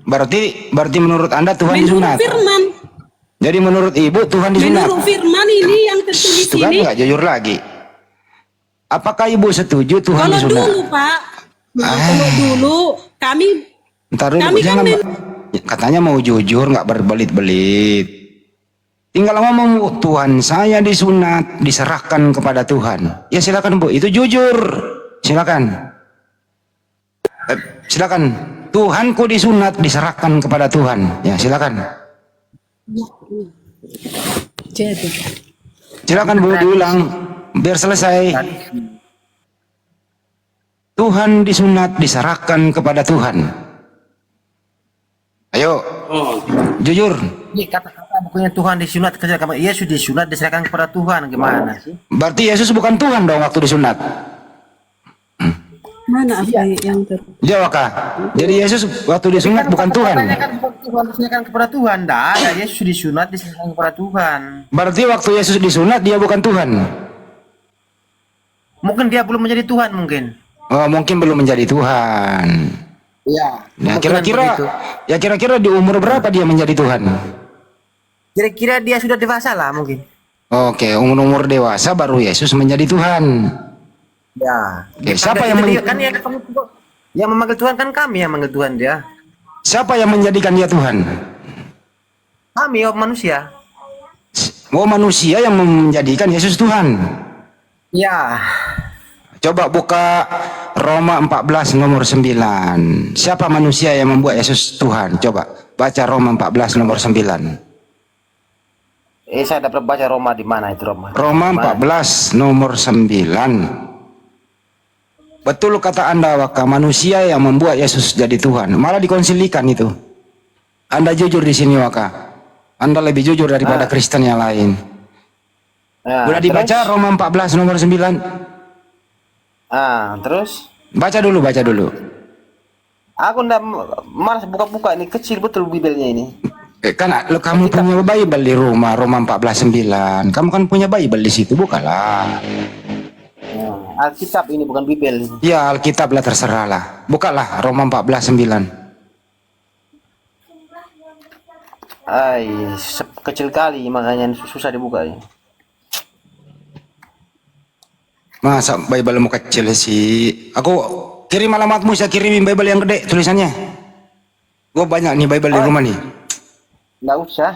Berarti menurut Anda Tuhan Menurut disunat. firman, Jadi menurut ibu Tuhan disunat. menurut firman ini yang tertulis Tuh kan ini. nggak jujur lagi. Apakah ibu setuju Tuhan Kalau disunat? dulu Pak, kalau dulu kami Ntar dulu, kami kan jangan katanya mau jujur, nggak berbelit-belit. Tinggal ngomong, Bu, Tuhan saya disunat, diserahkan kepada Tuhan. Ya silakan Bu, itu jujur. Silakan. Silakan. Tuhanku disunat, diserahkan kepada Tuhan. Ya silakan. jadi Silakan Bu, diulang biar selesai. Tuhan disunat, diserahkan kepada Tuhan. Ayo, jujur. Ini kata-kata bukannya Tuhan disunat, Yesus disunat diserahkan kepada Tuhan, gimana sih? Berarti Yesus bukan Tuhan dong waktu disunat. mana apa yang Jawab Kak. Jadi Yesus waktu disunat bukan Tuhan. Kan Tuhan diserahkan kepada Tuhan, tidak ada Yesus disunat diserahkan kepada Tuhan. Berarti waktu Yesus disunat dia bukan Tuhan. Mungkin dia belum menjadi Tuhan mungkin. Oh, mungkin belum menjadi Tuhan. Iya. Nah, kira-kira di umur berapa dia menjadi Tuhan? Kira-kira dia sudah dewasa lah mungkin. Oke, umur dewasa baru Yesus menjadi Tuhan. Ya. Oke, siapa yang kan yang memanggil Tuhan kan kami yang memanggil Tuhan dia. siapa yang menjadikan dia Tuhan? Kami manusia. Oh, manusia yang menjadikan Yesus Tuhan. Ya. Coba buka Roma 14 nomor 9. Siapa manusia yang membuat Yesus Tuhan? Coba baca Roma 14 nomor 9. Saya dapat baca Roma di mana itu Roma? Roma 14 nomor 9. Betul kata Anda, Waka, manusia yang membuat Yesus jadi Tuhan. Malah dikonsilikan itu. Anda jujur di sini, Waka. Anda lebih jujur daripada Kristen yang lain. Nah, Udah dibaca terus? Roma 14 nomor 9? Terus? Baca dulu. Aku ndak malas buka-buka, ini kecil betul Bibelnya ini. Kan kamu punya Bible di rumah, Roma 14:9. Kamu kan punya Bible di situ, bukalah. Alkitab ini bukan Bibel. Ya, Alkitab lah, terserah lah. Bukalah Roma 14:9. Kecil kali makanya susah dibuka ya. Masa Bible mau kecil sih? Aku kirim alamatmu, saya kirimin Bible yang gede tulisannya. Gua banyak nih Bible di rumah nih. Nggak usah.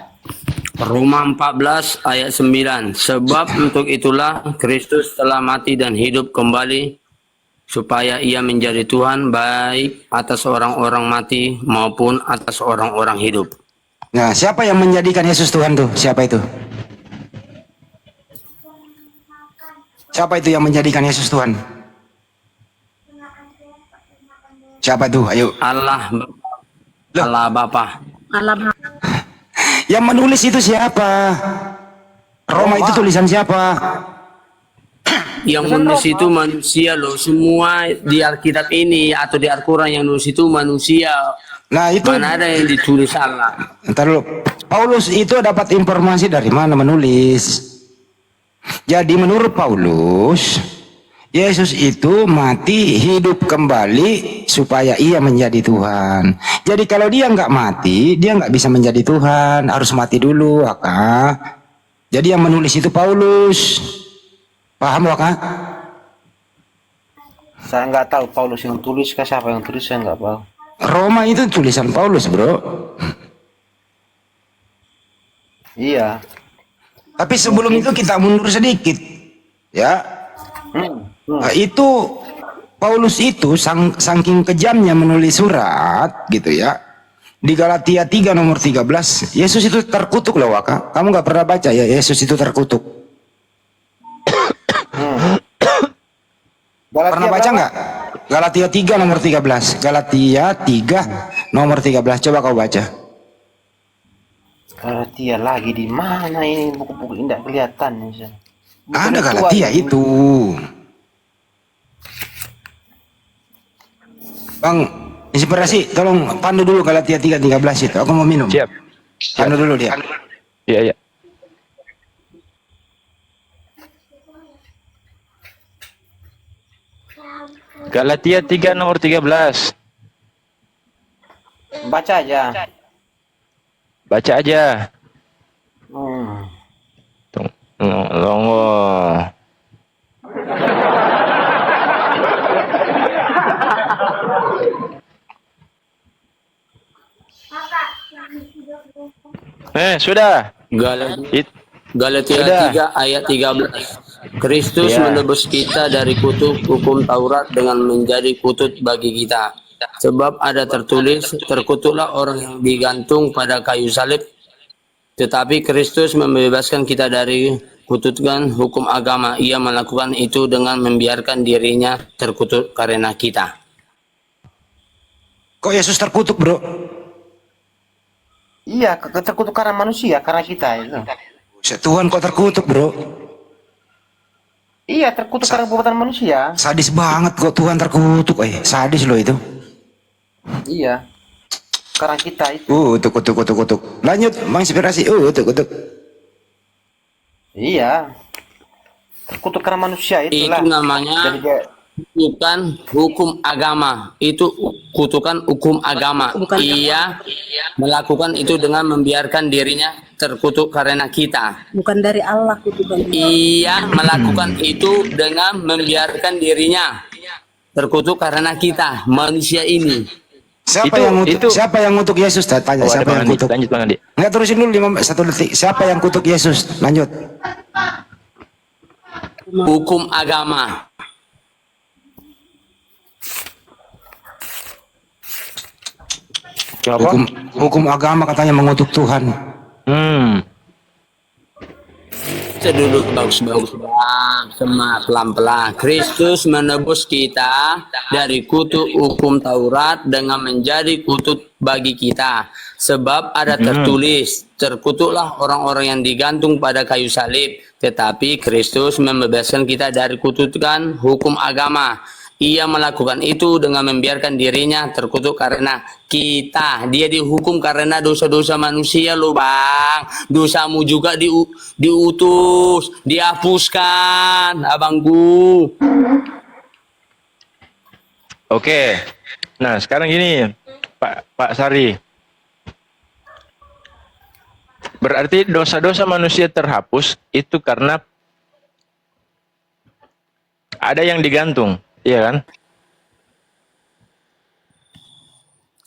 Roma 14 ayat 9. Sebab untuk itulah Kristus telah mati dan hidup kembali supaya ia menjadi Tuhan baik atas orang-orang mati maupun atas orang-orang hidup. Nah, siapa yang menjadikan Yesus Tuhan tuh? Siapa itu? Siapa itu yang menjadikan Yesus Tuhan? Siapa itu? Ayo. Allah Bapa. Yang menulis itu siapa? Roma itu tulisan siapa? Yang menulis itu manusia loh. Semua di Alkitab ini atau di Al-Quran yang nulis itu manusia. Nah, itu Mana ada yang ditulis Allah? ntar dulu. Paulus itu dapat informasi dari mana menulis? Jadi menurut Paulus, Yesus itu mati, hidup kembali supaya ia menjadi Tuhan. Jadi kalau dia nggak mati, dia nggak bisa menjadi Tuhan, harus mati dulu, Waka. Jadi yang menulis itu Paulus. Paham, Waka? Saya nggak tahu Paulus yang tulis kah, siapa yang tulis saya nggak tahu. Roma itu tulisan Paulus, bro. Iya. Tapi sebelum itu kita mundur sedikit, ya. Nah, itu Paulus itu saking kejamnya menulis surat gitu ya. Di Galatia 3 nomor 13, Yesus itu terkutuk loh Waka. Kamu nggak pernah baca ya Yesus itu terkutuk? Pernah baca nggak? Galatia 3 nomor 13. Galatia 3 nomor 13. Coba kau baca. Galatia lagi di mana ini buku-buku ini tidak kelihatan ini. Ada Galatia itu. Bang, inspirasi, tolong pandu dulu Galatia 3:13 itu. Aku mau minum. Siap. Pandu dulu dia. Iya, iya. Galatia 3 nomor 13. Baca aja. Baca aja. Hmm. Longo. Sudah. Galatia Sudah. 3 ayat 13. Kristus Ya. menebus kita dari kutuk hukum Taurat dengan menjadi kutub bagi kita. Sebab ada tertulis, terkutuklah orang yang digantung pada kayu salib. Tetapi Kristus membebaskan kita dari kutukan hukum agama. Ia melakukan itu dengan membiarkan dirinya terkutuk karena kita. Kok Yesus terkutuk, bro? Iya, terkutuk karena manusia, karena kita itu. Tuhan kok terkutuk, bro? Iya, terkutuk karena perbuatan manusia. Sadis banget kok Tuhan terkutuk. Sadis loh itu. Iya. Karena kita itu. Kutuk. Lanjut, menginspirasi. Kutuk. Iya. Terkutuk karena manusia itulah. Itu namanya Jadi kayak bukan hukum agama, itu kutukan hukum agama. Ia melakukan itu dengan membiarkan dirinya terkutuk karena kita. Bukan dari Allah kutukan. Ia melakukan itu dengan membiarkan dirinya terkutuk karena kita, manusia ini. Siapa yang ngutuk Yesus? Tanya siapa yang kutuk? Lanjut Bang Andi. Enggak, terusin dulu 1 detik. Siapa yang kutuk Yesus? Lanjut. Hukum agama. Kenapa? Hukum agama katanya mengutuk Tuhan. Kita duduk bagus-bagus, semak pelan-pelan. Kristus menebus kita dari kutuk hukum Taurat dengan menjadi kutub bagi kita. Sebab ada tertulis, terkutuklah orang-orang yang digantung pada kayu salib. Tetapi Kristus membebaskan kita dari kutukan hukum agama. Ia melakukan itu dengan membiarkan dirinya terkutuk karena kita. Dia dihukum karena dosa-dosa manusia loh bang. Dosamu juga diutus, dihapuskan abangku. Oke. Nah, sekarang gini, Pak Sari. Berarti dosa-dosa manusia terhapus itu karena ada yang digantung. Iya kan?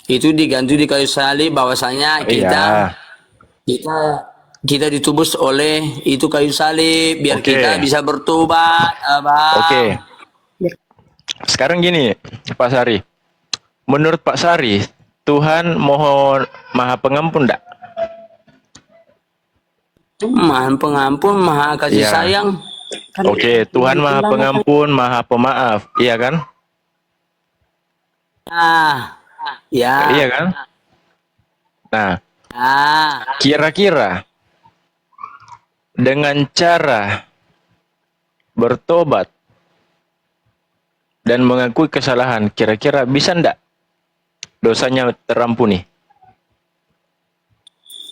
Itu digantung di kayu salib, bahwasanya kita ditubus oleh itu kayu salib biar kita bisa bertobat, abang. Oke. Sekarang gini, Pak Sari. Menurut Pak Sari, Tuhan Maha Pengampun enggak? Maha pengampun, maha kasih sayang. Oke, Tuhan Maha Pengampun, Maha Pemaaf, iya kan? Iya kan? Nah, kira-kira dengan cara bertobat dan mengakui kesalahan, kira-kira bisa ndak dosanya terampuni?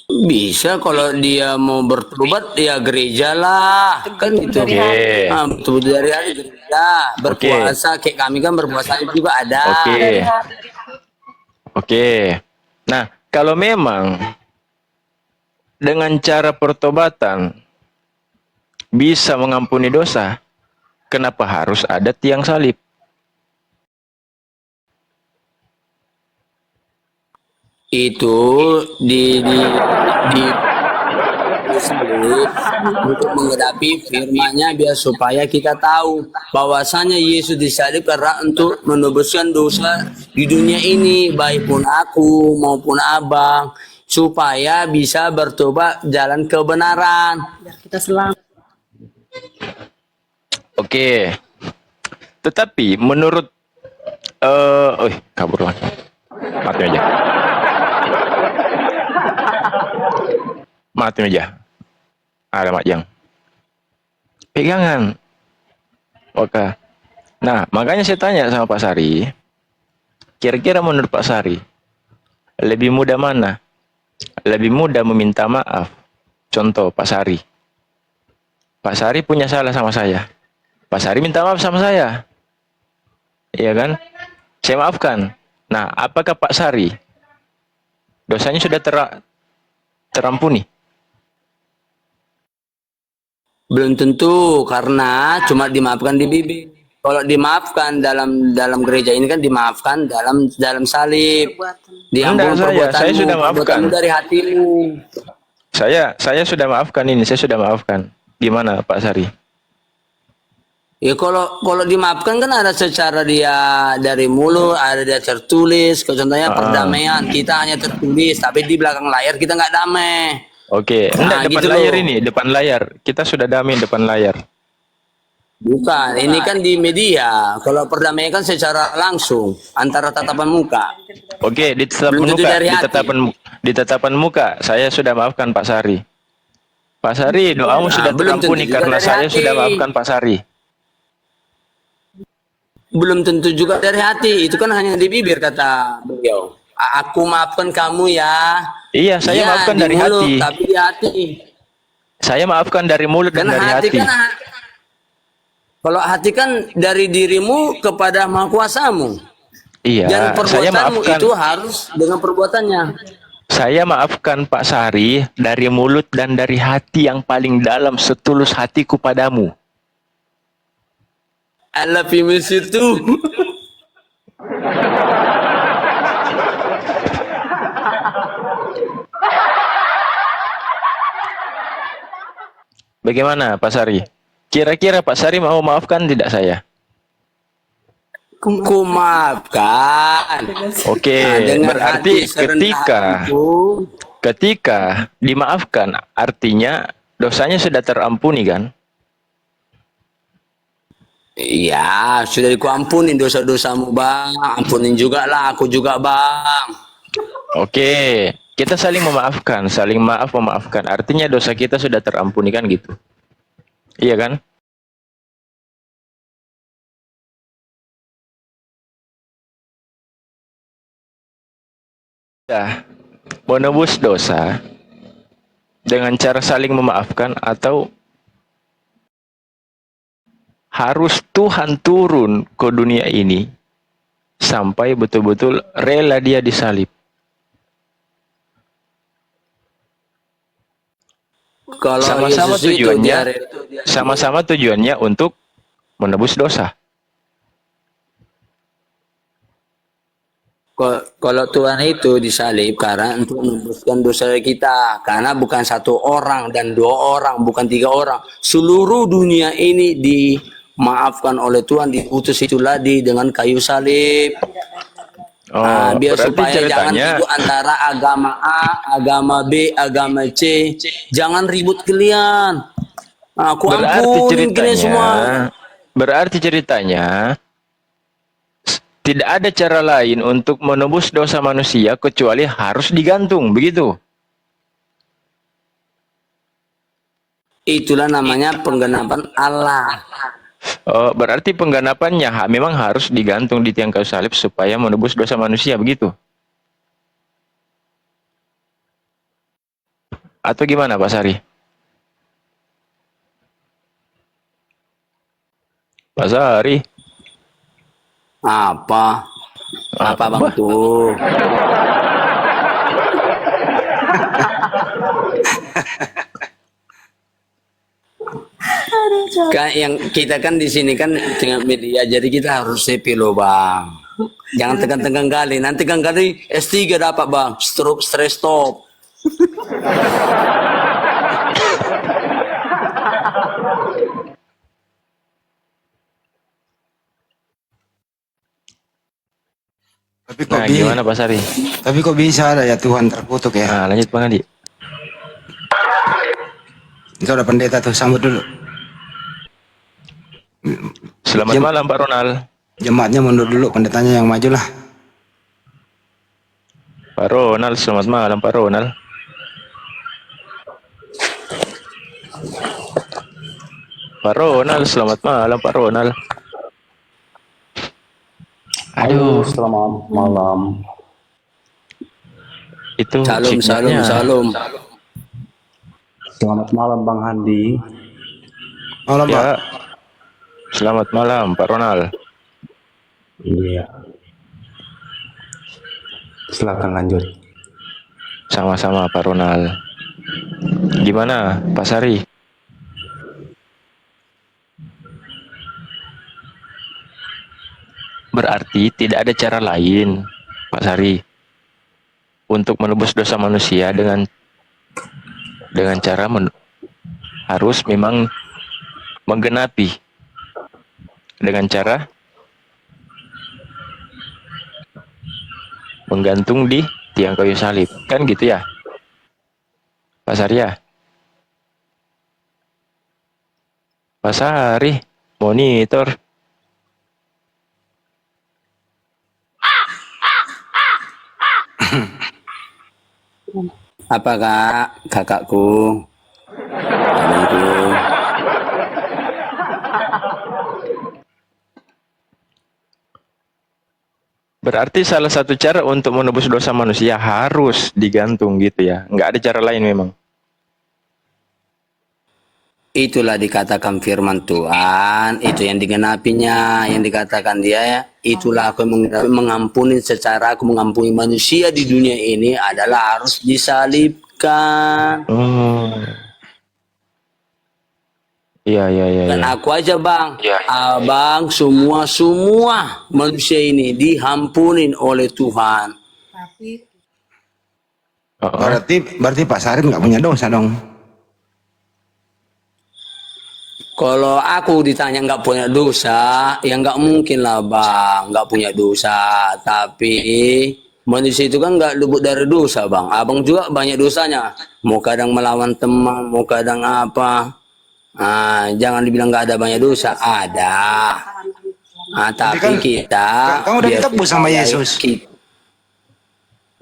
Bisa kalau dia mau bertobat ya gereja lah kan gitu. Betul dari hari gereja berpuasa kayak kami kan berpuasa juga ada. Oke. Nah, kalau memang dengan cara pertobatan bisa mengampuni dosa, kenapa harus ada tiang salib? Itu kayu salib untuk menghadapi firman-Nya biar supaya kita tahu bahwasanya Yesus disalib karena untuk menebuskan dosa di dunia ini, baik pun aku maupun abang, supaya bisa bertobat jalan kebenaran. Biar kita selamat. Oke. Tetapi menurut kabur langsung. Mati aja. Mati aja. Ada Majang. Pegangan. Oke. Nah, makanya saya tanya sama Pak Sari, kira-kira menurut Pak Sari, lebih mudah mana? Lebih mudah meminta maaf. Contoh Pak Sari. Pak Sari punya salah sama saya. Pak Sari minta maaf sama saya. Iya kan? Saya maafkan. Nah, apakah Pak Sari dosanya sudah terampuni? Belum tentu, karena cuma dimaafkan di bibir. Kalau dimaafkan dalam gereja ini kan dimaafkan dalam salib. Diampuni perbuatanmu, saya sudah maafkan. perbuatanmu dari hatimu. Saya sudah maafkan ini, saya sudah maafkan. Gimana Pak Sari? Ya kalau dimaafkan kan ada secara dia dari mulut, ada dia tertulis. Contohnya perdamaian, kita hanya tertulis, tapi di belakang layar kita nggak damai. Oke, Nah, enggak depan gitu layar loh. ini, depan layar. Kita sudah damai depan layar. Bukan, ini kan di media. Kalau perdamaian kan secara langsung antara tatapan muka. Oke, di tatapan Belum tentu muka, dari hati. di tatapan muka, saya sudah maafkan Pak Sari. Pak Sari, doamu sudah belum tentu terampuni juga karena dari saya hati. sudah maafkan Pak Sari. Belum tentu juga dari hati, itu kan hanya di bibir kata beliau. Aku maafkan kamu ya. Iya, saya Iya, maafkan di dari mulut, hati. tapi di hati. Saya maafkan dari mulut dan Karena dari hati hati. kan, kalau hati kan dari dirimu kepada Maha Kuasamu. Iya, Dan saya perbuatanmu maafkan. itu harus dengan perbuatannya. Saya maafkan Pak Sari dari mulut dan dari hati yang paling dalam setulus hatiku padamu. I love you, miss you too. Bagaimana Pak Sari? Kira-kira Pak Sari mau maafkan tidak saya? Ku maafkan. Oke, Nah, dengan berarti hati serendah hatiku, ketika dimaafkan artinya dosanya sudah terampuni kan? iya, sudah dikuampunin dosa-dosamu, Bang. Ampunin juga lah, aku juga, Bang. Oke, kita saling memaafkan, saling maaf memaafkan. Artinya dosa kita sudah terampuni kan gitu. Iya kan? Ya, menebus dosa dengan cara saling memaafkan atau harus Tuhan turun ke dunia ini sampai betul-betul rela dia disalib. Kalau Sama-sama Yesus itu tujuannya, dia sama-sama tujuannya untuk menebus dosa. Kalau Tuhan itu disalib karena untuk menebuskan dosa kita, karena bukan satu orang dan dua orang, bukan tiga orang, seluruh dunia ini dimaafkan oleh Tuhan, diutus itulah dengan kayu salib. Oh, Biar berarti supaya jangan ceritanya ribut antara agama A, agama B, agama C, jangan ribut kalian. Aku ampunin kalian semua. berarti ceritanya tidak ada cara lain untuk menebus dosa manusia kecuali harus digantung, begitu. Itulah namanya penggenapan Allah. Oh, berarti pengganapannya memang harus digantung di tiang kayu salib supaya menebus dosa manusia, begitu. Atau gimana Pak Sari? Pak Sari? Apa Bang tuh? Kan yang kita kan di sini kan dengan media, jadi kita harus happy loh Bang. Jangan tegang-tegang kali, nanti tegang kali S3 dapat Bang, stroke, stress stop. Tapi kok Nah, gimana Pak Sari? tapi kok bisa ada ya Tuhan terkutuk ya? Nah, lanjut Bang Adi. Itu ada pendeta tuh, sambut dulu. Selamat malam Pak Ronald. Jemaatnya mundur dulu, pendetanya yang maju lah. Pak Ronald, selamat malam Pak Ronald. Pak Ronald, selamat malam Pak Ronald. Aduh, Selamat malam. itu Salam, salam, signalnya. salam. Selamat malam Bang Handi. Malam Pak. Ya, selamat malam Pak Ronald. Iya. Silakan lanjut. Sama-sama Pak Ronald. Gimana Pak Sari? Berarti tidak ada cara lain, Pak Sari, untuk menebus dosa manusia dengan cara harus memang menggenapi dengan cara menggantung di tiang kayu salib, kan gitu ya, Pak Sari ya? Pak Sari, monitor. Apa kak, kakakku? Adikku. Berarti salah satu cara untuk menebus dosa manusia harus digantung gitu ya. Nggak ada cara lain memang. Itulah dikatakan firman Tuhan, itu yang digenapinya, yang dikatakan dia, itulah aku mengampuni secara aku mengampuni manusia di dunia ini adalah harus disalibkan. Iya, iya, iya. Dan iya. aku aja bang, Iya. abang semua manusia ini diampunin oleh Tuhan. Oh, Berarti Pak Sarip nggak punya dosa dong. Kalau aku ditanya nggak punya dosa, ya nggak mungkin lah bang, nggak punya dosa. Tapi manusia itu kan nggak luput dari dosa bang. Abang juga banyak dosanya. Mau kadang melawan teman, mau kadang apa. Jangan dibilang nggak ada banyak dosa, ada. Tapi kan kita kamu udah biar ditebus kita sama percaya Yesus.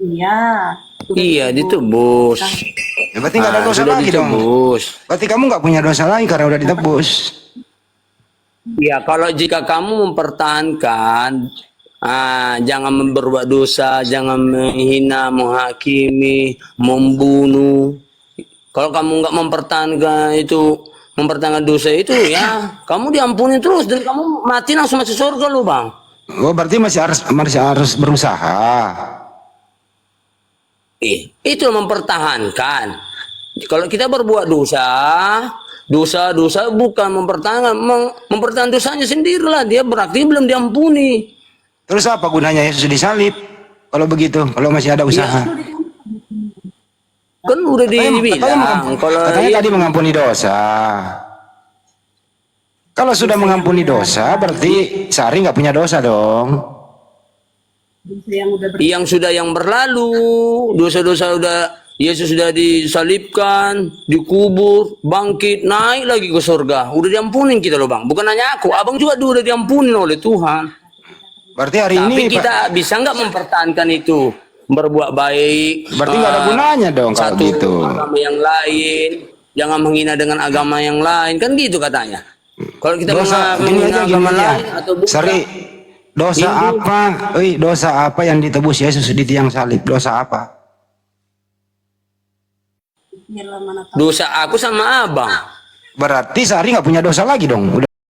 Iya. Iya ditebus. Ya, berarti nggak ada dosa Sudah lagi dong. ditebus. Berarti kamu nggak punya dosa lagi karena udah ditebus. Ya, kalau jika kamu mempertahankan, jangan berbuat dosa, jangan menghina, menghakimi, membunuh. Kalau kamu nggak mempertahankan dosa itu, ya kamu diampuni terus dan kamu mati langsung masuk surga lu bang. Oh, berarti masih harus berusaha. Itu mempertahankan. Kalau kita berbuat dosa bukan mempertahankan dosanya sendirilah. Dia berarti belum diampuni. Terus apa gunanya Yesus disalib? Kalau begitu, kalau masih ada usaha. Kan udah dibilang. Katanya tadi mengampuni dosa. Kalau sudah mengampuni dosa, berarti Sari nggak punya dosa dong. Yang berlalu, dosa-dosa Yesus sudah disalibkan, dikubur, bangkit, naik lagi ke surga. Udah diampunin kita loh bang. Bukan hanya aku, abang juga udah diampunin oleh Tuhan. Berarti hari Tapi ini kita bisa nggak mempertahankan itu, berbuat baik. berarti nggak ada gunanya dong kalau Satu gitu. agama yang lain, jangan menghina dengan agama yang lain, kan gitu katanya. Kalau kita menghina agama lain atau bukan, Sari, dosa apa yang ditebus Yesus di tiang salib? Dosa apa? dosa aku sama abang. Berarti Sari nggak punya dosa lagi dong.